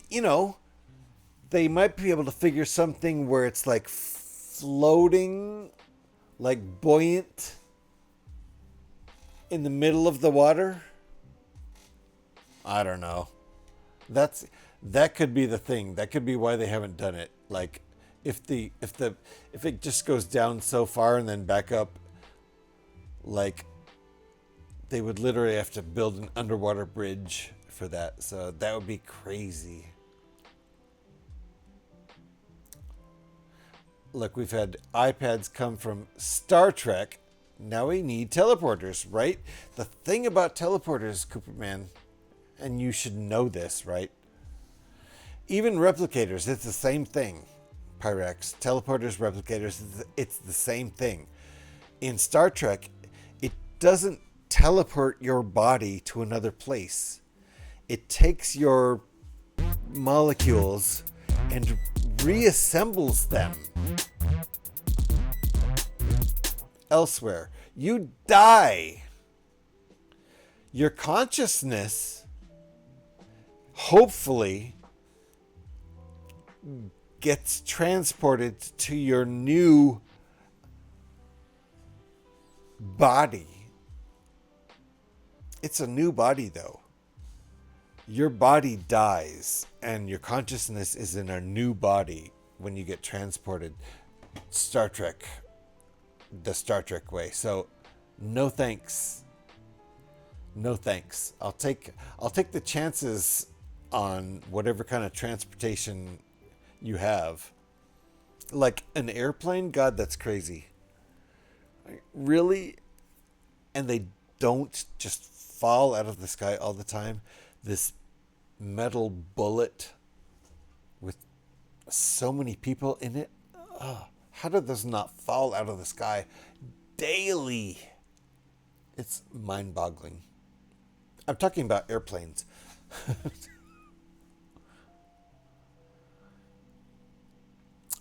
they might be able to figure something where it's like floating, like buoyant in the middle of the water. I don't know. That could be the thing. That could be why they haven't done it. Like if it just goes down so far and then back up, like they would literally have to build an underwater bridge for that. So that would be crazy. Look, we've had iPads come from Star Trek. Now we need teleporters, right? The thing about teleporters, Cooperman, and you should know this, right? Even replicators, it's the same thing. Pyrex, teleporters, replicators, it's the same thing. In Star Trek, it doesn't teleport your body to another place. It takes your molecules and reassembles them elsewhere. You die. Your consciousness hopefully gets transported to your new body. It's a new body though. Your body dies and your consciousness is in a new body when you get transported. Star Trek, the Star Trek way. So no thanks. No thanks. I'll take the chances on whatever kind of transportation you have. Like an airplane? God, that's crazy. Really? And they don't just fall out of the sky all the time. This metal bullet with so many people in it. Oh, how do those not fall out of the sky daily? It's mind-boggling. I'm talking about airplanes.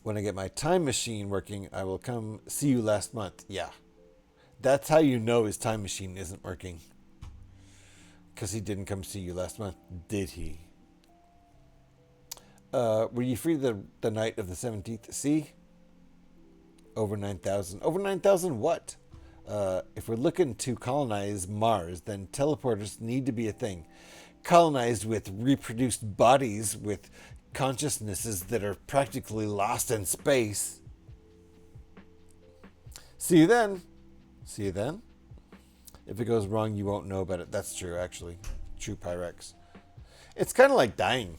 When I get my time machine working, I will come see you last month. Yeah. That's how you know his time machine isn't working. Because he didn't come see you last month, did he? Were you free the night of the 17th? See? Over 9,000. Over 9,000 what? If we're looking to colonize Mars, then teleporters need to be a thing. Colonized with reproduced bodies with consciousnesses that are practically lost in space. See you then. See you then. If it goes wrong, you won't know about it. That's true, actually. True, Pyrex. It's kind of like dying.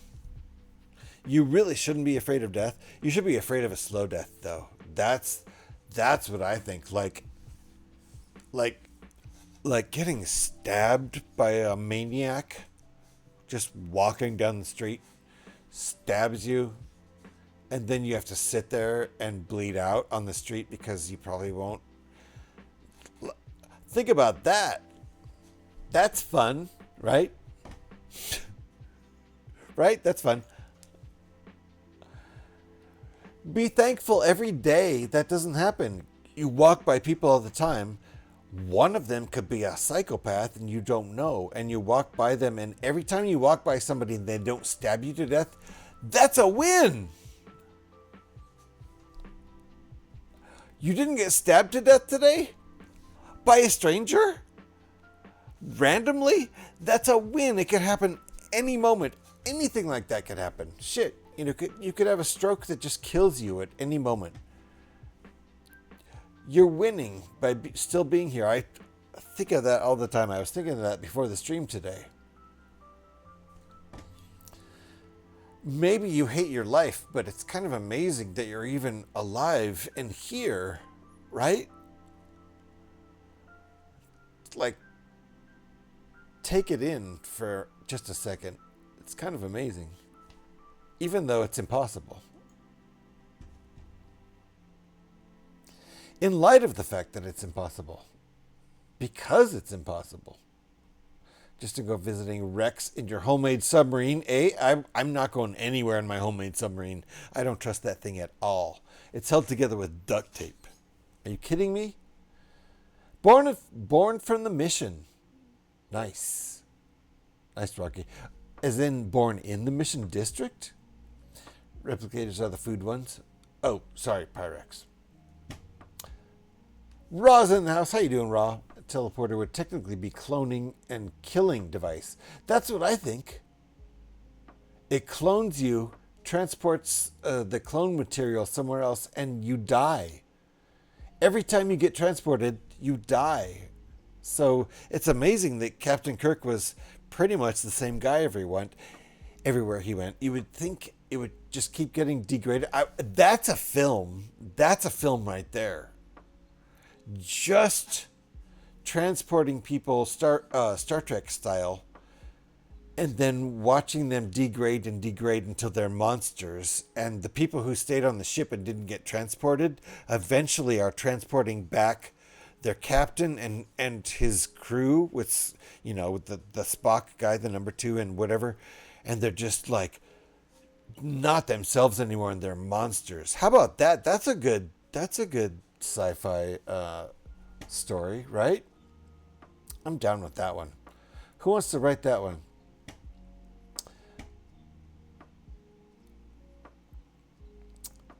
You really shouldn't be afraid of death. You should be afraid of a slow death, though. That's what I think. Like getting stabbed by a maniac just walking down the street, stabs you, and then you have to sit there and bleed out on the street because you probably won't. Think about that. That's fun, right? Right? That's fun. Be thankful every day that doesn't happen. You walk by people all the time. One of them could be a psychopath and you don't know. And you walk by them, and every time you walk by somebody and they don't stab you to death, that's a win. You didn't get stabbed to death today? By a stranger? Randomly? That's a win. It could happen any moment. Anything like that could happen. Shit. You could have a stroke that just kills you at any moment. You're winning by still being here. I think of that all the time. I was thinking of that before the stream today. Maybe you hate your life, but it's kind of amazing that you're even alive and here, right? Like, take it in for just a second. It's kind of amazing, even though it's impossible. In light of the fact that it's impossible, because it's impossible, just to go visiting Rex in your homemade submarine. I'm not going anywhere in my homemade submarine. I don't trust that thing at all. It's held together with duct tape. Are you kidding me? Born from the mission. Nice. Nice, Rocky. As in born in the mission district? Replicators are the food ones. Oh, sorry, Pyrex. Raw's in the house. How you doing, Raw? A teleporter would technically be cloning and killing device. That's what I think. It clones you, transports the clone material somewhere else, and you die. Every time you get transported, you die. So it's amazing that Captain Kirk was pretty much the same guy everywhere he went. You would think it would just keep getting degraded. That's a film. That's a film right there. Just transporting people Star Trek style, and then watching them degrade until they're monsters. And the people who stayed on the ship and didn't get transported eventually are transporting back their captain and his crew with, you know, with the Spock guy, the number 2 and whatever. And they're just like not themselves anymore, and they're monsters. How about that? That's a good sci-fi story, right? I'm down with that one. Who wants to write that one?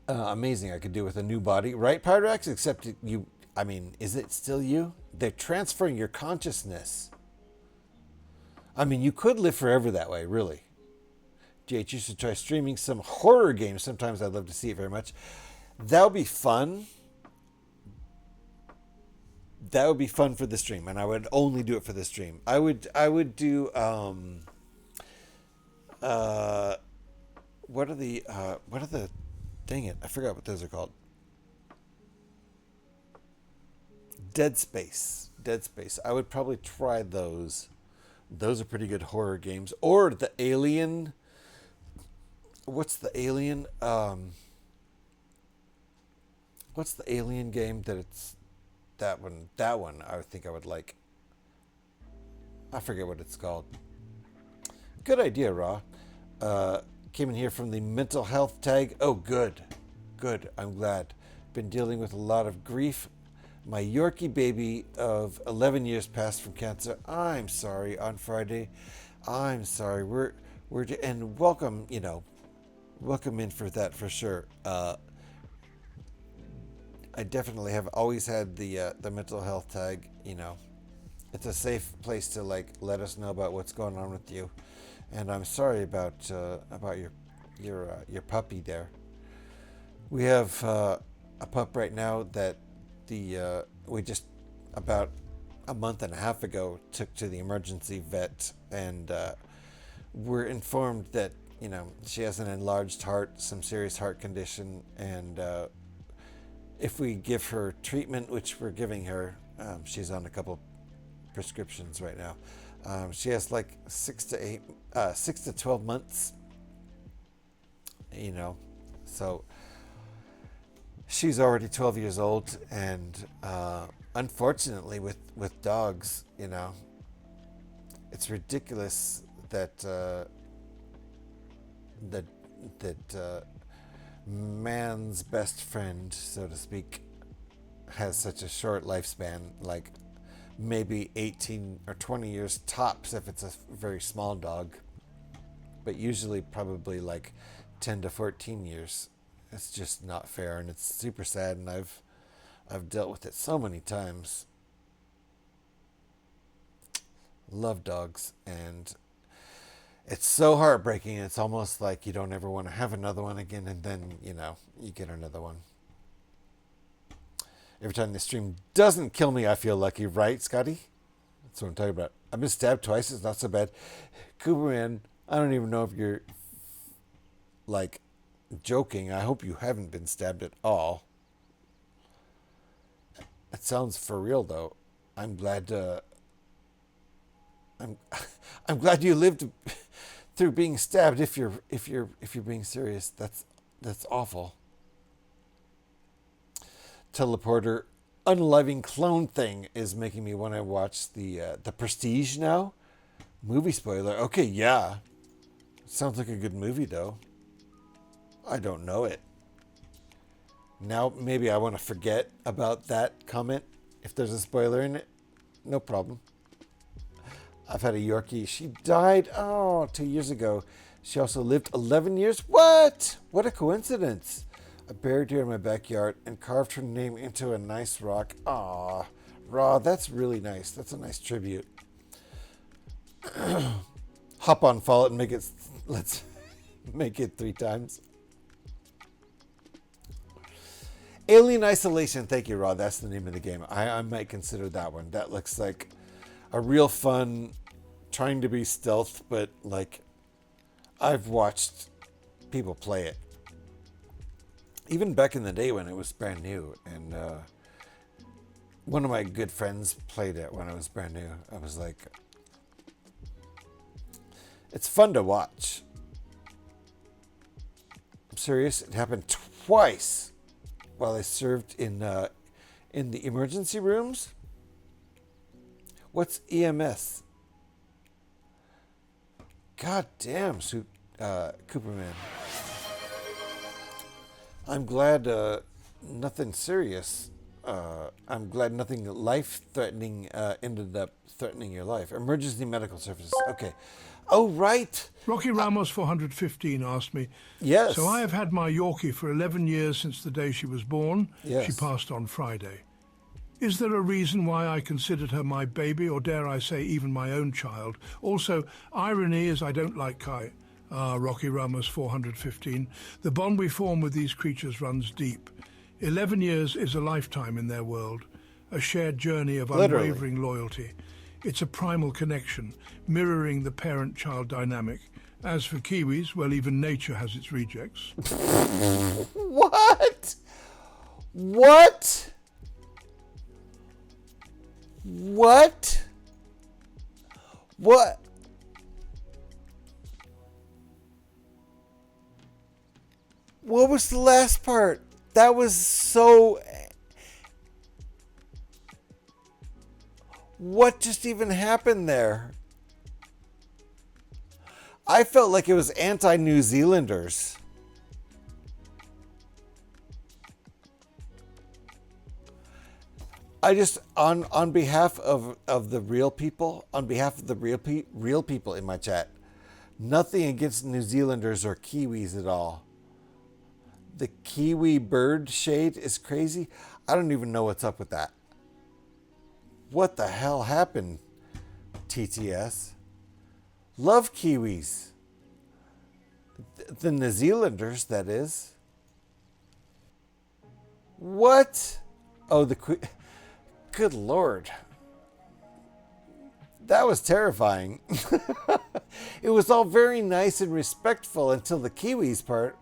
Amazing. I could do with a new body, right, Pyrex? Except you, I mean, is it still you? They're transferring your consciousness. I mean, you could live forever that way, really. GH, you should try streaming some horror games. Sometimes I'd love to see it very much. That would be fun. That would be fun for the stream, and I would only do it for the stream. I would do what are the dang it, I forgot what those are called. Dead Space. I would probably try those. Those are pretty good horror games. Or the Alien. What's the Alien? What's the Alien game that it's that one I think I would like. I forget what it's called. Good idea, Raw. Came in here from the mental health tag. Oh, good. I'm glad. Been dealing with a lot of grief. My Yorkie baby of 11 years passed from cancer. I'm sorry. On Friday. I'm sorry. We're and welcome. Welcome in for that for sure. I definitely have always had the mental health tag. It's a safe place to let us know about what's going on with you, and I'm sorry about your puppy there. We have a pup right now that we just about a month and a half ago took to the emergency vet, and we're informed that she has an enlarged heart, some serious heart condition, and if we give her treatment, which we're giving her, she's on a couple prescriptions right now. She has 6 to 12 months, so she's already 12 years old, and unfortunately with dogs, it's ridiculous that man's best friend, so to speak, has such a short lifespan, maybe 18 or 20 years tops if it's a very small dog, but usually probably 10 to 14 years. It's just not fair, and it's super sad, and I've dealt with it so many times. Love dogs, and it's so heartbreaking. It's almost like you don't ever want to have another one again, and then you get another one. Every time the stream doesn't kill me, I feel lucky, right, Scotty? That's what I'm talking about. I've been stabbed twice. It's not so bad. Cooperman, I don't even know if you're, like, joking. I hope you haven't been stabbed at all. It sounds for real, though. I'm glad. I'm glad you lived through being stabbed. If you're being serious, that's awful. Teleporter, unliving clone thing is making me want to watch the Prestige now. Movie spoiler. Okay, yeah. Sounds like a good movie, though. I don't know it. Now, maybe I want to forget about that comment. If there's a spoiler in it, no problem. I've had a Yorkie. She died, 2 years ago. She also lived 11 years. What? What a coincidence. I buried her in my backyard and carved her name into a nice rock. Aw, Raw, that's really nice. That's a nice tribute. Hop on Fallout and make it, let's make it 3 times. Alien Isolation, thank you, Raw. That's the name of the game. I might consider that one. That looks like a real fun, trying to be stealth, but like I've watched people play it. Even back in the day when it was brand new, and one of my good friends played it when it was brand new. I was like, it's fun to watch. I'm serious. It happened twice while I served in the emergency rooms. What's EMS? God damn, Cooperman. I'm glad nothing serious. I'm glad nothing life-threatening ended up threatening your life. Emergency medical services. Okay. Oh, right. Rocky Ramos 415 asked me. Yes. So I have had my Yorkie for 11 years since the day she was born. Yes. She passed on Friday. Is there a reason why I considered her my baby, or dare I say even my own child? Also, irony is I don't like Kai. Rocky Ramos 415. The bond we form with these creatures runs deep. 11 years is a lifetime in their world, a shared journey of unwavering loyalty. It's a primal connection, mirroring the parent-child dynamic. As for Kiwis, well, even nature has its rejects. What? What? What? What? What was the last part? That was so... What just even happened there? I felt like it was anti-New Zealanders. I just, on behalf of the real people, on behalf of the real people in my chat, nothing against New Zealanders or Kiwis at all. The Kiwi bird shade is crazy. I don't even know what's up with that. What the hell happened, TTS? Love Kiwis. The New Zealanders, that is. What? Oh, good Lord. That was terrifying. It was all very nice and respectful until the Kiwis part.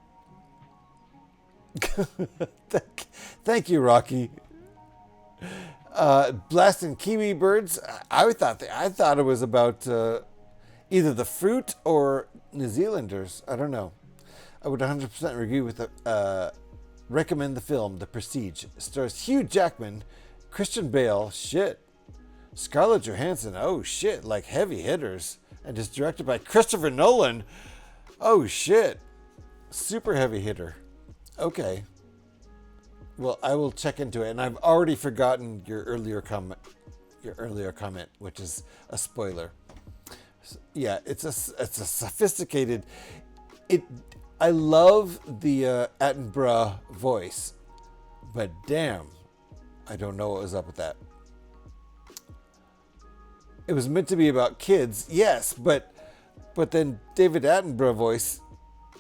Thank you, Rocky. Blasting kiwi birds. I thought it was about either the fruit or New Zealanders. I don't know. I would 100% agree with recommend the film The Prestige. It stars Hugh Jackman, Christian Bale, shit, Scarlett Johansson, oh shit, like heavy hitters, and is directed by Christopher Nolan. Oh shit, super heavy hitter. Okay. Well, I will check into it, and I've already forgotten your earlier comment, which is a spoiler. So, yeah, it's a sophisticated. I love the Attenborough voice, but damn, I don't know what was up with that. It was meant to be about kids, yes, but then David Attenborough voice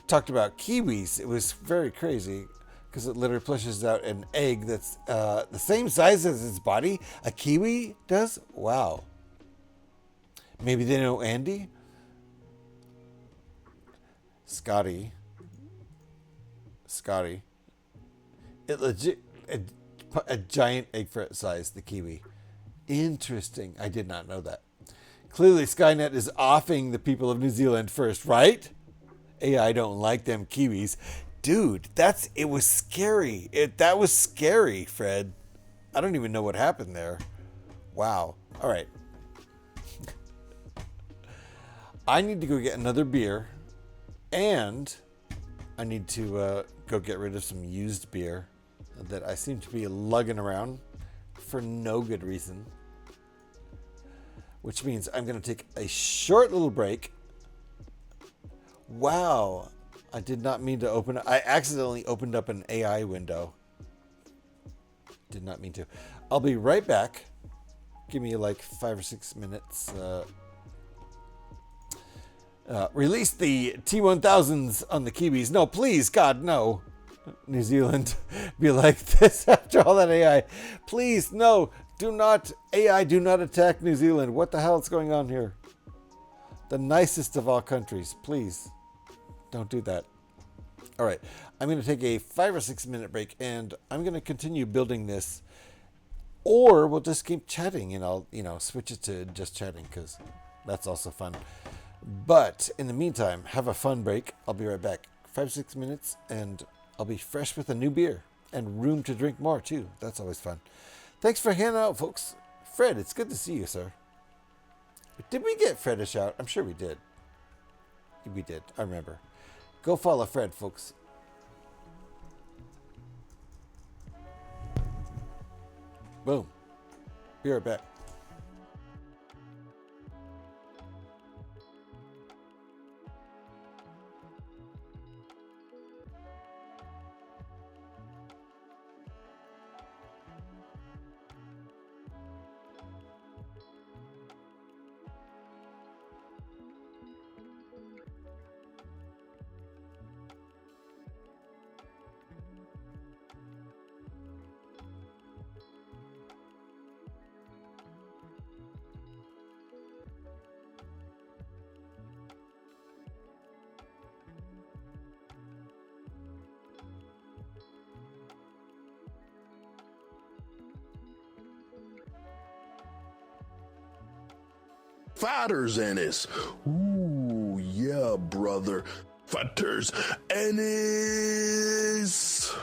talked about Kiwis. It was very crazy. because it literally pushes out an egg that's the same size as its body. A kiwi does? Wow. Maybe they know Andy? Scotty. It legit a giant egg for its size, the kiwi. Interesting. I did not know that. Clearly Skynet is offing the people of New Zealand first, right? AI don't like them kiwis. Dude, it was scary. That was scary, Fred. I don't even know what happened there. Wow. All right. I need to go get another beer, and I need to go get rid of some used beer that I seem to be lugging around for no good reason. Which means I'm going to take a short little break. Wow. I did not mean to open it. I accidentally opened up an AI window. Did not mean to. I'll be right back. Give me like 5 or 6 minutes. Release the T1000s on the Kiwis. No, please, God, no. New Zealand, be like this after all that AI. Please, no, do not, AI, do not attack New Zealand. What the hell is going on here? The nicest of all countries, please. Don't do that. All right, I'm going to take a 5 or 6 minute break, and I'm going to continue building this, or we'll just keep chatting, and I'll, switch it to just chatting, because that's also fun. But in the meantime, have a fun break. I'll be right back. 5 6 minutes, and I'll be fresh with a new beer and room to drink more too. That's always fun. Thanks for hanging out, folks. Fred, it's good to see you, sir. Did we get Fred a shout? I'm sure we did. We did. I remember. Go follow Fred, folks. Boom. Be right back. Fighters Ennis. Ooh, yeah, brother. Fighters Ennis.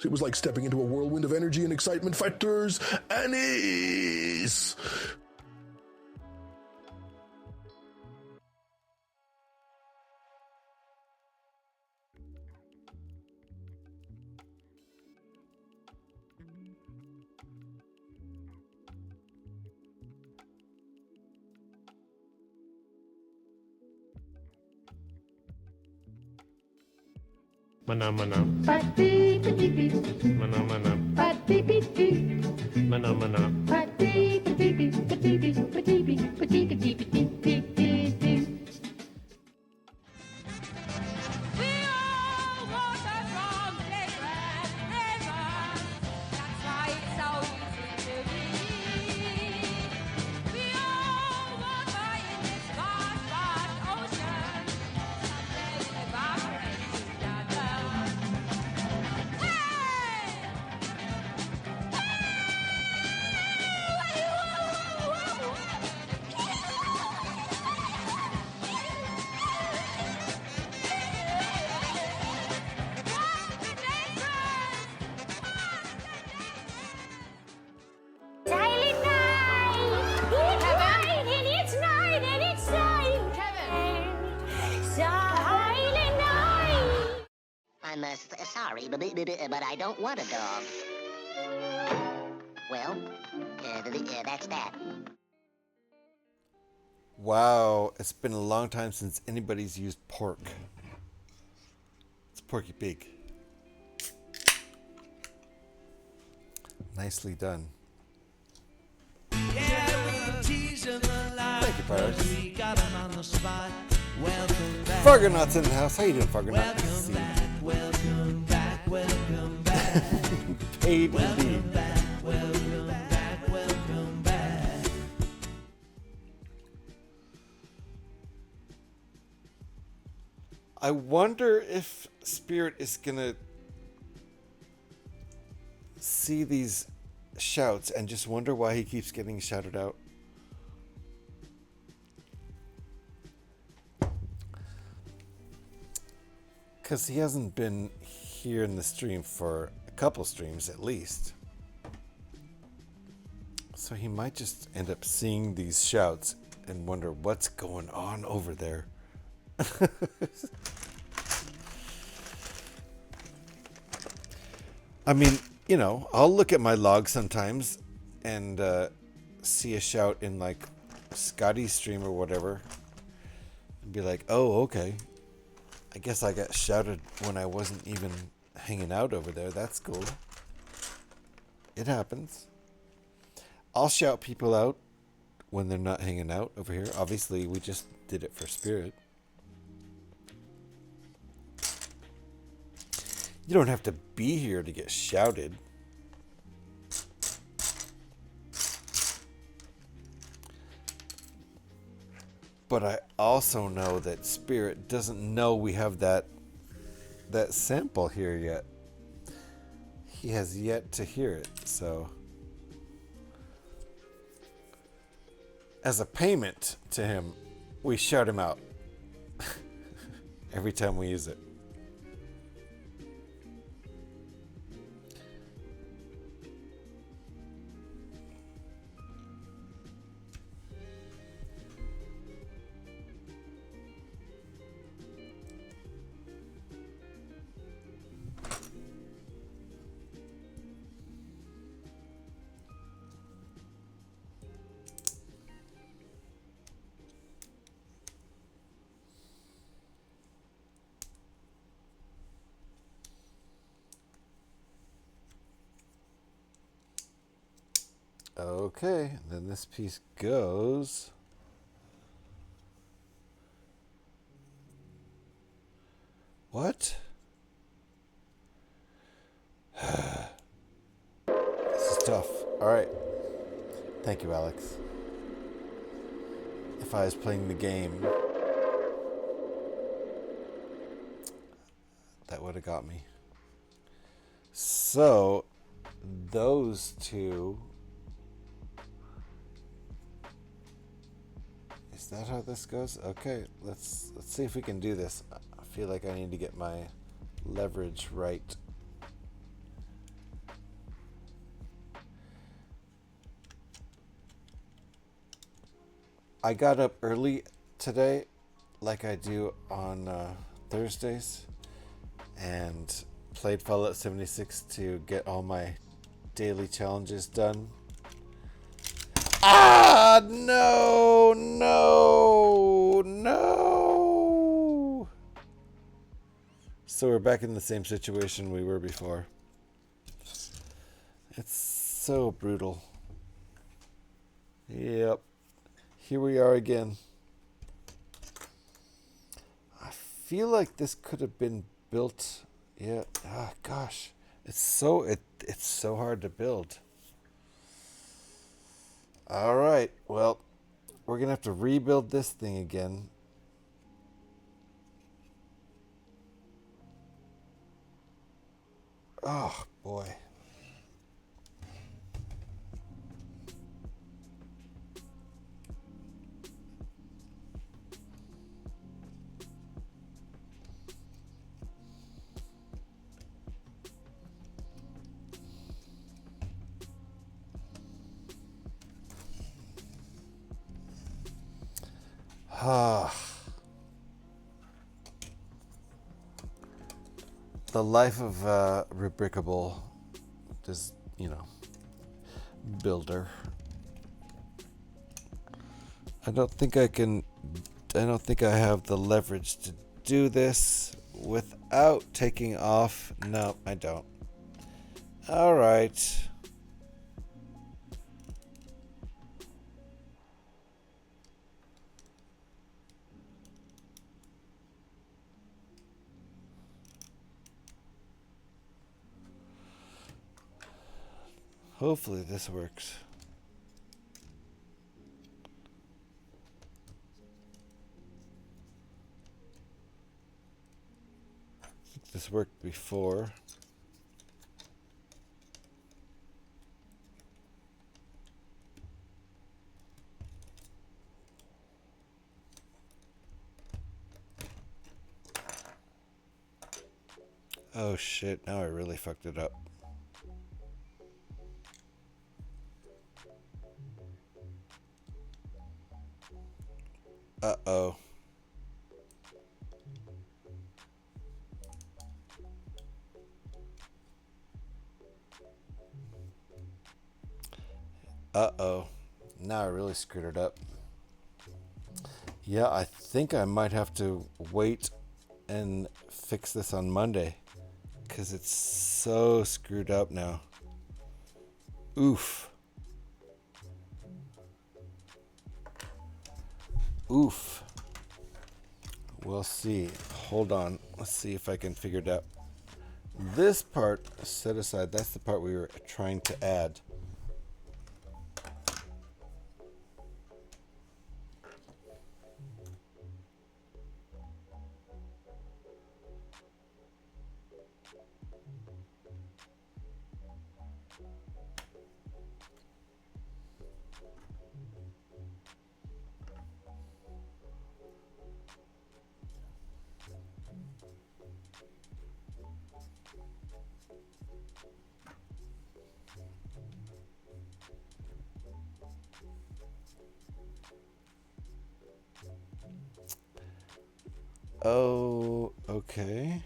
It was like stepping into a whirlwind of energy and excitement. Fighters Ennis. Mana mana. Mana mana. Mana mana. I'm sorry, but I don't want a dog. Well, that's that. Wow, it's been a long time since anybody's used pork. It's Porky Pig. Nicely done. Thank you, Pirates. Fargonaut's in the house. How you doing, Fargonaut? Nice to see you. Welcome back. paid indeed. I wonder if Spirit is gonna see these shouts and just wonder why he keeps getting shouted out. Because he hasn't been here in the stream for a couple streams at least. So he might just end up seeing these shouts and wonder what's going on over there. I mean, you know, I'll look at my log sometimes and see a shout in like Scotty's stream or whatever and be like, oh, okay. I guess I got shouted when I wasn't even hanging out over there. That's cool. It happens. I'll shout people out when they're not hanging out over here. Obviously, we just did it for Spirit. You don't have to be here to get shouted. But I also know that Spirit doesn't know we have that sample here yet. He has yet to hear it, so as a payment to him, we shout him out every time we use it. Okay, then this piece goes. What? This is tough. All right. Thank you, Alex. If I was playing the game, that would have got me. So, those two. Is that how this goes? Okay, let's see if we can do this. I feel like I need to get my leverage right. I got up early today, like I do on Thursdays, and played Fallout 76 to get all my daily challenges done. Ah, no, no, no. So we're back in the same situation we were before. It's so brutal. Yep. Here we are again. I feel like this could have been built. Yeah. Ah, gosh. It's so hard to build. All right, well, we're going to have to rebuild this thing again. Oh, boy. The life of Rebrickable, this, builder. I don't think I have the leverage to do this without taking off. No, I don't. All right. Hopefully this works. I think this worked before. Oh shit, now I really fucked it up. Uh-oh. Uh-oh. Now I really screwed it up. Yeah, I think I might have to wait and fix this on Monday, because it's so screwed up now. Oof. Oof. We'll see. Hold on. Let's see if I can figure it out. This part set aside. That's the part we were trying to add. Oh, okay.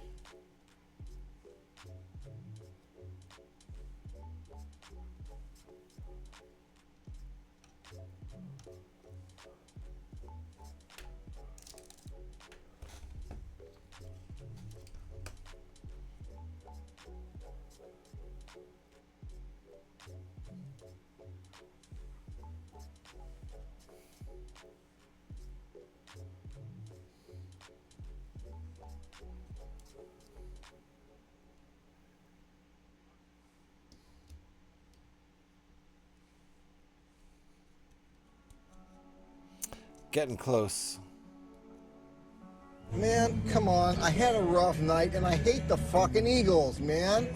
Getting close. Man, come on. I had a rough night, and I hate the fucking Eagles, man.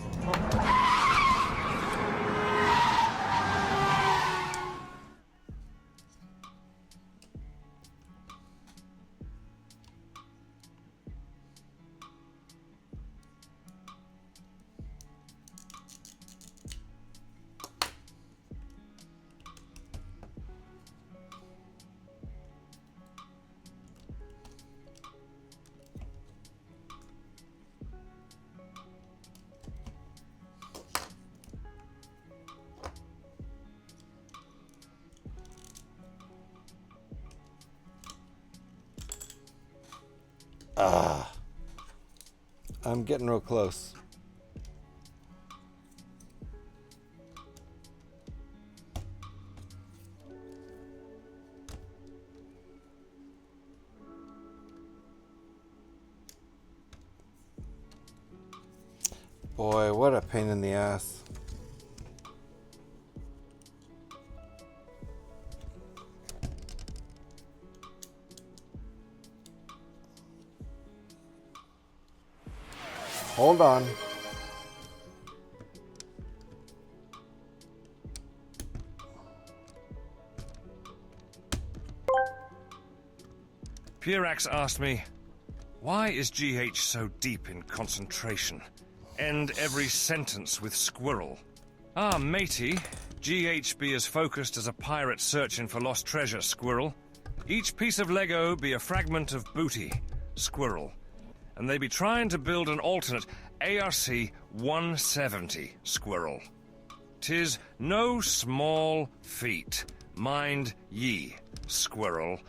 I'm getting real close. Boy, what a pain in the ass. Hold on. Purax asked me, why is GH so deep in concentration? End every sentence with squirrel. Ah, matey, GH be as focused as a pirate searching for lost treasure, squirrel. Each piece of Lego be a fragment of booty, squirrel. And they be trying to build an alternate ARC-170, squirrel. 'Tis no small feat, mind ye, squirrel,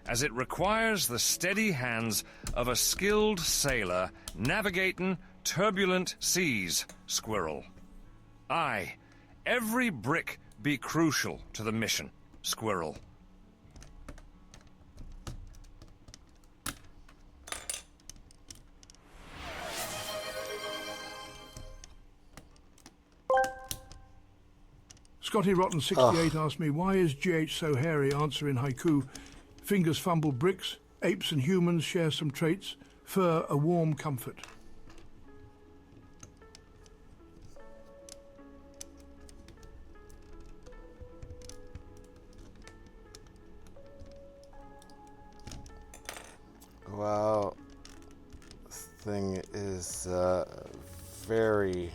as it requires the steady hands of a skilled sailor navigating turbulent seas, squirrel. Aye, every brick be crucial to the mission, squirrel. Scotty Rotten 68 asked me, why is GH so hairy? Answer in haiku. Fingers fumble bricks. Apes and humans share some traits. Fur a warm comfort. Wow. This thing is very...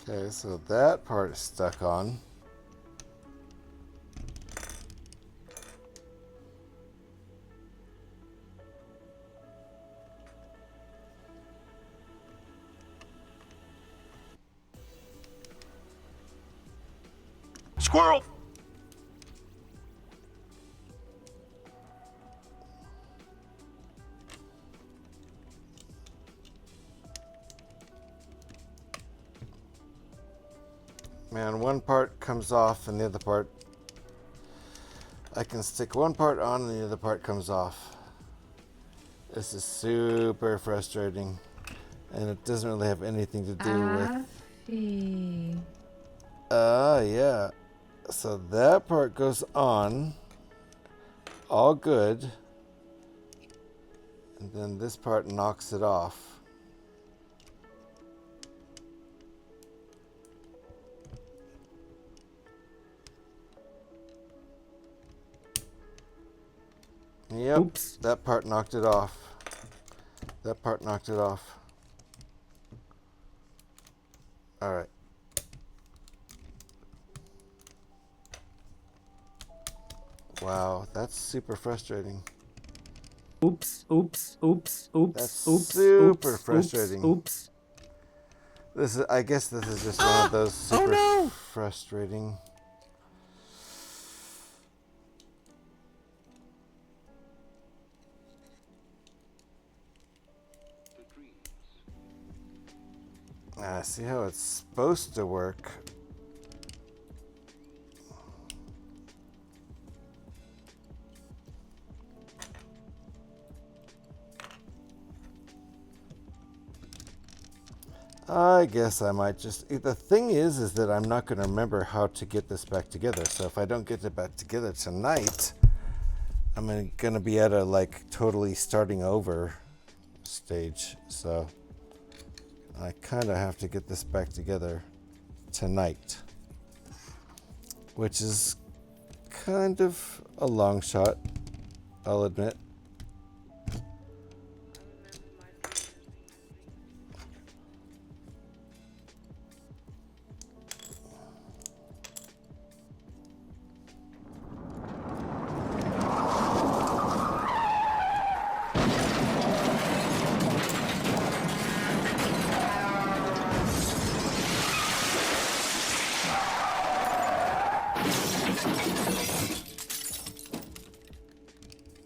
Okay, so that part is stuck on. Squirrel! Man, one part comes off and the other part... I can stick one part on and the other part comes off. This is super frustrating. And it doesn't really have anything to do with... yeah. So that part goes on. All good. And then this part knocks it off. Yep. Oops. That part knocked it off. That part knocked it off. Alright. Wow, that's super frustrating. Oops, oops, oops, oops, that's oops, super oops, frustrating. Oops. This is, I guess this is just one of those super frustrating. See how it's supposed to work. I guess I might just... The thing is that I'm not going to remember how to get this back together. So if I don't get it back together tonight, I'm going to be at a, like, totally starting over stage. So I kind of have to get this back together tonight, which is kind of a long shot, I'll admit.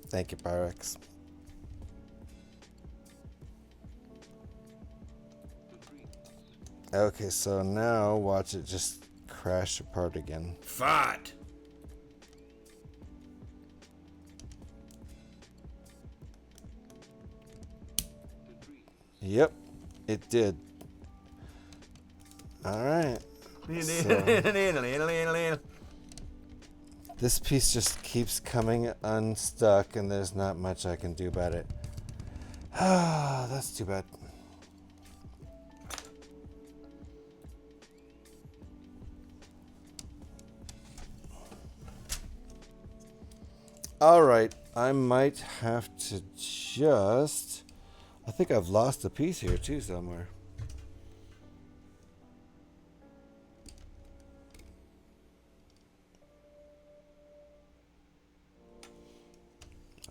Thank you, Pyrex. Okay, so now watch it just crash apart again. Fart. Yep, it did. All right. So, this piece just keeps coming unstuck, and there's not much I can do about it. Ah, that's too bad. All right, I might have to just... I think I've lost a piece here too somewhere.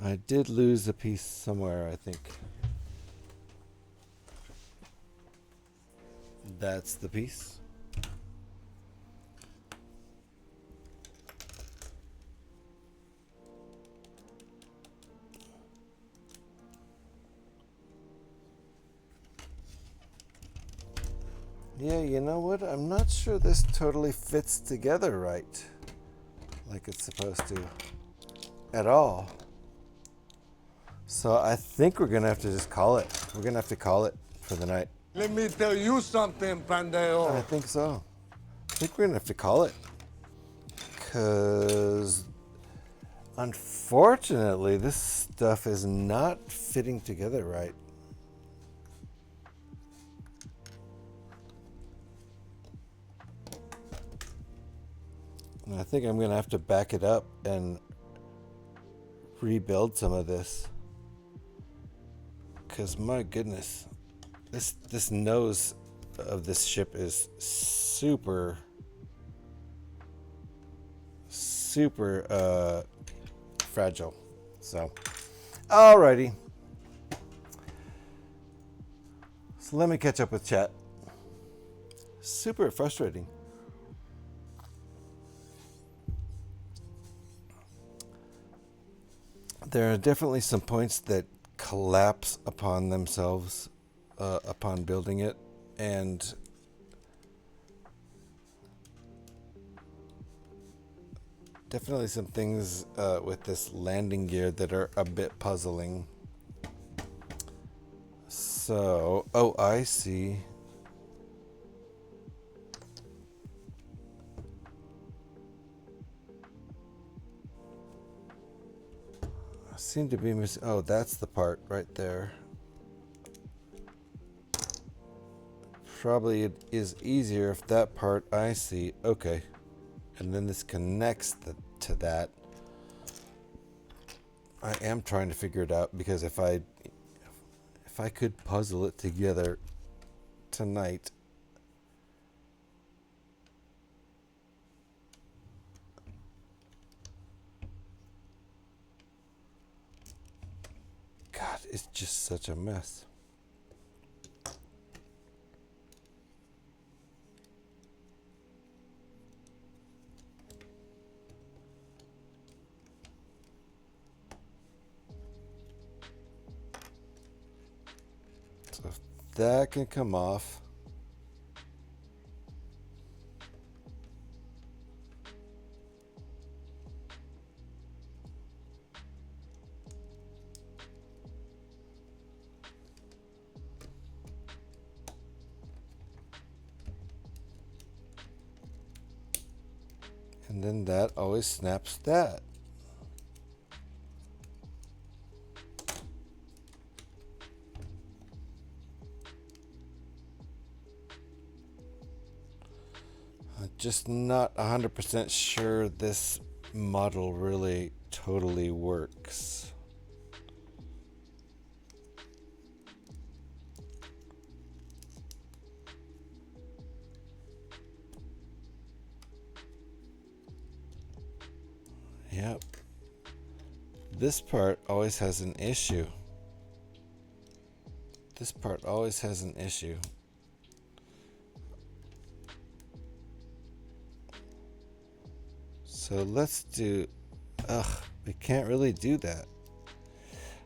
I did lose a piece somewhere, I think. That's the piece. Yeah, you know what? I'm not sure this totally fits together right. Like it's supposed to. At all. So I think we're going to have to just call it. We're going to have to call it for the night. Let me tell you something, Pandeo. I think so. I think we're going to have to call it. Because unfortunately, this stuff is not fitting together right. And I think I'm going to have to back it up and rebuild some of this. Because my goodness, this nose of this ship is super fragile. So, alrighty. So let me catch up with chat. Super frustrating. There are definitely some points that collapse upon themselves upon building it, and definitely some things with this landing gear that are a bit puzzling. So, oh, I see. Seem to be missing. Oh, that's the part right there. Probably it is easier if that part I see. Okay, and then this connects to that. I am trying to figure it out, because if I could puzzle it together tonight. God, it's just such a mess. So if that can come off. And then that always snaps that. I'm just not 100% sure this model really totally works. Yep. This part always has an issue. This part always has an issue. So let's do... Ugh, we can't really do that.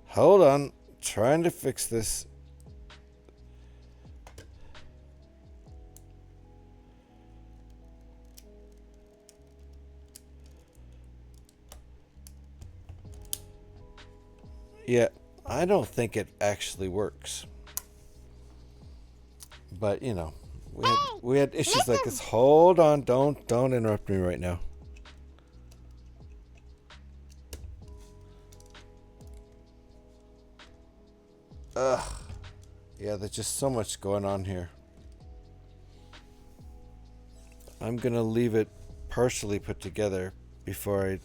Hold on. Trying to fix this. Yeah, I don't think it actually works. But, you know, we had issues like this. Hold on, don't interrupt me right now. Ugh. Yeah, there's just so much going on here. I'm gonna leave it partially put together before I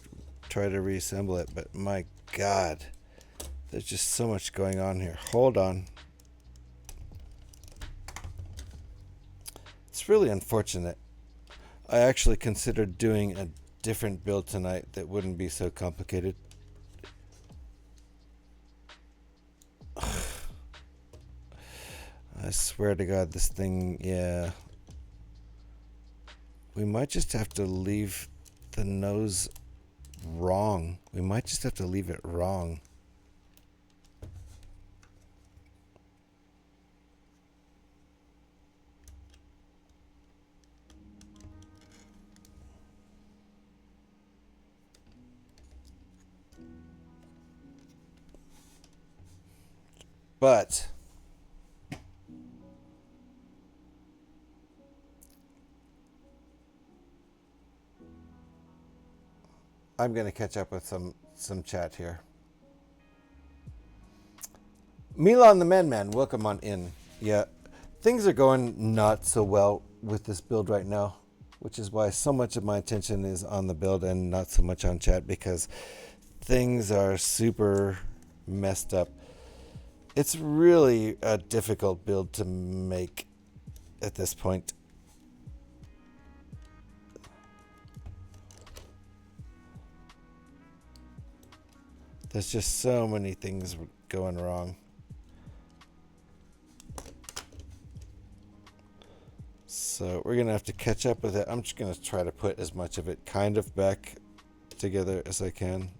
try to reassemble it, but my God. There's just so much going on here. Hold on. It's really unfortunate. I actually considered doing a different build tonight that wouldn't be so complicated. I swear to God, this thing, yeah. We might just have to leave the nose wrong. We might just have to leave it wrong. But I'm going to catch up with some chat here. Milan the Man, welcome on in. Yeah, things are going not so well with this build right now, which is why so much of my attention is on the build and not so much on chat, because things are super messed up. It's really a difficult build to make at this point. There's just so many things going wrong. So we're going to have to catch up with it. I'm just going to try to put as much of it kind of back together as I can,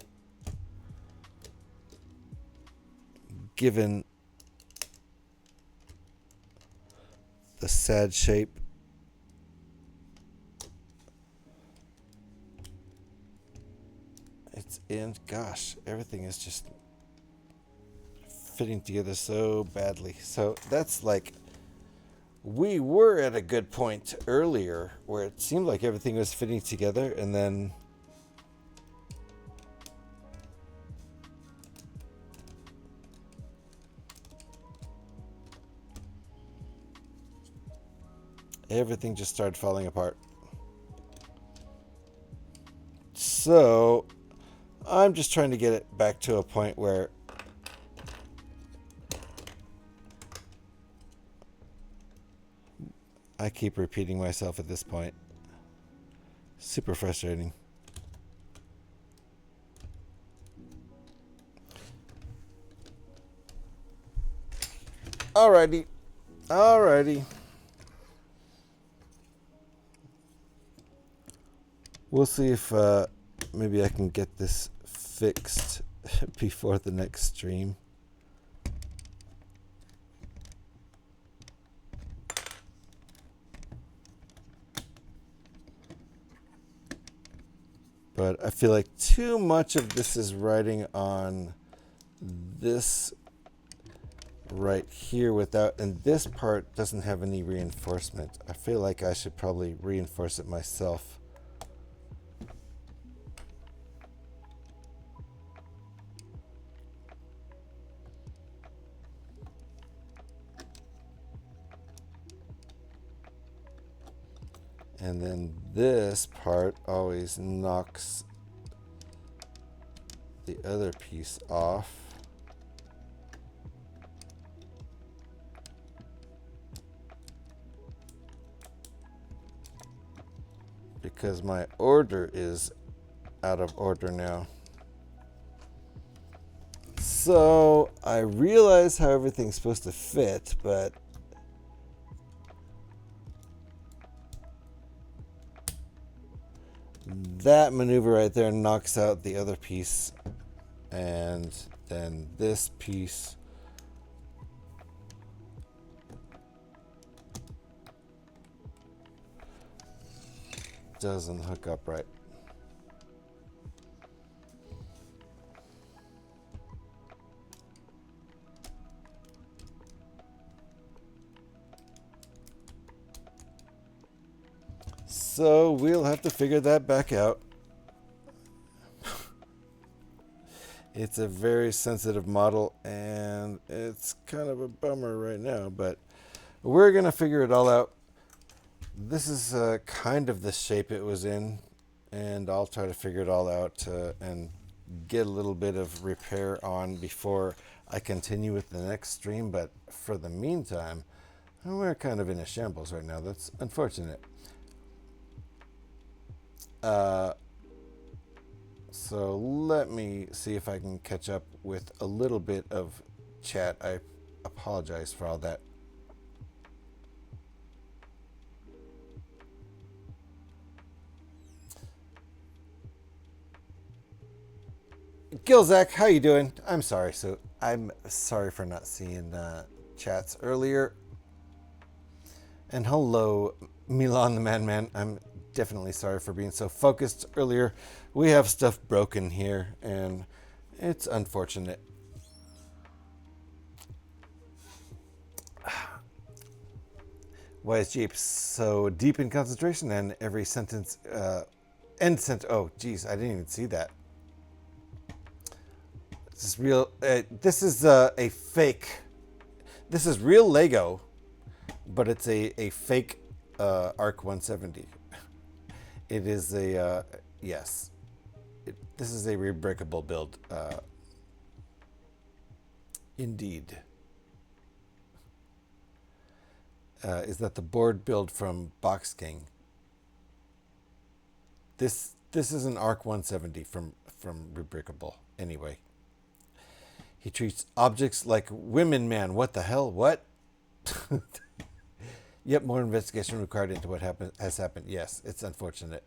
given the sad shape. It's in, gosh, everything is just fitting together so badly. So that's like, we were at a good point earlier where it seemed like everything was fitting together, and then everything just started falling apart. So I'm just trying to get it back to a point where I keep repeating myself at this point. Super frustrating. Alrighty. We'll see if maybe I can get this fixed before the next stream. But I feel like too much of this is riding on this right here without, and this part doesn't have any reinforcement. I feel like I should probably reinforce it myself. And then this part always knocks the other piece off. Because my order is out of order now. So I realize how everything's supposed to fit, but that maneuver right there knocks out the other piece, and then this piece doesn't hook up right. So we'll have to figure that back out. It's a very sensitive model, and it's kind of a bummer right now, but we're going to figure it all out. This is kind of the shape it was in, and I'll try to figure it all out and get a little bit of repair on before I continue with the next stream. But for the meantime, we're kind of in a shambles right now. That's unfortunate. So let me see if I can catch up with a little bit of chat. I apologize for all that. Gilzak, how you doing? I'm sorry. So I'm sorry for not seeing chats earlier. And hello, Milan the Man. I'm definitely sorry for being so focused earlier. We have stuff broken here, and it's unfortunate. Why is Jeep so deep in concentration and every sentence, end sentence, oh, geez, I didn't even see that. This is real, this is a fake, this is real Lego, but it's a fake ARC-170. It is a, yes, this is a rebreakable build, indeed. Is that the board build from Box King? This is an ARC-170 from Rebreakable. Anyway, he treats objects like women. Man, what the hell? What? Yet more investigation required into what has happened. Yes, it's unfortunate.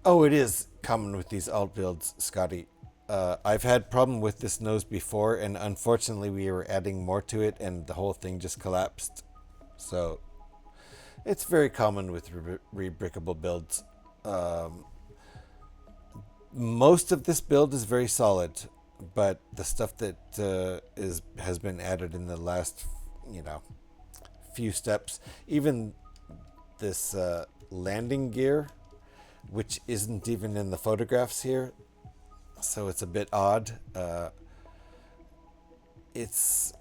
Oh, it is common with these alt builds, Scotty. I've had problem with this nose before, and unfortunately we were adding more to it and the whole thing just collapsed. So it's very common with rebreakable builds. Most of this build is very solid, but the stuff that has been added in the last, few steps, even this landing gear, which isn't even in the photographs here, so it's a bit odd. It's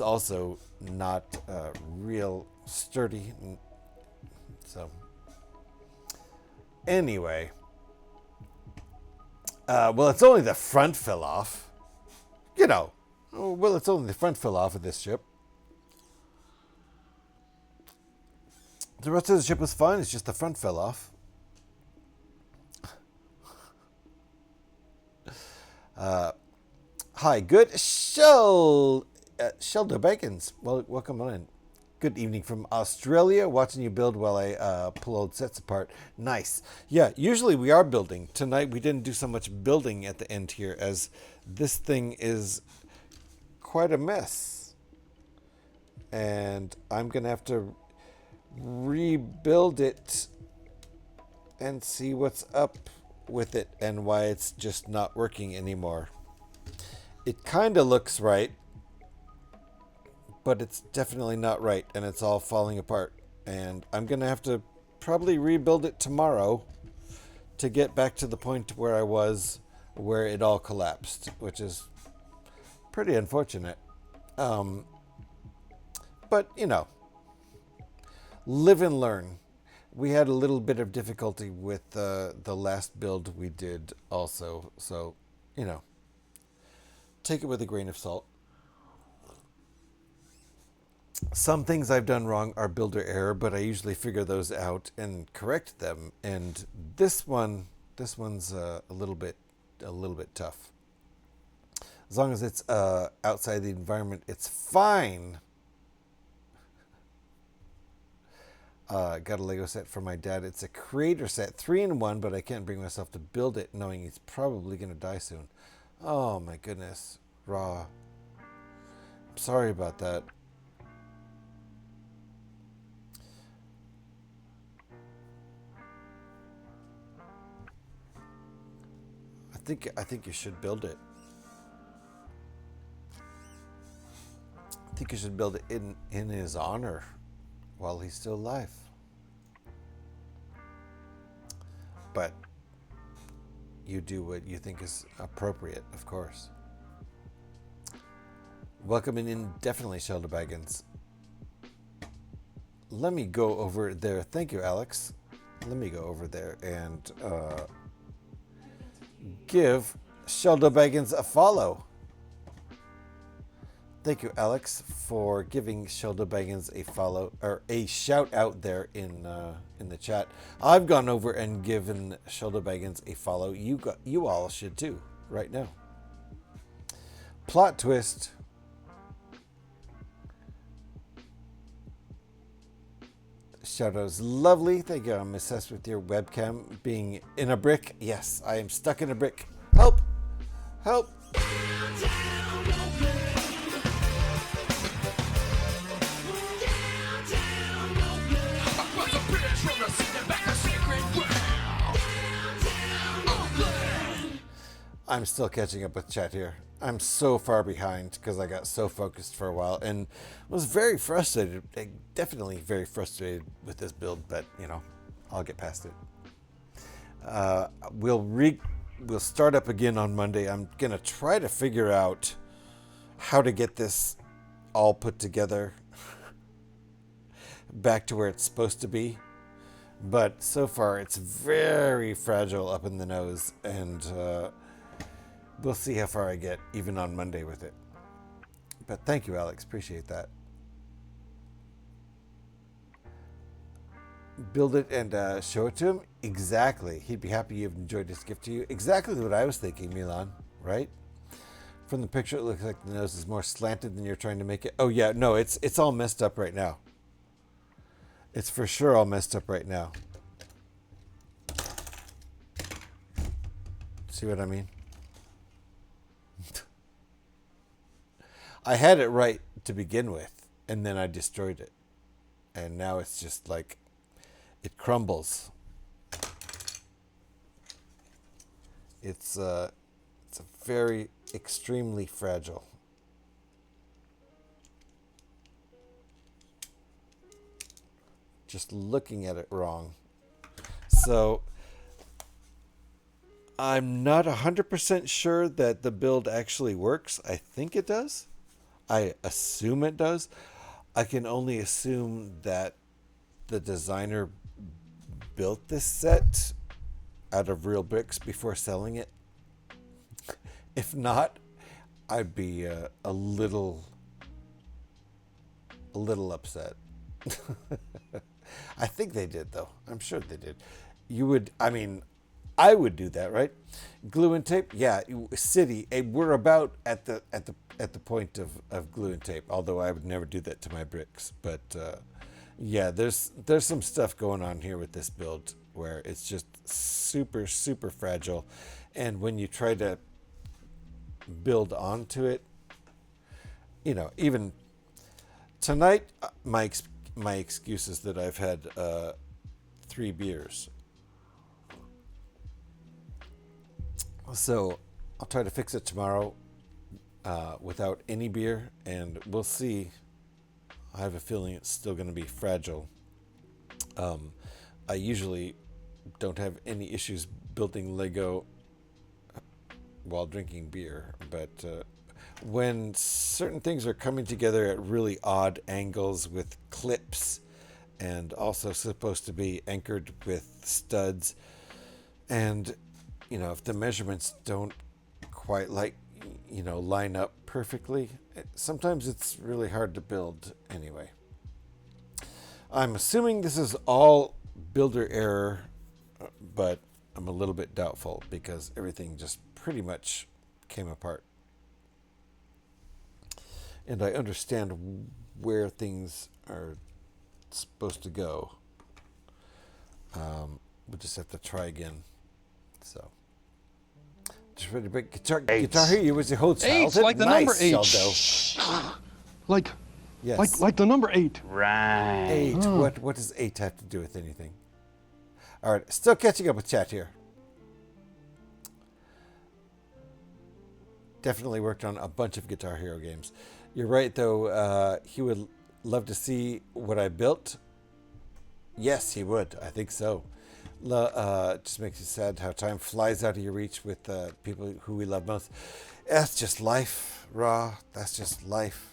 also not real sturdy. So anyway, well, it's only the front fell off. Well, it's only the front fell off of this ship. The rest of the ship was fine. It's just the front fell off. Hi, good Sheldo Bacons. Well, welcome on in. Good evening from Australia. Watching you build while I pull old sets apart. Nice. Yeah, usually we are building. Tonight we didn't do so much building at the end here, as this thing is quite a mess. And I'm going to have to rebuild it and see what's up with it and why it's just not working anymore. It kind of looks right, but it's definitely not right, and it's all falling apart. And I'm gonna have to probably rebuild it tomorrow to get back to the point where I was, where it all collapsed, which is pretty unfortunate. But live and learn. We had a little bit of difficulty with the last build we did also. So, take it with a grain of salt. Some things I've done wrong are builder error, but I usually figure those out and correct them. And this one's a little bit tough. As long as it's outside the environment, it's fine. Got a Lego set for my dad. It's a creator set, 3-in-1, but I can't bring myself to build it knowing he's probably going to die soon. Oh my goodness. Raw. I'm sorry about that. I think you should build it. I think you should build it in his honor while he's still alive. But you do what you think is appropriate, of course. Welcome in indefinitely, Shelter Baggins. Let me go over there. Thank you, Alex. Let me go over there and give Shelter Baggins a follow. Thank you, Alex, for giving Shelter Baggins a follow, or a shout out there in the chat. I've gone over and given Shelter Baggins a follow. You all should too, right now. Plot twist. Shout outs, lovely. Thank you. I'm obsessed with your webcam being in a brick. Yes, I am stuck in a brick. Help! Help! I'm still catching up with chat here. I'm so far behind because I got so focused for a while and was very frustrated. Definitely very frustrated with this build, but you know, I'll get past it. We'll start up again on Monday. I'm gonna try to figure out how to get this all put together back to where it's supposed to be. But so far, it's very fragile up in the nose, and we'll see how far I get even on Monday with it. But thank you, Alex. Appreciate that. Build it and show it to him? Exactly. He'd be happy you've enjoyed his gift to you. Exactly what I was thinking, Milan, right? From the picture, it looks like the nose is more slanted than you're trying to make it. Oh, yeah. No, it's all messed up right now. It's for sure all messed up right now. See what I mean? I had it right to begin with, and then I destroyed it. And now it's just like, it crumbles. It's a very extremely fragile. Just looking at it wrong. So I'm not 100% sure that the build actually works. I think it does. I assume it does. I can only assume that the designer built this set out of real bricks before selling it. If not, I'd be a little upset. I think they did, though. I'm sure they did. You would, I mean, I would do that, right? Glue and tape, yeah. City, we're about at the point of glue and tape. Although I would never do that to my bricks, but yeah, there's some stuff going on here with this build where it's just super fragile, and when you try to build onto it, you know, even tonight, my excuse is that I've had 3 beers. So I'll try to fix it tomorrow without any beer, and we'll see. I have a feeling it's still going to be fragile. I usually don't have any issues building Lego while drinking beer, but when certain things are coming together at really odd angles with clips and also supposed to be anchored with studs, and you know, if the measurements don't quite line up perfectly, sometimes it's really hard to build anyway. I'm assuming this is all builder error, but I'm a little bit doubtful because everything just pretty much came apart. And I understand where things are supposed to go. We'll just have to try again. So, just ready to break guitar here. You was your whole childhood. 8, like the number 8. Sheldon. Yes. Like the number 8. Right. 8. What does 8 have to do with anything? All right, still catching up with chat here. Definitely worked on a bunch of Guitar Hero games. You're right, though. He would love to see what I built. Yes, he would. I think so. Just makes you sad how time flies out of your reach with people who we love most. That's just life, Raw. That's just life.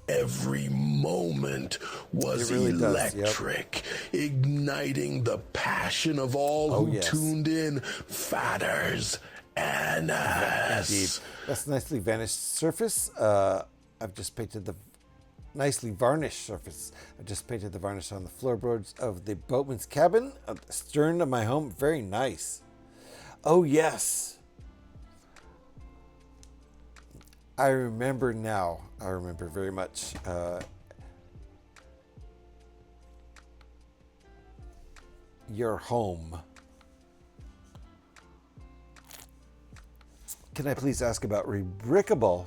Every moment was electric, igniting the passion of all who tuned in, fatters and ass. Indeed. That's a nicely vanished surface. I've just painted the nicely varnished surface. I just painted the varnish on the floorboards of the boatman's cabin at the stern of my home. Very nice. Oh, yes. I remember now. I remember very much. Your home. Can I please ask about Rebrickable?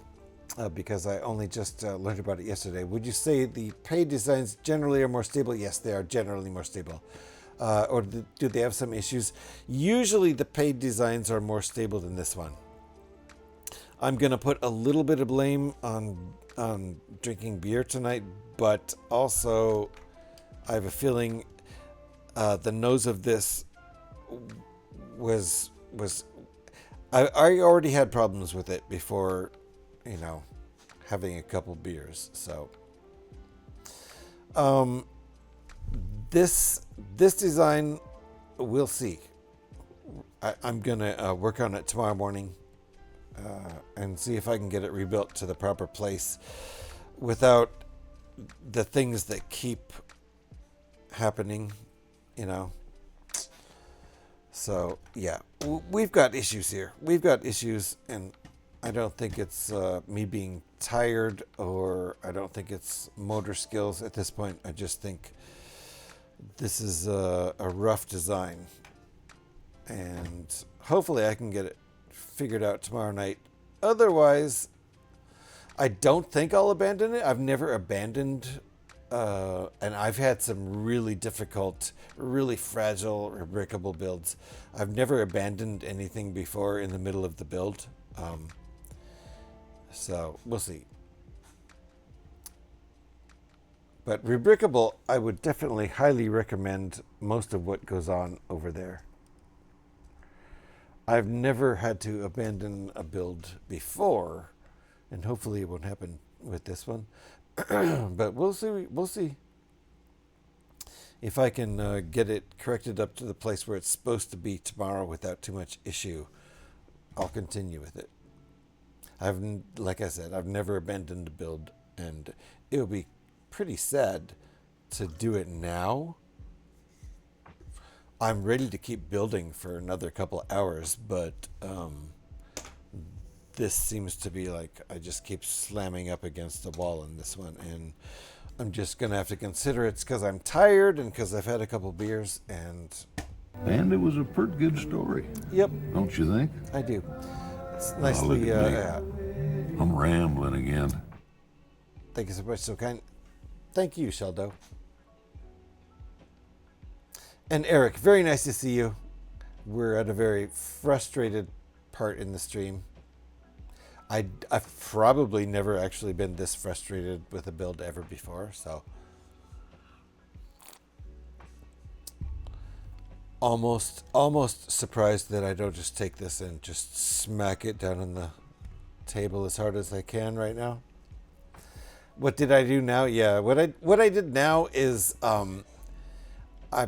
Because I only just learned about it yesterday. Would you say the paid designs generally are more stable? Yes, they are generally more stable. Or do they have some issues? Usually the paid designs are more stable than this one. I'm gonna put a little bit of blame on drinking beer tonight, but also I have a feeling the nose of this was I already had problems with it before, you know, having a couple beers. So this design, we'll see. I'm gonna work on it tomorrow morning and see if I can get it rebuilt to the proper place without the things that keep happening, you know. So yeah, we've got issues here. We've got issues, and I don't think it's me being tired, or I don't think it's motor skills at this point. I just think this is a rough design, and hopefully I can get it figured out tomorrow night. Otherwise, I don't think I'll abandon it. I've never abandoned, and I've had some really difficult, really fragile, rebrickable builds. I've never abandoned anything before in the middle of the build. So we'll see. But rebrickable, I would definitely highly recommend most of what goes on over there. I've never had to abandon a build before, and hopefully it won't happen with this one. But we'll see. We'll see if I can get it corrected up to the place where it's supposed to be tomorrow without too much issue. I'll continue with it. Like I said, I've never abandoned a build, and it would be pretty sad to do it now. I'm ready to keep building for another couple hours, but this seems to be like I just keep slamming up against the wall in this one, and I'm just gonna have to consider it's because I'm tired and because I've had a couple beers, and it was a pretty good story. Yep. Don't you think? I do. It's nicely. I'm rambling again. Thank you so much, so kind. Thank you, Sheldo. And Eric, very nice to see you. We're at a very frustrated part in the stream. I've probably never actually been this frustrated with a build ever before, so almost surprised that I don't just take this and just smack it down on the table as hard as I can right now. What did I do now? Yeah, what I did now is I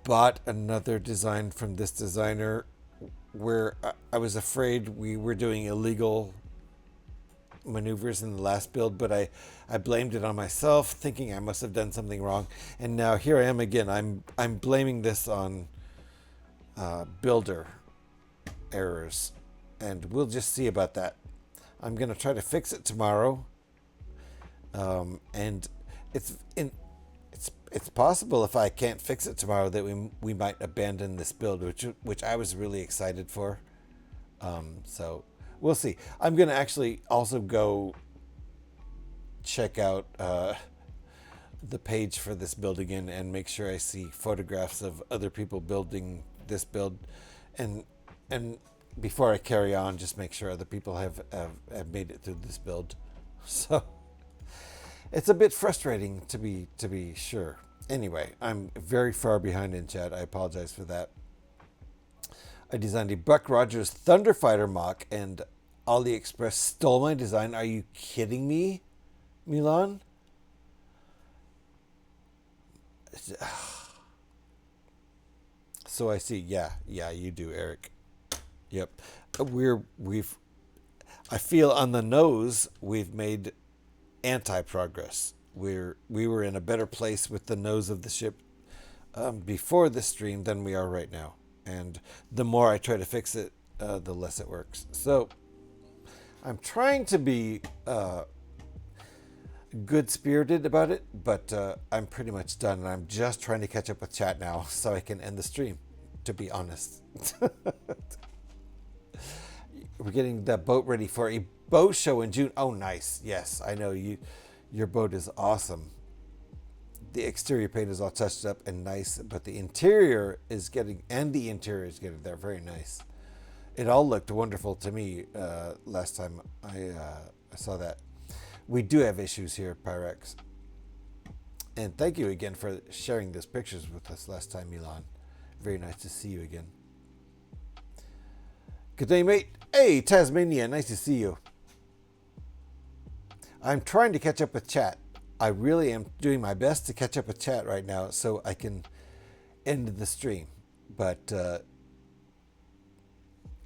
bought another design from this designer where I was afraid we were doing illegal maneuvers in the last build, but I blamed it on myself, thinking I must have done something wrong, and now here I am again. I'm blaming this on builder errors, and we'll just see about that. I'm gonna try to fix it tomorrow, and it's possible if I can't fix it tomorrow that we might abandon this build, which I was really excited for. So we'll see. I'm gonna actually also go check out the page for this build again and make sure I see photographs of other people building this build, and before I carry on, just make sure other people have made it through this build. So it's a bit frustrating to be sure. Anyway, I'm very far behind in chat. I apologize for that. I designed a Buck Rogers Thunderfighter mock, and AliExpress stole my design. Are you kidding me, Milan? So I see. Yeah, you do, Eric. Yep. I feel on the nose we've made anti-progress. We were in a better place with the nose of the ship before the stream than we are right now. And the more I try to fix it, the less it works. So I'm trying to be good-spirited about it, but I'm pretty much done. And I'm just trying to catch up with chat now so I can end the stream, to be honest. We're getting that boat ready for a boat show in June. Oh, nice. Yes, I know your boat is awesome. The exterior paint is all touched up and nice, but the interior is getting there very nice. it all looked wonderful to me last time I saw that. We do have issues here, Pyrex. And thank you again for sharing those pictures with us last time, Milan. Very nice to see you again. Good day, mate. Hey, Tasmania, nice to see you. I'm trying to catch up with chat. I really am doing my best to catch up with chat right now so I can end the stream. But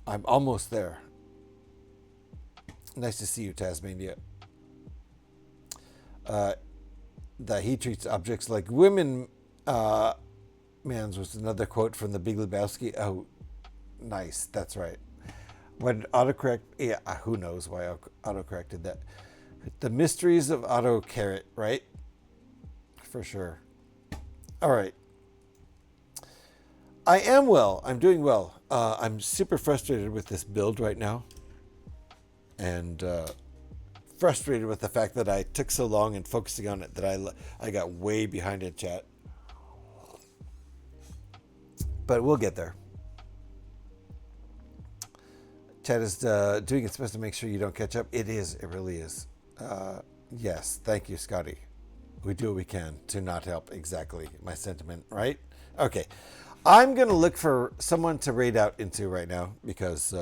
I'm almost there. Nice to see you, Tasmania. That he treats objects like women. Mans was another quote from the Big Lebowski. Oh, nice. That's right. When autocorrect, yeah, who knows why autocorrect did that. The mysteries of AutoCarrot, right? For sure. All right. I am well. I'm doing well. I'm super frustrated with this build right now. And frustrated with the fact that I took so long in focusing on it that I got way behind in chat. But we'll get there. Chat is doing its best to make sure you don't catch up. It is. It really is. Yes. Thank you, Scotty. We do what we can to not help. Exactly. My sentiment, right? Okay. I'm going to look for someone to raid out into right now because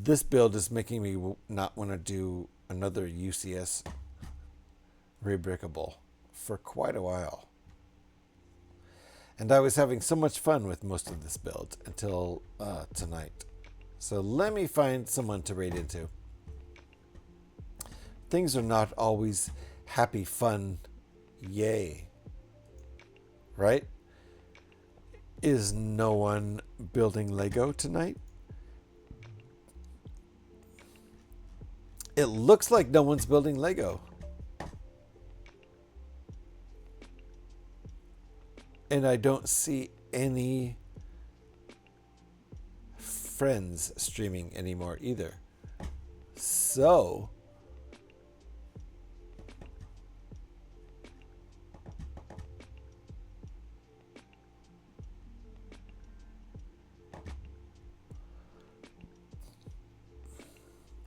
this build is making me not want to do another UCS rebrickable for quite a while. And I was having so much fun with most of this build until tonight. So let me find someone to raid into. Things are not always happy, fun, yay. Right? Is no one building Lego tonight? It looks like no one's building Lego. And I don't see any friends streaming anymore either. So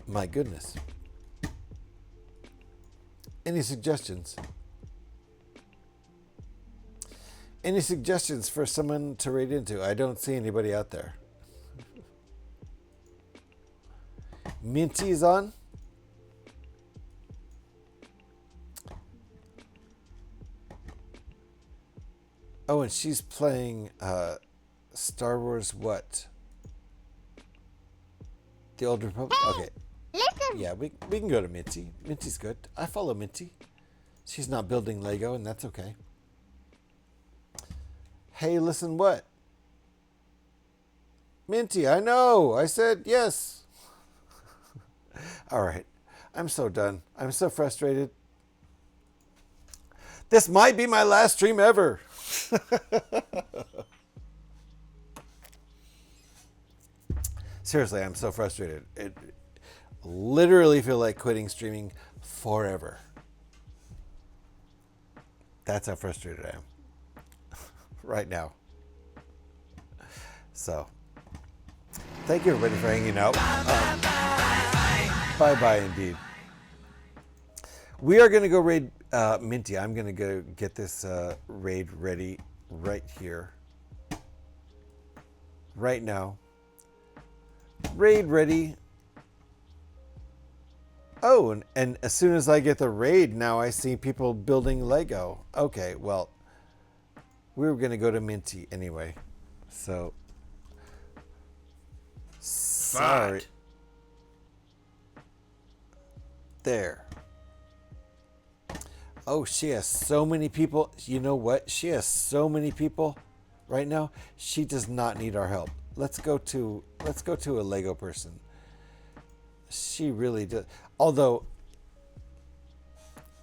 my goodness. Any suggestions? Any suggestions for someone to raid into? I don't see anybody out there. Minty's on. Oh, and she's playing Star Wars what? The Old Republic? Hey, okay. Listen. Yeah, we can go to Minty. Minty's good. I follow Minty. She's not building Lego, and that's okay. Hey, listen what? Minty, I know. I said yes. All right. I'm so done. I'm so frustrated. This might be my last stream ever. Seriously, I'm so frustrated. It literally feel like quitting streaming forever. That's how frustrated I am right now. So, thank you everybody for hanging out. Bye-bye indeed. We are going to go raid Minty. I'm going to go get this raid ready right here. Right now. Raid ready. Oh, and as soon as I get the raid, now I see people building Lego. Okay, well, we were going to go to Minty anyway. So, sorry. Fat. There. Oh, she has so many people. You know what? She has so many people right now. She does not need our help. Let's go to a Lego person. She really does. Although,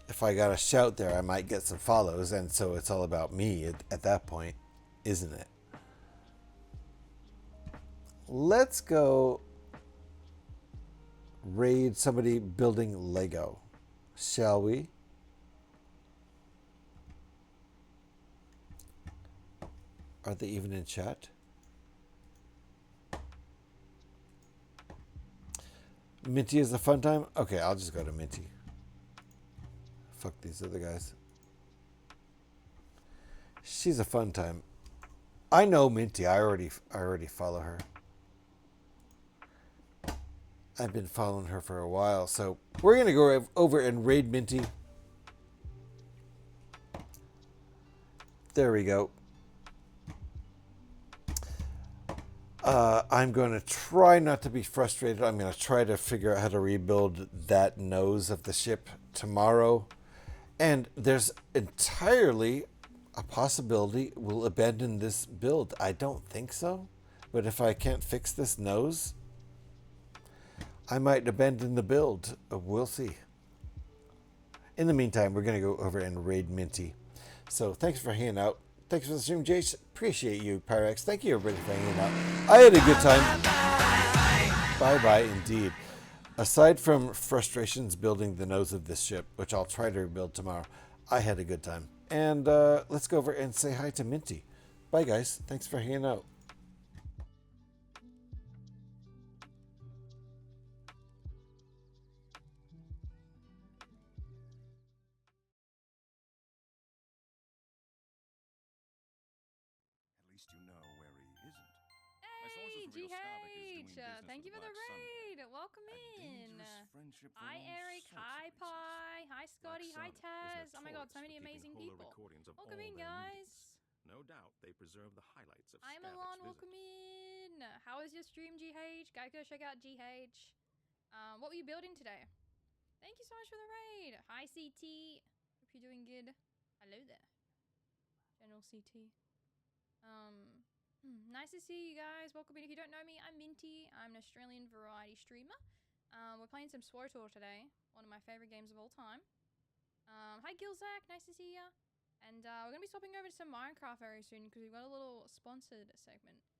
if I got a shout there, I might get some follows, and so it's all about me at that point, isn't it? Let's go raid somebody building Lego, shall we? Are they even in chat? Minty is a fun time? Okay, I'll just go to Minty. Fuck these other guys. She's a fun time. I know Minty. I already follow her. I've been following her for a while, so we're gonna go over and raid Minty. There we go. I'm going to try not to be frustrated. I'm going to try to figure out how to rebuild that nose of the ship tomorrow. And there's entirely a possibility we'll abandon this build. I don't think so. But if I can't fix this nose, I might abandon the build. We'll see. In the meantime, we're going to go over and raid Minty. So thanks for hanging out. Thanks for the stream, Jace. Appreciate you, Pyrex. Thank you, everybody, for hanging out. I had a good time. Bye-bye, indeed. Aside from frustrations building the nose of this ship, which I'll try to rebuild tomorrow, I had a good time. And let's go over and say hi to Minty. Bye, guys. Thanks for hanging out. GH, thank you for the raid. Welcome in. Hi, Eric. Hi, Pi. Hi, Scotty. Hi, Taz. Oh my God, so many amazing people. Welcome in, guys. No doubt they preserve the highlights of I'm Alon. Welcome in. How was your stream, GH? Guys, go check out GH. What were you building today? Thank you so much for the raid. Hi, CT. Hope you're doing good. Hello there, General CT. Nice to see you guys. Welcome in. If you don't know me, I'm Minty. I'm an Australian variety streamer. We're playing some SWTOR today, one of my favorite games of all time. Hi Gilzak, nice to see ya. And we're going to be swapping over to some Minecraft very soon because we've got a little sponsored segment